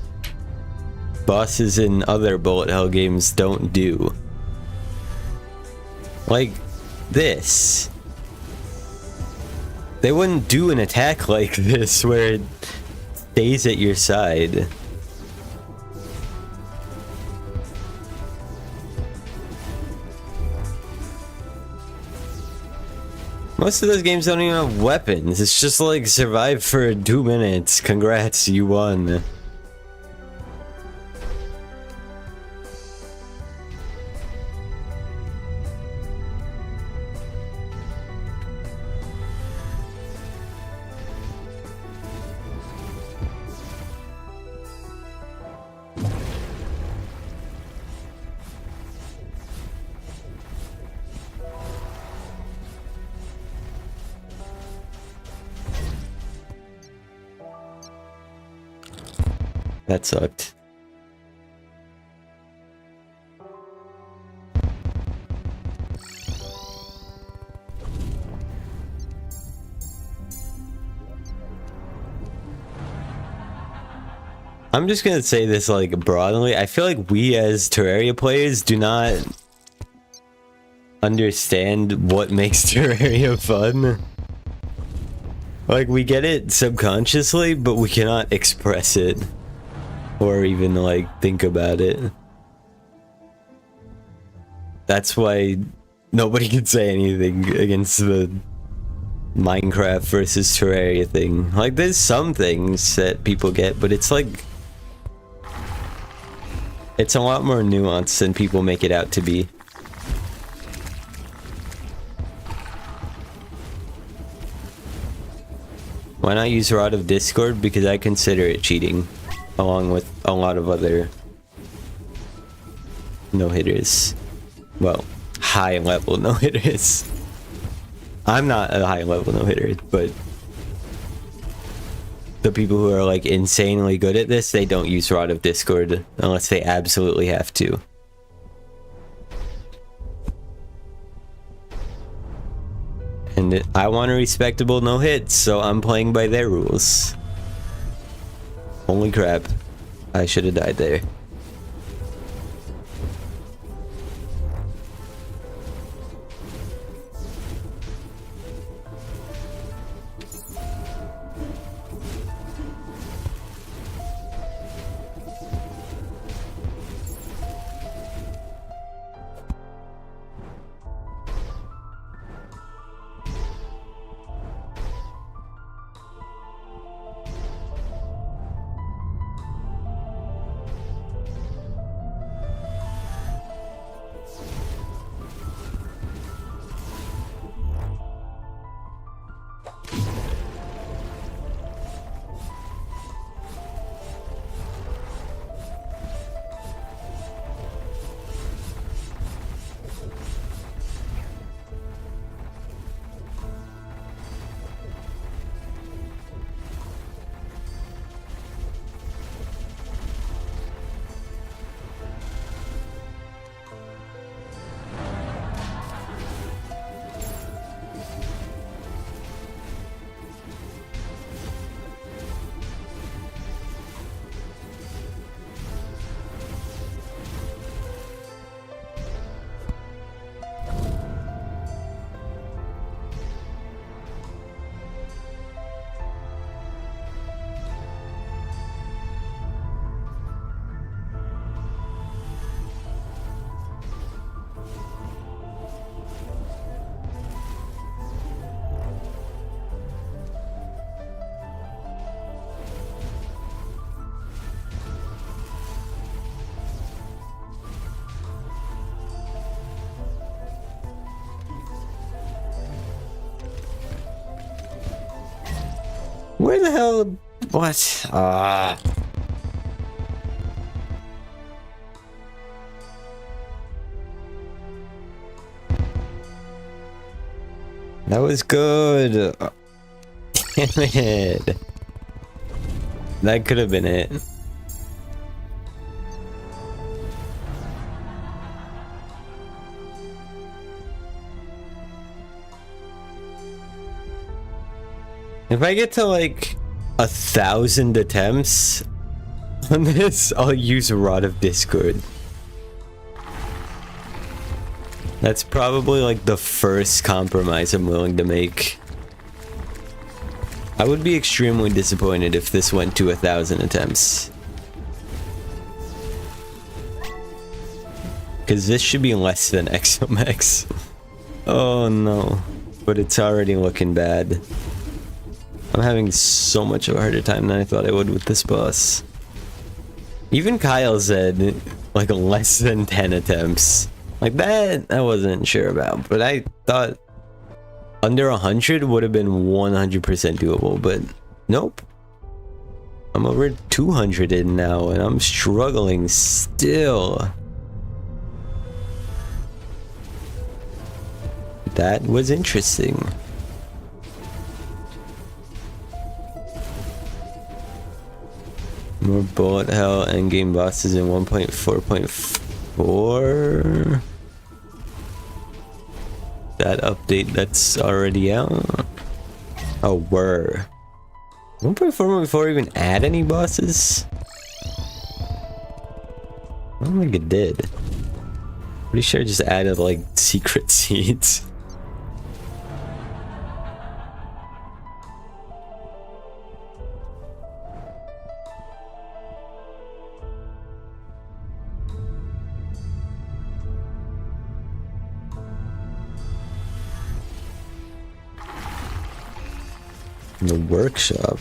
bosses in other bullet hell games don't do. Like, this. They wouldn't do an attack like this where it stays at your side. Most of those games don't even have weapons. It's just like, survive for 2 minutes. Congrats, you won. That sucked. I'm just gonna say this, like, broadly. I feel like we as Terraria players do not understand what makes Terraria fun. Like, we get it subconsciously, but we cannot express it. Or even, like, think about it. That's why nobody can say anything against the Minecraft versus Terraria thing. Like, there's some things that people get, but it's like... it's a lot more nuanced than people make it out to be. Why not use Rod of Discord? Because I consider it cheating. Along with a lot of other no-hitters. Well, high-level no-hitters. I'm not a high-level no-hitter, but the people who are, like, insanely good at this, they don't use Rod of Discord unless they absolutely have to. And I want a respectable no-hit, so I'm playing by their rules. Holy crap. I should have died there. Where the hell? What? That was good. Damn it. That could have been it. If I get to like 1,000 attempts on this, I'll use Rod of Discord. That's probably like the first compromise I'm willing to make. I would be extremely disappointed if this went to 1,000 attempts. Because this should be less than Exomex. Oh no. But it's already looking bad. I'm having so much of a harder time than I thought I would with this boss. Even Kyle said like less than 10 attempts. Like that I wasn't sure about, but I thought under 100 would have been 100% doable, but nope. I'm over 200 in now and I'm struggling still. That was interesting. More bullet hell endgame bosses in 1.4.4. That update that's already out. Oh, were 1.4.4 even add any bosses? I don't think it did. Pretty sure it just added like secret seeds. In the workshop.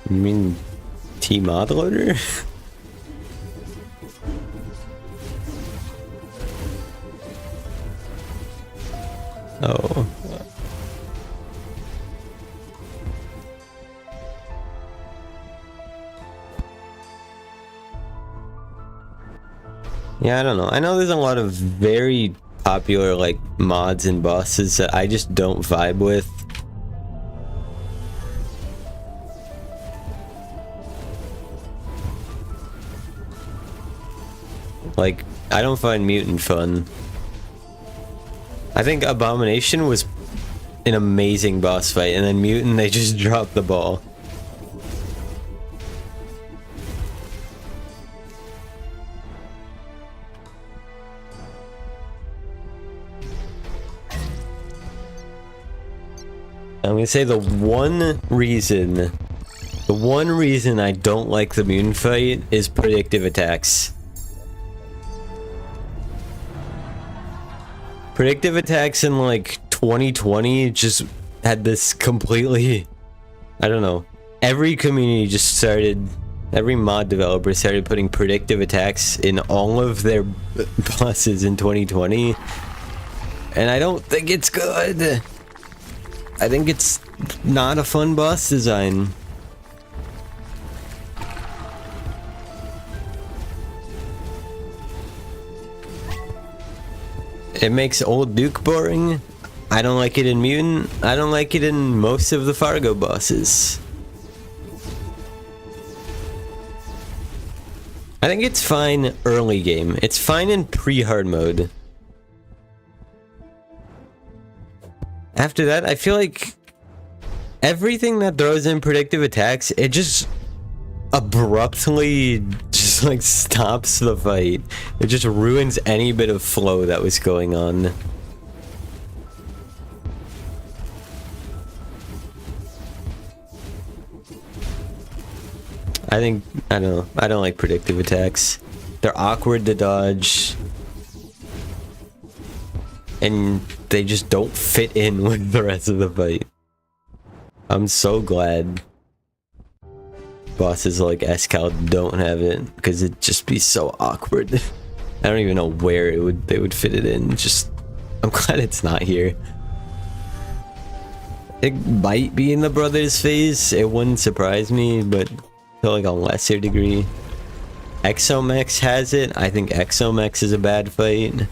You mean T-Mod Loader? Oh. Yeah, I don't know. I know there's a lot of very popular like mods and bosses that I just don't vibe with. Like, I don't find Mutant fun. I think Abomination was an amazing boss fight, and then Mutant, they just dropped the ball. I'm gonna say the one reason I don't like the Mutant fight is predictive attacks. Predictive attacks in like 2020 just had this completely, I don't know, every community just started, every mod developer started putting predictive attacks in all of their bosses in 2020, and I don't think it's good. I think it's not a fun boss design. It makes Old Duke boring. I don't like it in Mutant. I don't like it in most of the Fargo bosses. I think it's fine early game. It's fine in pre-hard mode. After that, I feel like everything that throws in predictive attacks, it just abruptly just like stops the fight. It just ruins any bit of flow that was going on. I don't know. I don't like predictive attacks. They're awkward to dodge. And they just don't fit in with the rest of the fight. I'm so glad. bosses like Escal don't have it, because it'd just be so awkward. I don't even know where they would fit it in. Just, I'm glad it's not here. It might be in the brothers phase, it wouldn't surprise me, but to like a lesser degree. Exomex has it. I think Exomex is a bad fight.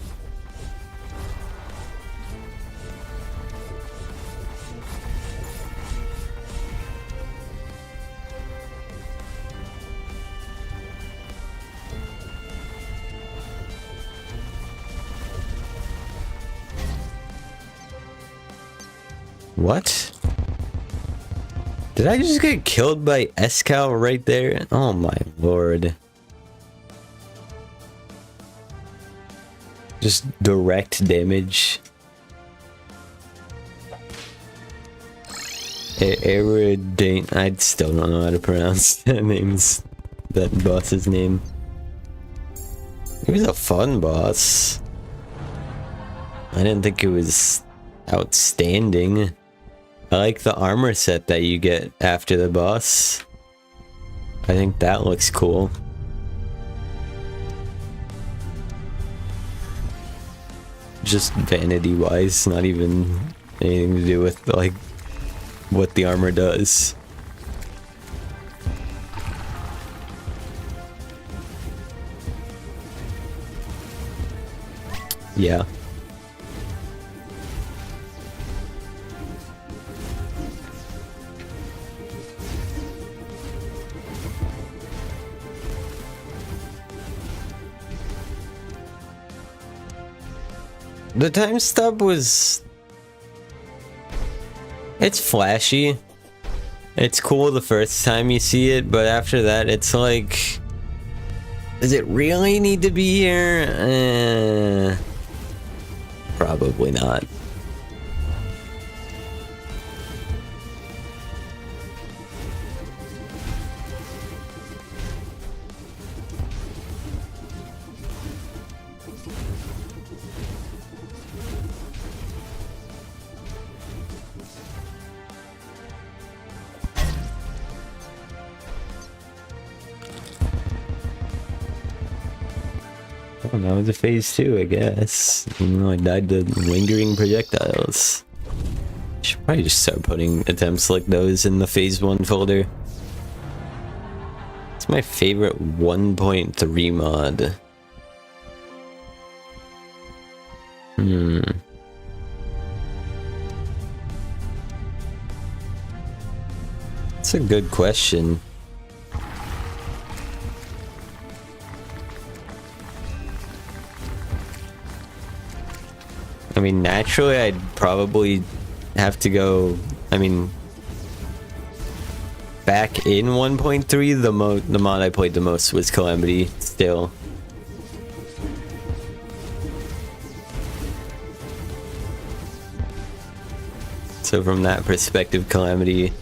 What? Did I just get killed by Escal right there? Oh my lord. Just direct damage. Aerodane. I still don't know how to pronounce that boss's name. He was a fun boss. I didn't think it was outstanding. I like the armor set that you get after the boss. I think that looks cool. Just vanity wise, not even anything to do with like what the armor does. Yeah. The time stop was... It's flashy. It's cool the first time you see it, but after that it's like... Does it really need to be here? Probably not. Oh, that was a phase 2, I guess. Even though I died to lingering projectiles. Should probably just start putting attempts like those in the phase 1 folder. It's my favorite 1.3 mod. That's a good question. I mean, naturally, I'd probably have to go, I mean, back in 1.3, the mod I played the most was Calamity, still. So from that perspective, Calamity,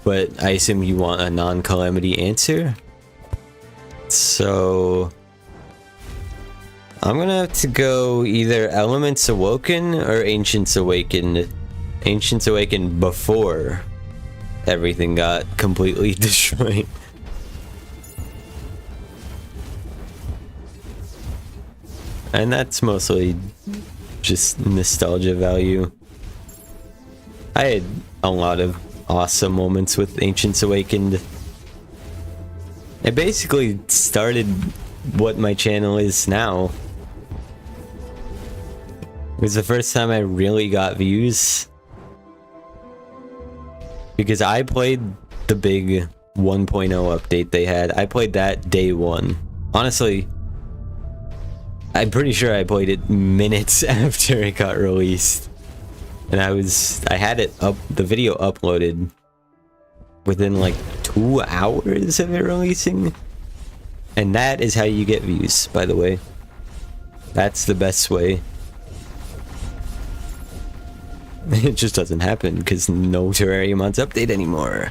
but I assume you want a non-Calamity answer? So... I'm gonna have to go either Elements Awoken or Ancients Awakened. Ancients Awakened before everything got completely destroyed. And that's mostly just nostalgia value. I had a lot of awesome moments with Ancients Awakened. It basically started what my channel is now. It was the first time I really got views. Because I played the big 1.0 update they had. I played that day one. Honestly, I'm pretty sure I played it minutes after it got released. And I had it up, the video uploaded within like 2 hours of it releasing. And that is how you get views, by the way. That's the best way. It just doesn't happen because no Terraria mods update anymore.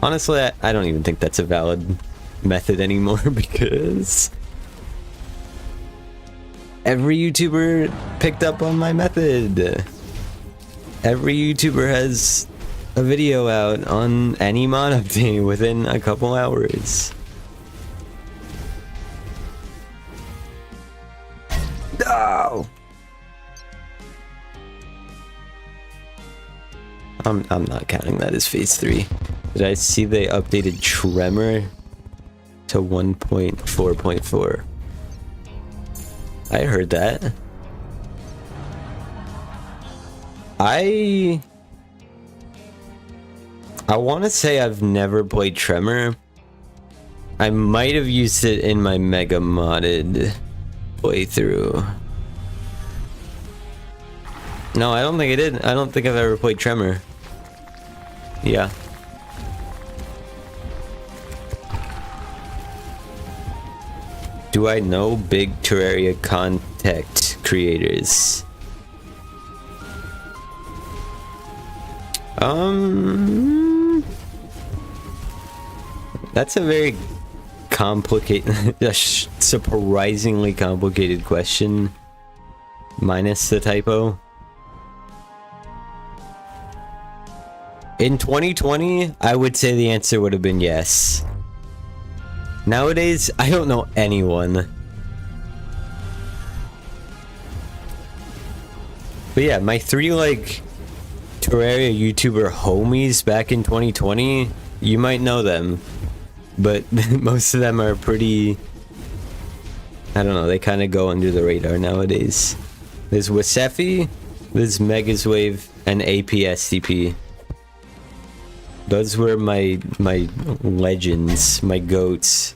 Honestly, I don't even think that's a valid method anymore because every YouTuber picked up on my method. Every YouTuber has a video out on any mod update within a couple hours. No! I'm not counting that as phase 3. Did I see they updated Tremor to 1.4.4? I heard that. I want to say I've never played Tremor. I might have used it in my mega modded playthrough. No, I don't think I did. I don't think I've ever played Tremor. Yeah. Do I know big Terraria content creators? That's a very complicated, surprisingly complicated question. Minus the typo. In 2020, I would say the answer would have been yes. Nowadays, I don't know anyone. But yeah, my 3 like Terraria YouTuber homies back in 2020, you might know them. But most of them are pretty, I don't know, they kind of go under the radar nowadays. There's Wasefi, there's Megaswave, and APSTP. Those were my legends, my goats.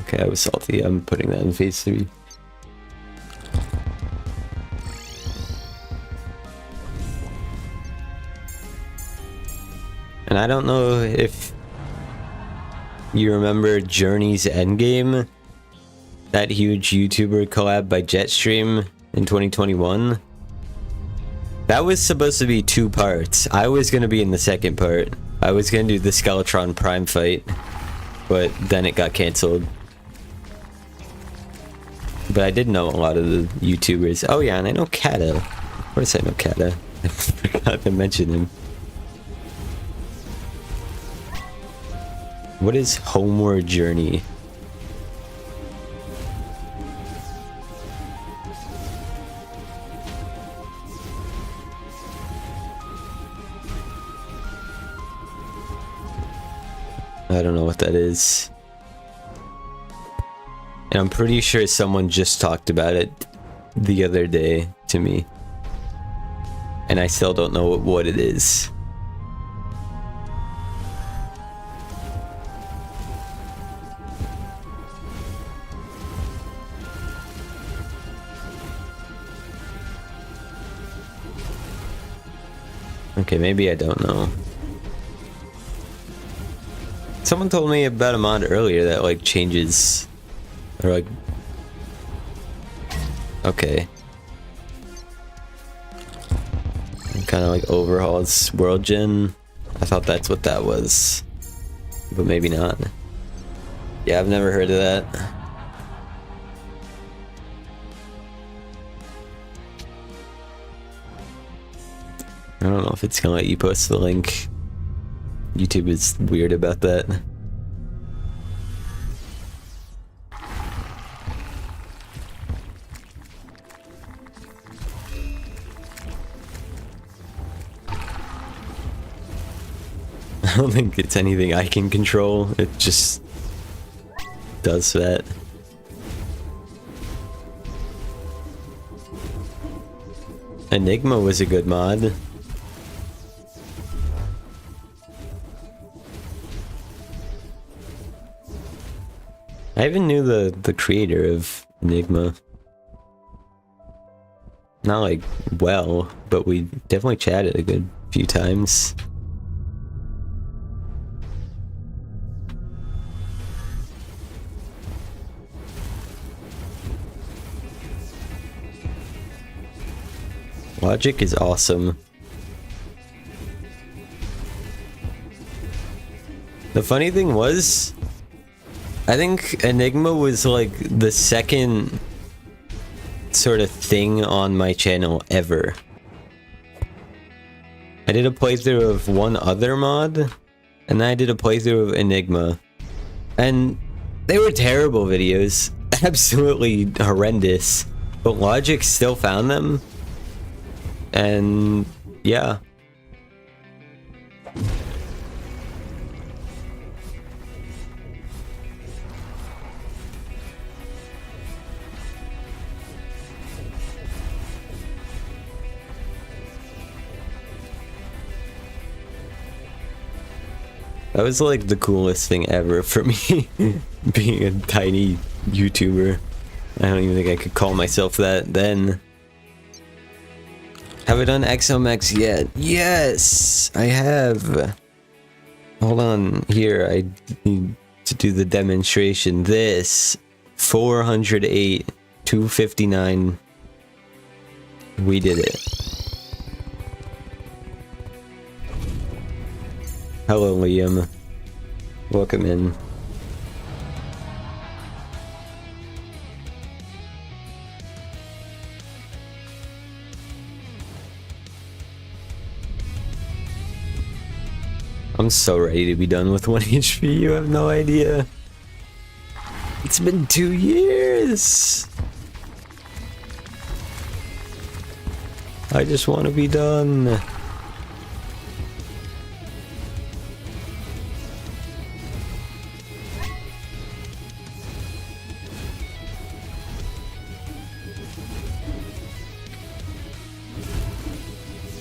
Okay, I was salty. I'm putting that in phase 3. And I don't know if you remember Journey's Endgame, that huge YouTuber collab by Jetstream in 2021. That was supposed to be 2 parts. I was going to be in the second part. I was going to do the Skeletron Prime fight, but then it got cancelled. But I did know a lot of the YouTubers. Oh yeah, and I know Kata. Of course I know Kata. I forgot to mention him. What is Homeward Journey? I don't know what that is. And I'm pretty sure someone just talked about it the other day to me. And I still don't know what it is. Okay, maybe I don't know. Someone told me about a mod earlier that like changes, or like, okay, kind of like overhauls World Gen. I thought that's what that was, but maybe not. Yeah, I've never heard of that. I don't know if it's gonna let you post the link. YouTube is weird about that. I don't think it's anything I can control. It just does that. Enigma was a good mod. I even knew the creator of Enigma. Not like well, but we definitely chatted a good few times. Logic is awesome. The funny thing was, I think Enigma was like the second sort of thing on my channel ever. I did a playthrough of one other mod, and then I did a playthrough of Enigma. And they were terrible videos. Absolutely horrendous. But Logic still found them. And yeah. That was like the coolest thing ever for me, being a tiny YouTuber. I don't even think I could call myself that then. Have I done XLMX yet? Yes, I have. Hold on, here, I need to do the demonstration. This, 408, 259, we did it. Hello, Liam. Welcome in. I'm so ready to be done with 1 HP, you have no idea. It's been 2 years! I just want to be done.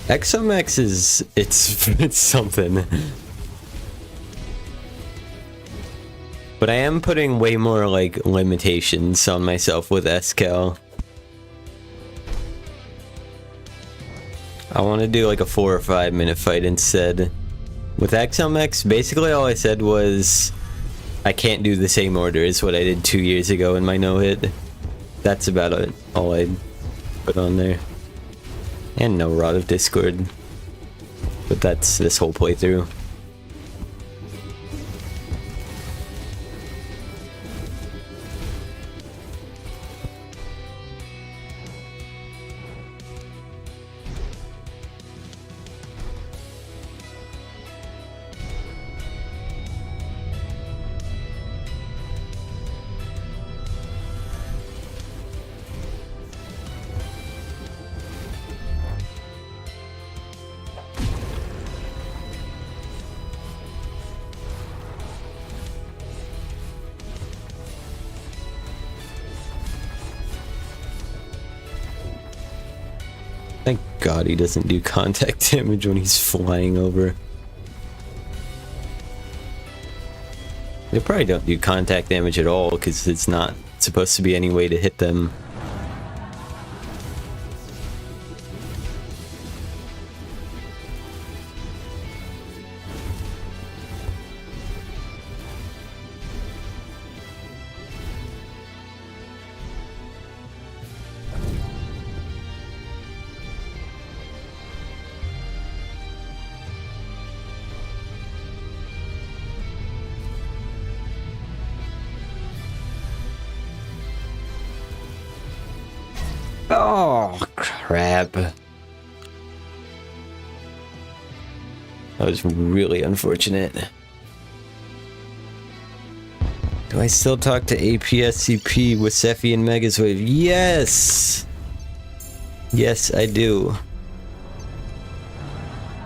XMX is, it's something. But I am putting way more like limitations on myself with SCal. I want to do like a 4 or 5 minute fight instead. With XMX, basically all I said was I can't do the same order as what I did 2 years ago in my no-hit. That's about it, all I put on there. And no Rod of Discord. But that's this whole playthrough. Thank God he doesn't do contact damage when he's flying over. They probably don't do contact damage at all because it's not supposed to be any way to hit them. Oh, crap. That was really unfortunate. Do I still talk to APSCP with Sephi and Megaswave? Yes! Yes, I do.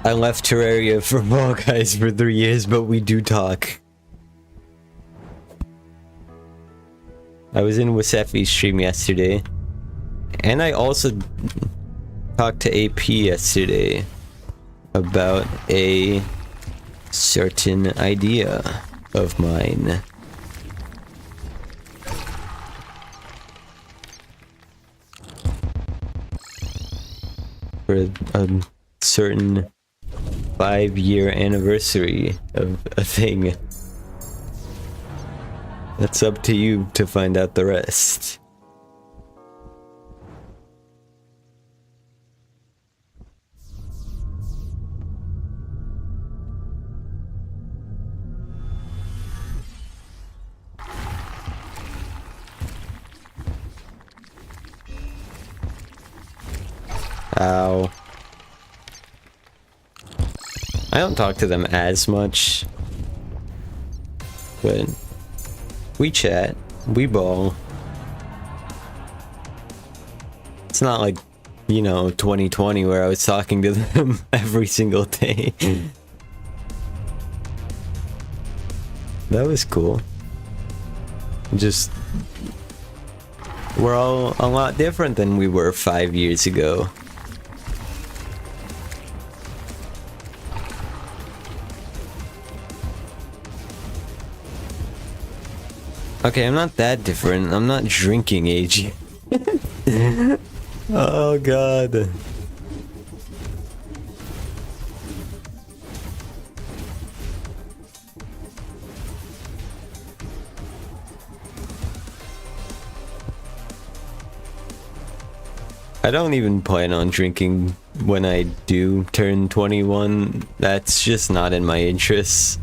I left Terraria for Fall Guys for 3 years, but we do talk. I was in Wasephi's stream yesterday. And I also talked to AP yesterday about a certain idea of mine. For a certain 5-year anniversary of a thing. That's up to you to find out the rest. Ow. I don't talk to them as much, but we chat, we ball. It's not like, you know, 2020 where I was talking to them every single day. That was cool. Just, we're all a lot different than we were 5 years ago. Okay, I'm not that different. I'm not drinking age. Oh god. I don't even plan on drinking when I do turn 21. That's just not in my interests.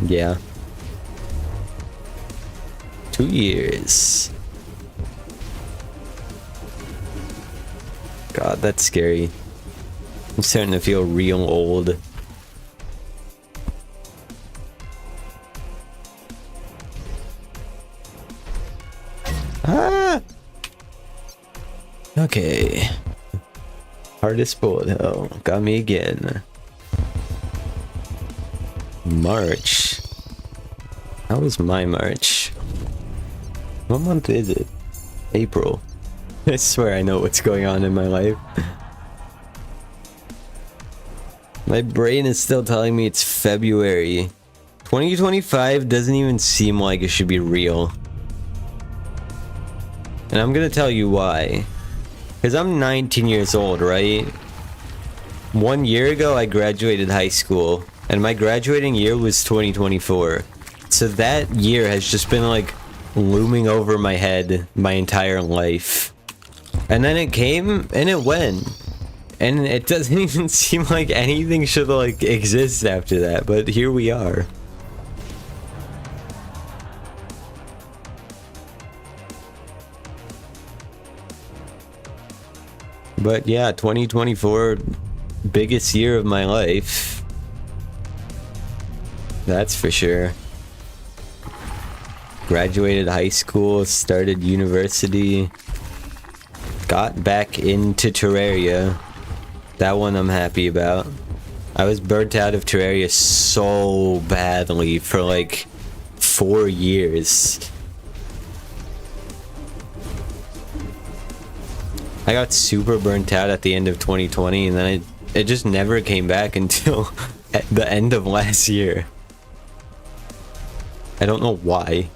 Yeah. 2 years. God, that's scary. I'm starting to feel real old. Ah! Okay. Hardest bullet hell. Got me again. March. How was my March? What month is it? April. I swear I know what's going on in my life. My brain is still telling me it's February. 2025 doesn't even seem like it should be real. And I'm gonna tell you why. Because I'm 19 years old, right? 1 year ago I graduated high school. And my graduating year was 2024. So that year has just been like looming over my head my entire life. And then it came and it went. And it doesn't even seem like anything should like exist after that, but here we are. But yeah, 2024, biggest year of my life. That's for sure. Graduated high school, started university, got back into Terraria. That one I'm happy about. I was burnt out of Terraria so badly for like 4 years. I got super burnt out at the end of 2020 and then it just never came back until at the end of last year. I don't know why.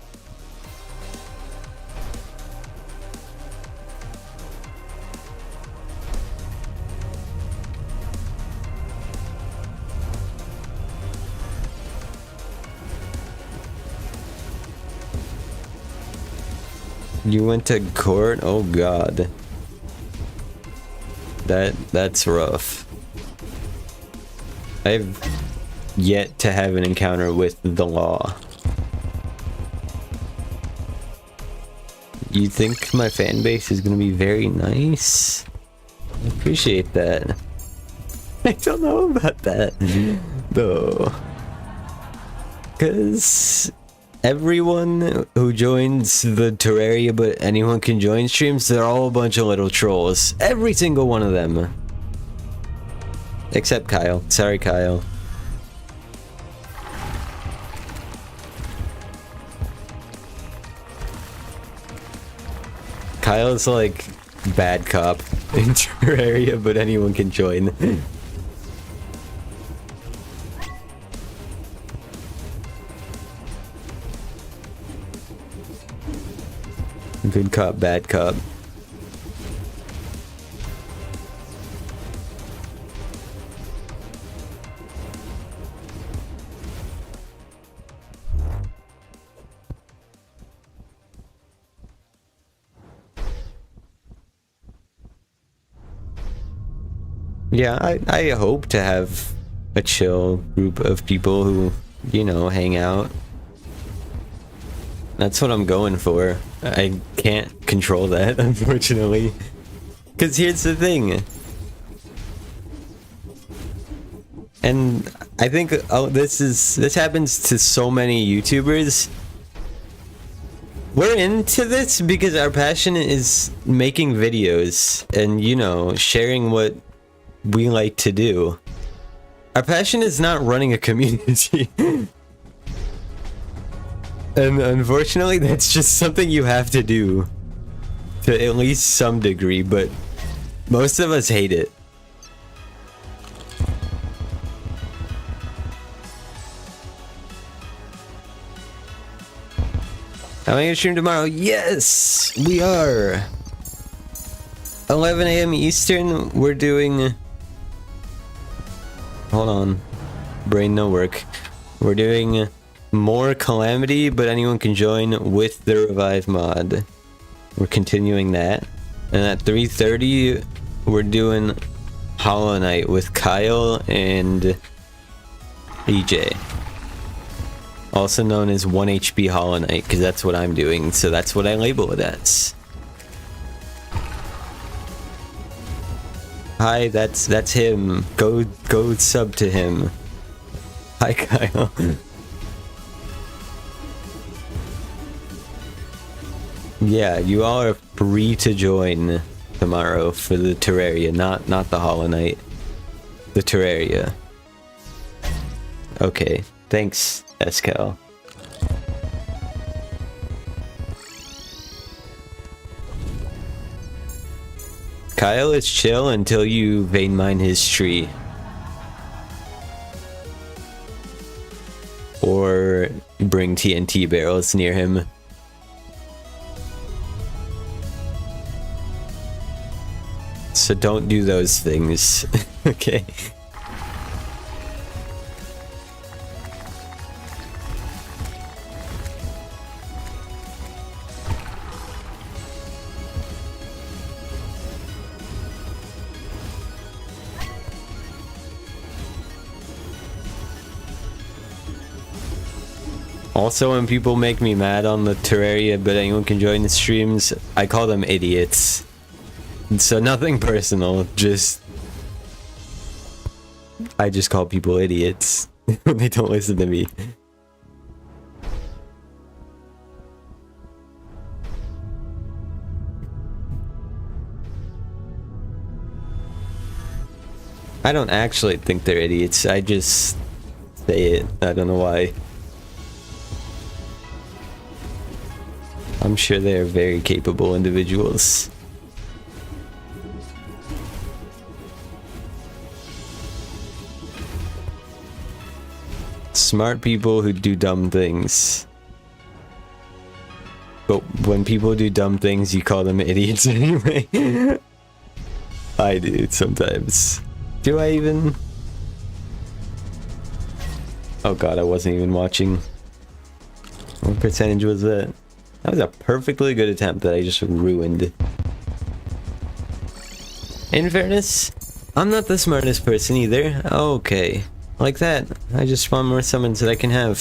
You went to court? Oh god. That's rough. I've yet to have an encounter with the law. You think my fan base is gonna be very nice? I appreciate that. I don't know about that though. Cause everyone who joins the Terraria but anyone can join streams, they're all a bunch of little trolls. Every single one of them. Except Kyle. Sorry, Kyle. Kyle's like bad cop in Terraria, but anyone can join. Good cop, bad cop. Yeah, I hope to have a chill group of people who, you know, hang out. That's what I'm going for. I can't control that, unfortunately. Because here's the thing. And I think this happens to so many YouTubers. We're into this because our passion is making videos and, you know, sharing what we like to do. Our passion is not running a community. And unfortunately, that's just something you have to do to at least some degree, but most of us hate it. Am I gonna stream tomorrow? Yes, we are. 11 a.m. Eastern, we're doing... Hold on. Brain no work. We're doing more Calamity, but anyone can join with the Revive mod. We're continuing that. And at 3:30, we're doing Hollow Knight with Kyle and EJ. Also known as 1 HP Hollow Knight, because that's what I'm doing, so that's what I label it as. Hi, that's him. Go sub to him. Hi, Kyle. Yeah, you all are free to join tomorrow for the Terraria, not the Hollow Knight. The Terraria. Okay, thanks, Escal. Kyle is chill until you vein mine his tree. Or bring TNT barrels near him. So don't do those things, okay? Also, when people make me mad on the Terraria, but anyone can join the streams, I call them idiots. So nothing personal, just... I just call people idiots when they don't listen to me. I don't actually think they're idiots, I just say it. I don't know why. I'm sure they are very capable individuals. Smart people who do dumb things. But when people do dumb things, you call them idiots anyway. I do sometimes. Do I even? Oh god, I wasn't even watching. What percentage was that? That was a perfectly good attempt that I just ruined. In fairness, I'm not the smartest person either. Okay. Like that. I just spawn more summons that I can have.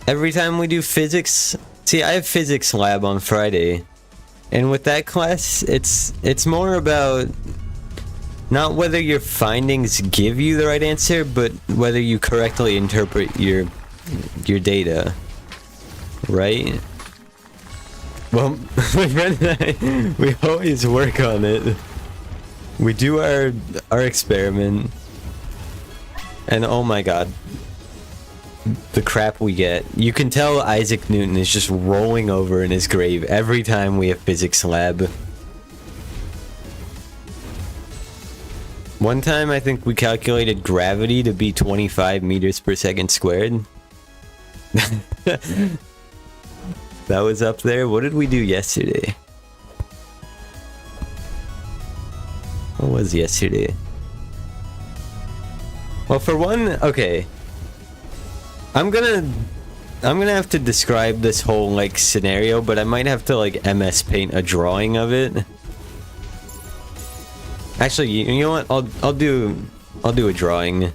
Every time we do physics... See, I have physics lab on Friday. And with that class, it's more about... not whether your findings give you the right answer, but whether you correctly interpret your data, right? Well, my friend and I, we always work on it. We do our experiment, and oh my god, the crap we get. You can tell Isaac Newton is just rolling over in his grave every time we have physics lab. One time I think we calculated gravity to be 25 meters per second squared. That was up there. What did we do yesterday? What was yesterday? Well, for one, okay. I'm gonna have to describe this whole like scenario, but I might have to like MS Paint a drawing of it. Actually, you know what? I'll do a drawing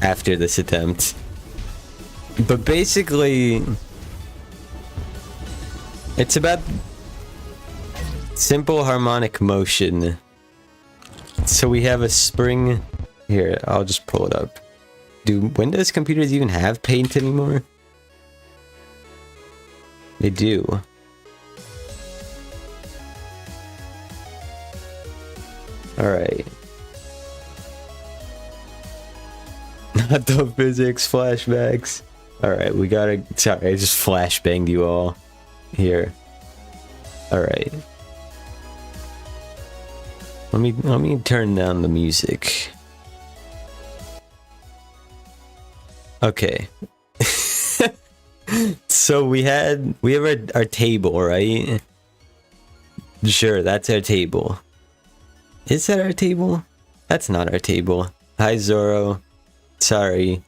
after this attempt. But basically, it's about simple harmonic motion. So we have a spring here. I'll just pull it up. Do Windows computers even have Paint anymore? They do. Alright. Not the physics flashbacks. Alright, we gotta... Sorry, I just flashbanged you all. Here. Alright. Let me turn down the music. Okay. So we have our table, right? Sure, that's our table. Is that our table? That's not our table. Hi, Zoro. Sorry.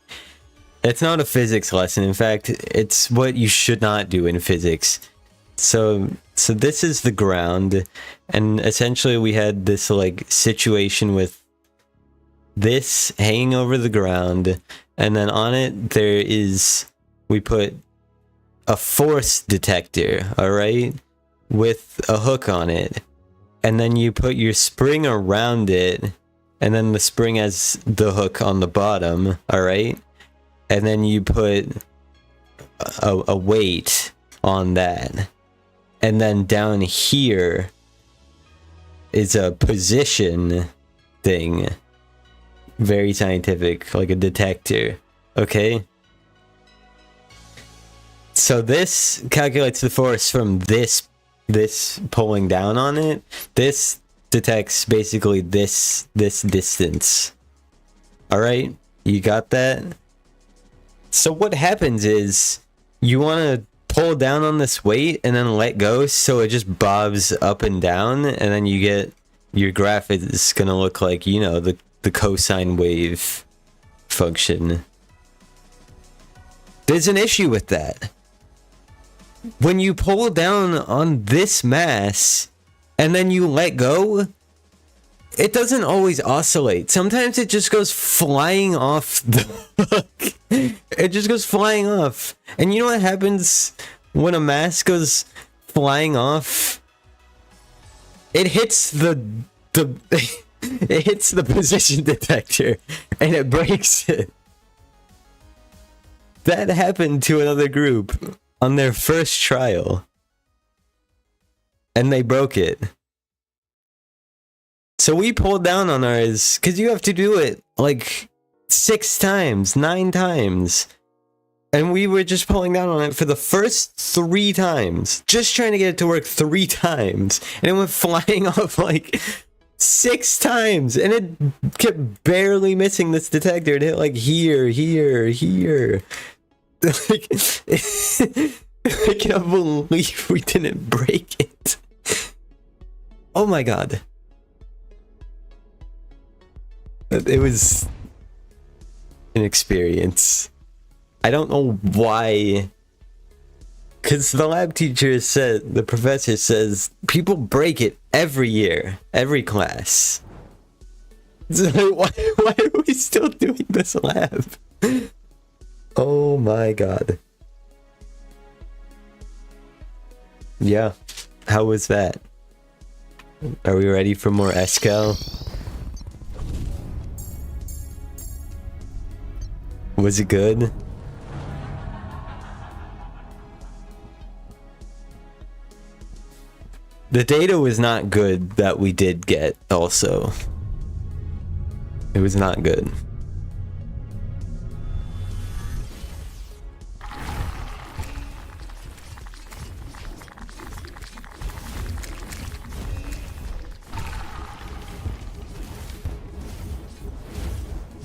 It's not a physics lesson. In fact, it's what you should not do in physics. So this is the ground, and essentially we had this like situation with this hanging over the ground, and then on it we put a force detector, all right, with a hook on it. And then you put your spring around it, and then the spring has the hook on the bottom, alright? And then you put a weight on that. And then down here is a position thing. Very scientific, like a detector, okay? So this calculates the force from this pulling down on it. This detects basically this distance. All right, you got that? So what happens is you want to pull down on this weight and then let go, so it just bobs up and down, and then you get your graph is gonna look like, you know, the cosine wave function. There's an issue with that. When you pull down on this mass and then you let go, it doesn't always oscillate. Sometimes it just goes flying off the hook. It just goes flying off. And you know what happens when a mass goes flying off? It hits the it hits the position detector and it breaks it. That happened to another group on their first trial, and they broke it. So we pulled down on ours, because you have to do it like 6 times, 9 times, and we were just pulling down on it for the first 3 times, just trying to get it to work 3 times, and it went flying off like 6 times, and it kept barely missing this detector. It hit like here. Like, I can't believe we didn't break it. Oh my god. It was an experience. I don't know why. Because the lab teacher said, the professor says, people break it every year, every class. So why are we still doing this lab? Oh my god. Yeah, how was that? Are we ready for more Escal? Was it good? The data was not good that we did get also. It was not good.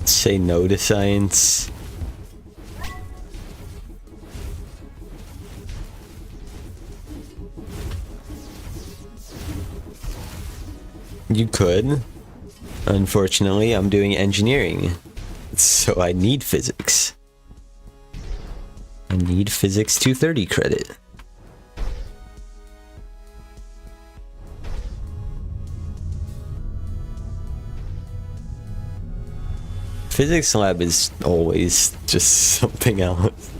Say no to science. You could. Unfortunately, I'm doing engineering, so I need physics. I need physics 230 credit. physics lab is always just something else.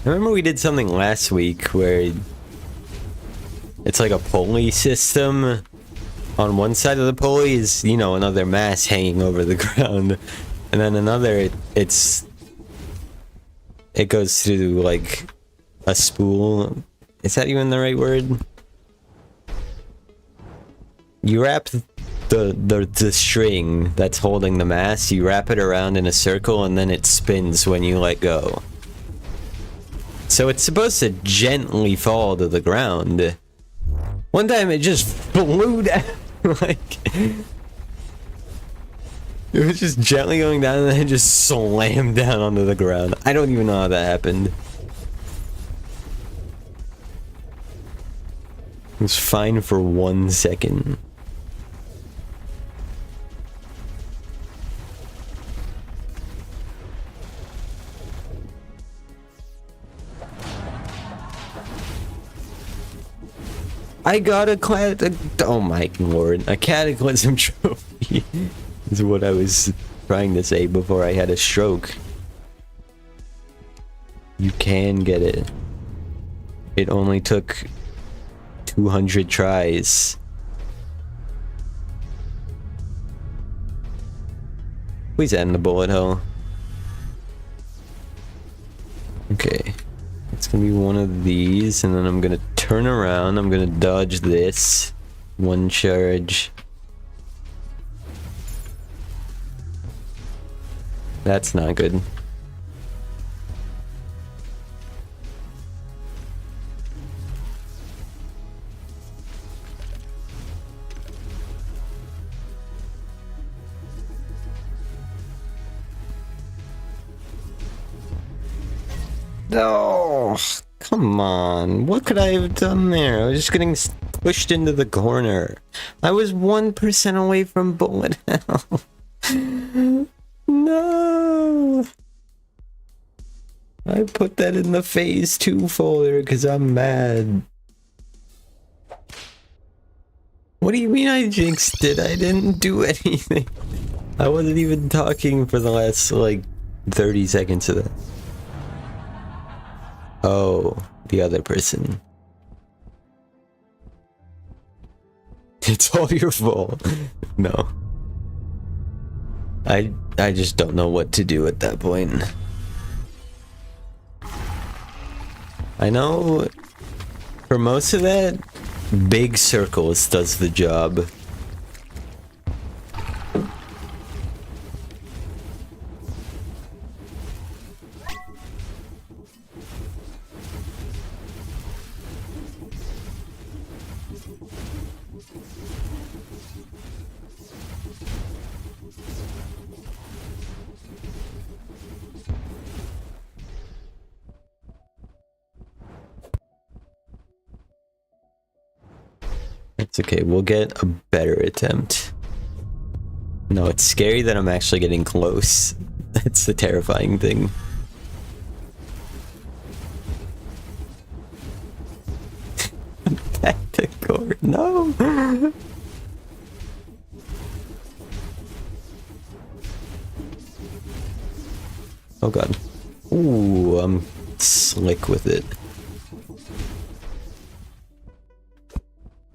I remember we did something last week where it's like a pulley system. On one side of the pulley is, you know, another mass hanging over the ground. And then another, it goes through like a spool. Is that even the right word? You wrap the string that's holding the mass, you wrap it around in a circle and then it spins when you let go. So it's supposed to gently fall to the ground. One time it just flew down, like... It was just gently going down and then it just slammed down onto the ground. I don't even know how that happened. It was fine for 1 second. I got oh my lord, a cataclysm trophy is what I was trying to say before I had a stroke. You can get it. It only took 200 tries. Please end the bullet hole. Okay. It's gonna be one of these, and then I'm gonna turn around. I'm gonna dodge this. One charge. That's not good. Oh, come on. What could I have done there? I was just getting pushed into the corner. I was 1% away from bullet hell. No. I put that in the phase 2 folder because I'm mad. What do you mean I jinxed it? I didn't do anything. I wasn't even talking for the last, like, 30 seconds of that. Oh, the other person. It's all your fault. No. I just don't know what to do at that point. I know for most of that, big circles does the job. It's okay, we'll get a better attempt. No, it's scary that I'm actually getting close. That's the terrifying thing. Back to court, no! Oh god. Ooh, I'm slick with it.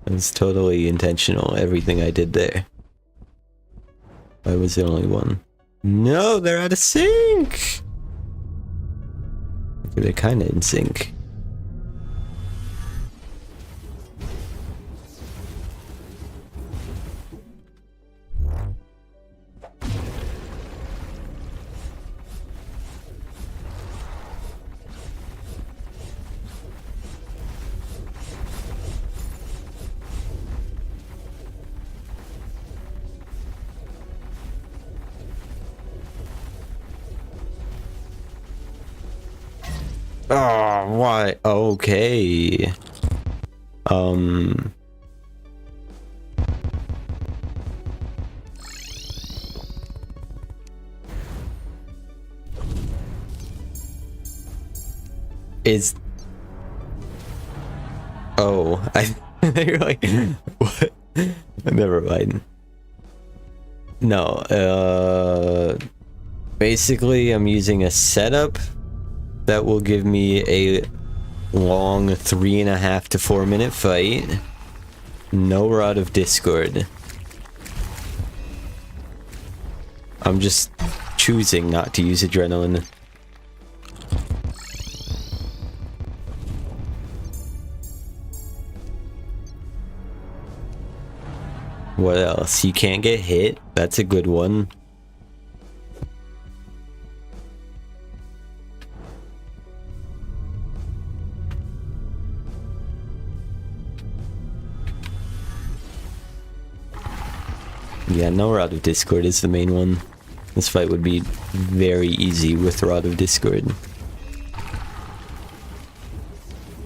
It was totally intentional, everything I did there. I was the only one. No, they're out of sync! Okay, they're kinda in sync. Oh, why? Okay. Is... Oh, you're like, what? Never mind. No, basically I'm using a setup that will give me a long 3.5 to 4 minute fight. No Rod of Discord. I'm just choosing not to use adrenaline. What else? You can't get hit? That's a good one. Yeah, no Rod of Discord is the main one. This fight would be very easy with Rod of Discord.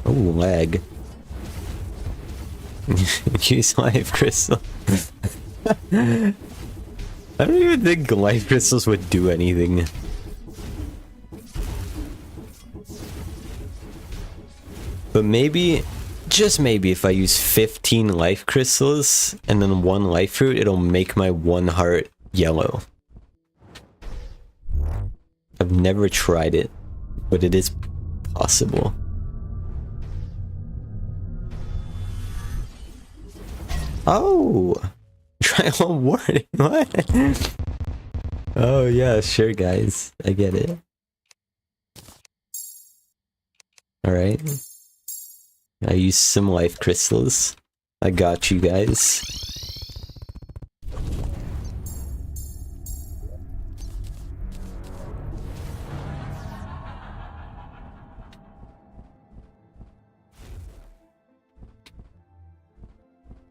Oh, lag. Use Life Crystal. I don't even think Life Crystals would do anything. But maybe, just maybe, if I use 15 Life Crystals and then 1 Life Fruit, it'll make my 1 heart yellow. I've never tried it, but it is possible. Oh! Trial warning, what? Oh yeah, sure guys, I get it. Alright. I used some life crystals. I got you guys.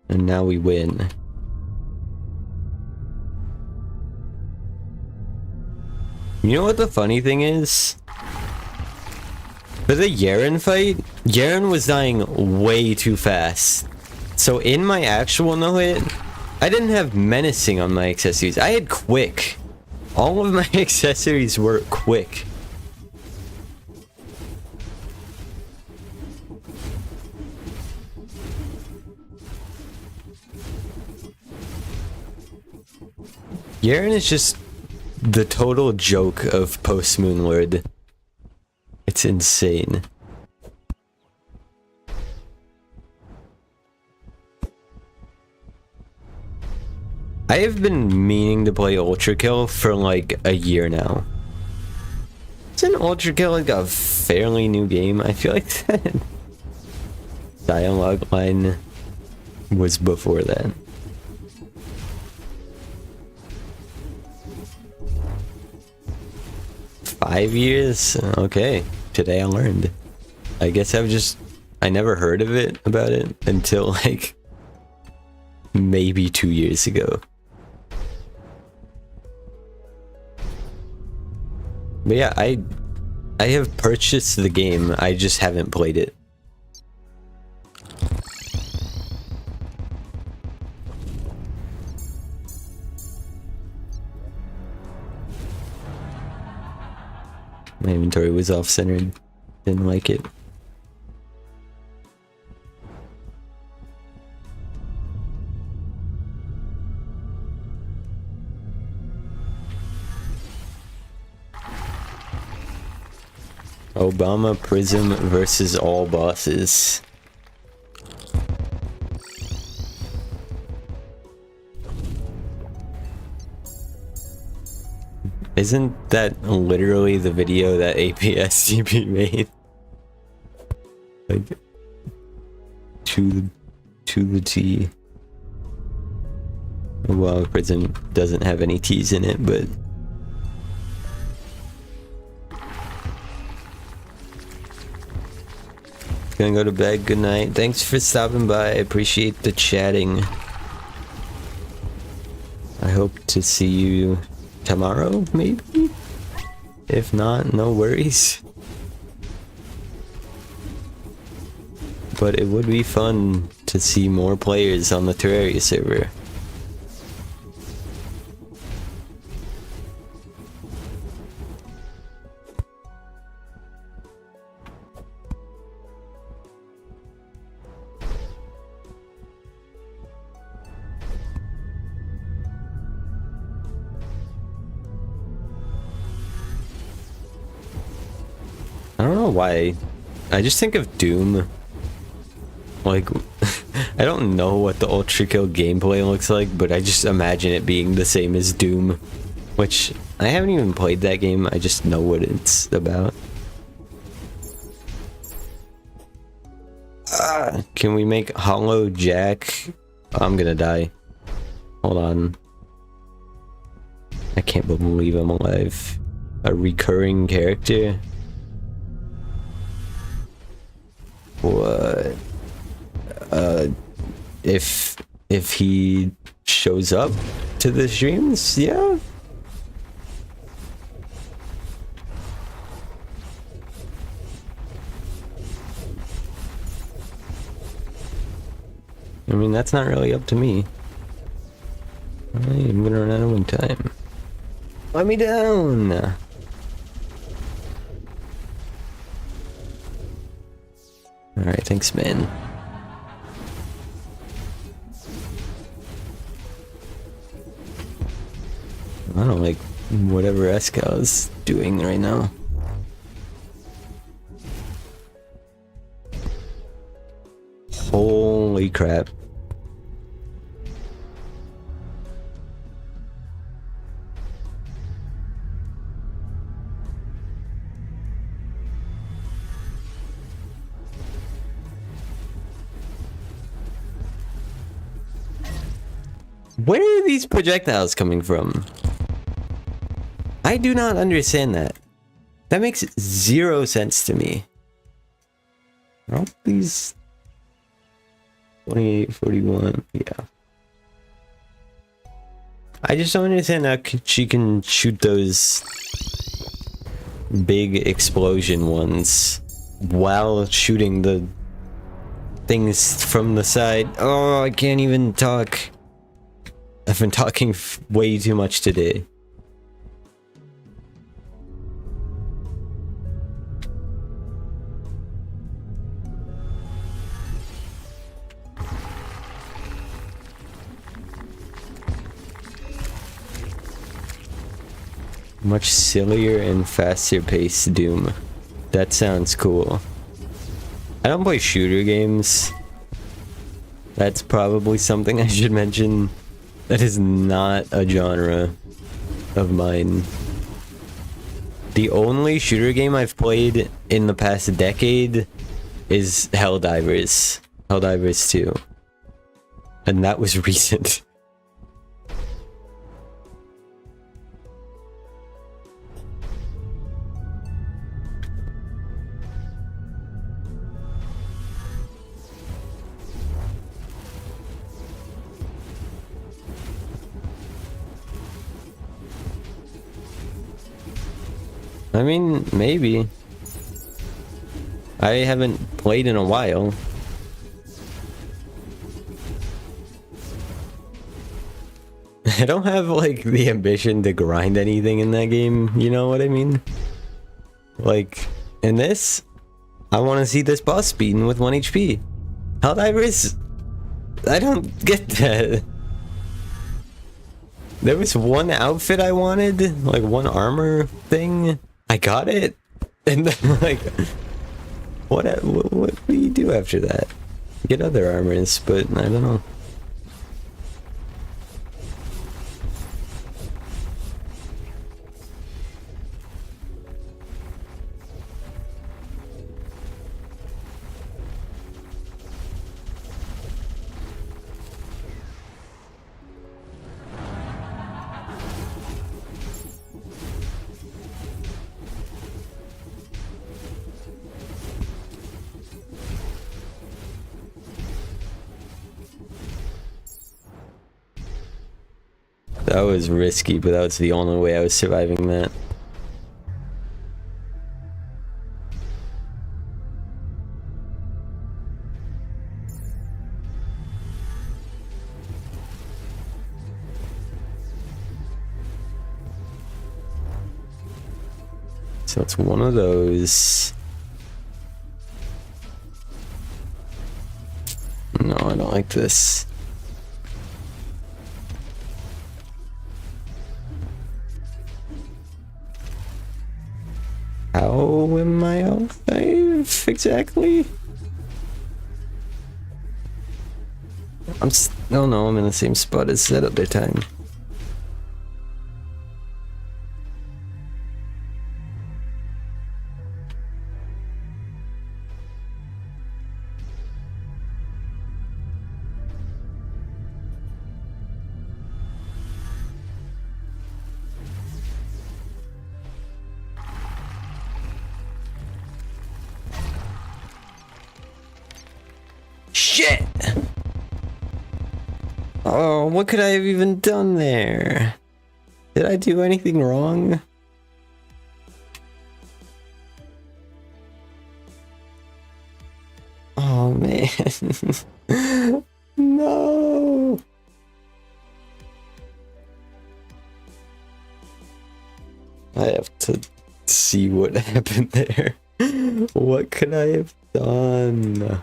And now we win. You know what the funny thing is? For the Yaren fight, Yaren was dying way too fast. So in my actual no-hit, I didn't have menacing on my accessories. I had quick. All of my accessories were quick. Yaren is just the total joke of post-Moon Lord. It's insane. I have been meaning to play Ultra Kill for like a year now. Isn't Ultra Kill like a fairly new game? I feel like that dialogue line was before that. Five years? Okay. Today I learned. I guess I never heard of it about it until like maybe 2 years ago. But yeah, I have purchased the game, I just haven't played it. My inventory was off-centered. Didn't like it. Obama Prism versus all bosses. Isn't that literally the video that APSCP made? Like, to the T. Well, Prism doesn't have any T's in it, but gonna go to bed. Good night. Thanks for stopping by. I appreciate the chatting. I hope to see you tomorrow, maybe? If not, no worries. But it would be fun to see more players on the Terraria server. know why. I just think of Doom. Like, I don't know what the Ultra Kill gameplay looks like, but I just imagine it being the same as Doom. Which, I haven't even played that game, I just know what it's about. Can we make Hollow Jack? I'm gonna die. Hold on. I can't believe I'm alive. A recurring character? What? If he shows up to the streams, yeah. I mean, that's not really up to me. I'm gonna run out of wind time. Let me down! Alright, thanks, man. I don't like whatever Escal is doing right now. Holy crap. Where are these projectiles coming from? I do not understand that. That makes 0 sense to me. Are all these 28, 41, yeah. I just don't understand how she can shoot those big explosion ones while shooting the things from the side. Oh, I can't even talk. I've been talking way too much today. Much sillier and faster paced Doom. That sounds cool. I don't play shooter games. That's probably something I should mention. That is not a genre of mine. The only shooter game I've played in the past decade is Helldivers. Helldivers 2. And that was recent. I mean, maybe. I haven't played in a while. I don't have, like, the ambition to grind anything in that game, you know what I mean? Like, in this, I want to see this boss beaten with 1 HP. Helldivers, I don't get that. There was one outfit I wanted, like one armor thing. I got it, and then like, what do you do after that? Get other armors, but I don't know. That was risky, but that was the only way I was surviving that. So it's one of those. No, I don't like this. How am I alive exactly? Oh no, I'm in the same spot as that other time. Shit! Oh, what could I have even done there? Did I do anything wrong? Oh man. No. I have to see what happened there. What could I have done?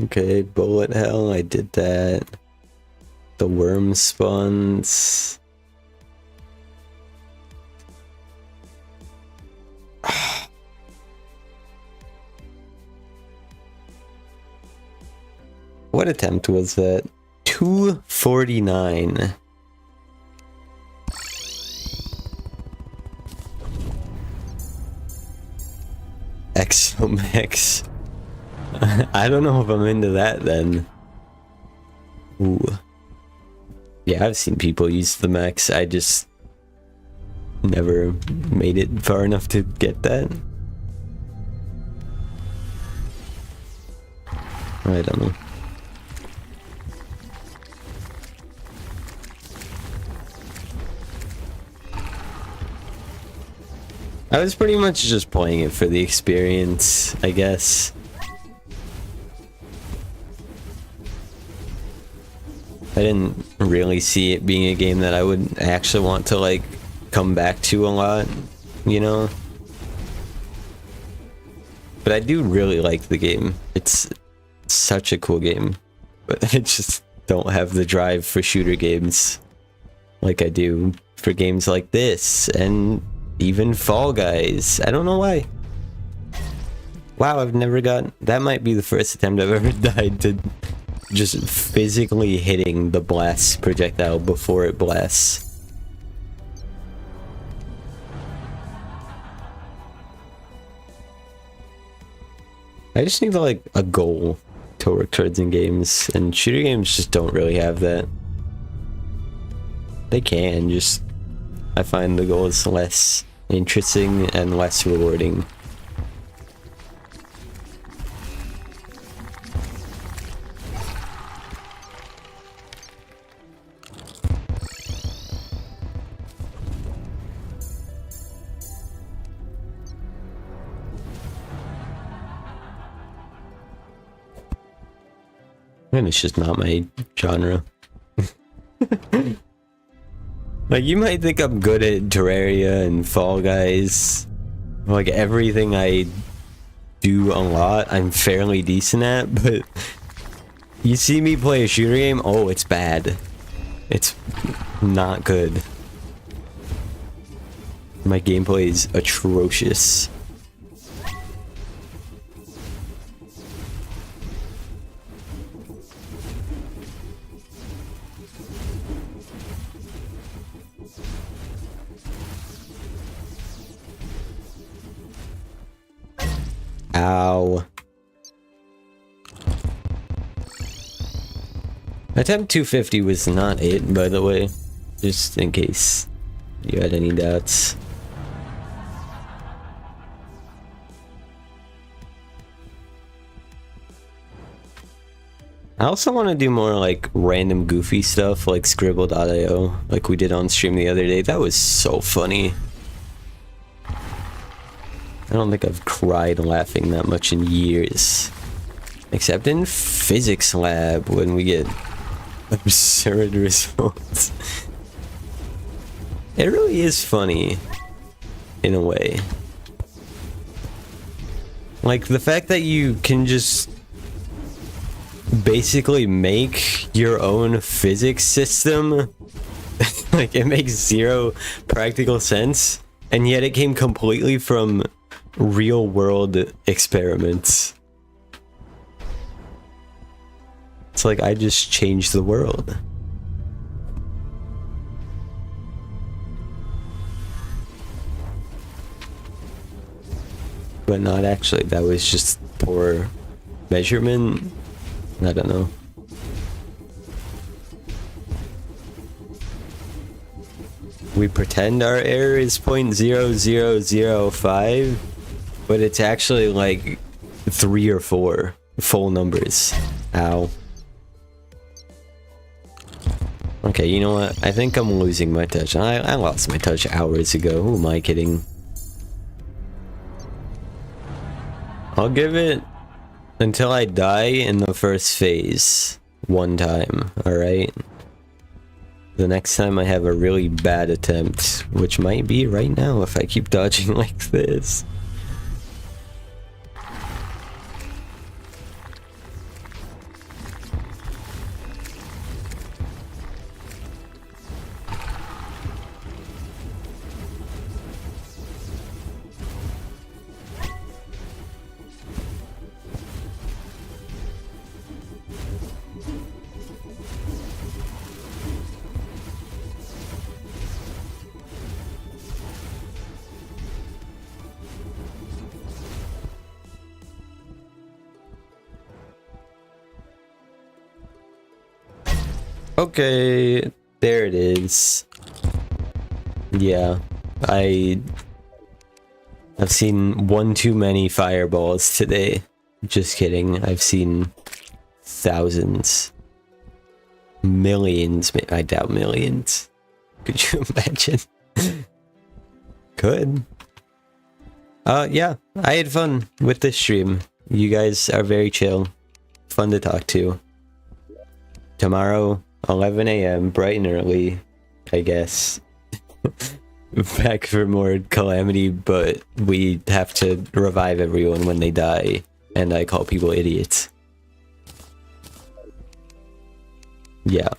Okay, bullet hell, I did that. The worm spawns. What attempt was that? 249. Exomax. I don't know if I'm into that then. Ooh. Yeah, I've seen people use the max. I just never made it far enough to get that. I don't know. I was pretty much just playing it for the experience, I guess. I didn't really see it being a game that I would actually want to, like, come back to a lot, you know? But I do really like the game. It's such a cool game. But I just don't have the drive for shooter games like I do for games like this, and even Fall Guys. I don't know why. Wow, I've never got... That might be the first attempt I've ever died to just physically hitting the blast projectile before it blasts. I just need like a goal to work towards in games, and shooter games just don't really have that. They can, just I find the goal is less interesting and less rewarding. And it's just not my genre. Like, you might think I'm good at Terraria and Fall Guys. Like, everything I do a lot, I'm fairly decent at, but you see me play a shooter game, oh, it's bad. It's not good. My gameplay is atrocious. Ow. Attempt 250 was not it, by the way. Just in case you had any doubts. I also want to do more like random goofy stuff like Scribble.io, like we did on stream the other day. That was so funny. I don't think I've cried laughing that much in years. Except in physics lab when we get absurd results. It really is funny in a way. Like the fact that you can just basically make your own physics system. Like, it makes zero practical sense, And yet it came completely from real world experiments. It's like I just changed the world. But not actually, that was just poor measurement. I don't know. We pretend our error is 0.0005, but it's actually like 3 or 4 full numbers. Ow. Okay, you know what? I think I'm losing my touch. I lost my touch hours ago. Who am I kidding? I'll give it until I die in the first phase. One time, alright? The next time I have a really bad attempt, which might be right now if I keep dodging like this. Okay, there it is. Yeah, I've seen one too many fireballs today. Just kidding. I've seen thousands, millions. I doubt millions. Could you imagine? Could. Yeah, I had fun with this stream. You guys are very chill, fun to talk to. Tomorrow, 11 a.m, bright and early, I guess. Back for more Calamity, but we have to revive everyone when they die, and I call people idiots. Yeah.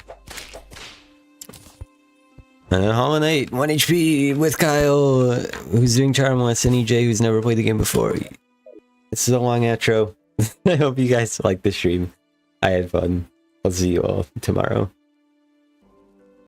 And then Hollow Knight, 1 HP with Kyle, who's doing Charmless, and EJ, who's never played the game before. This is a long outro. I hope you guys like the stream. I had fun. I'll see you all tomorrow.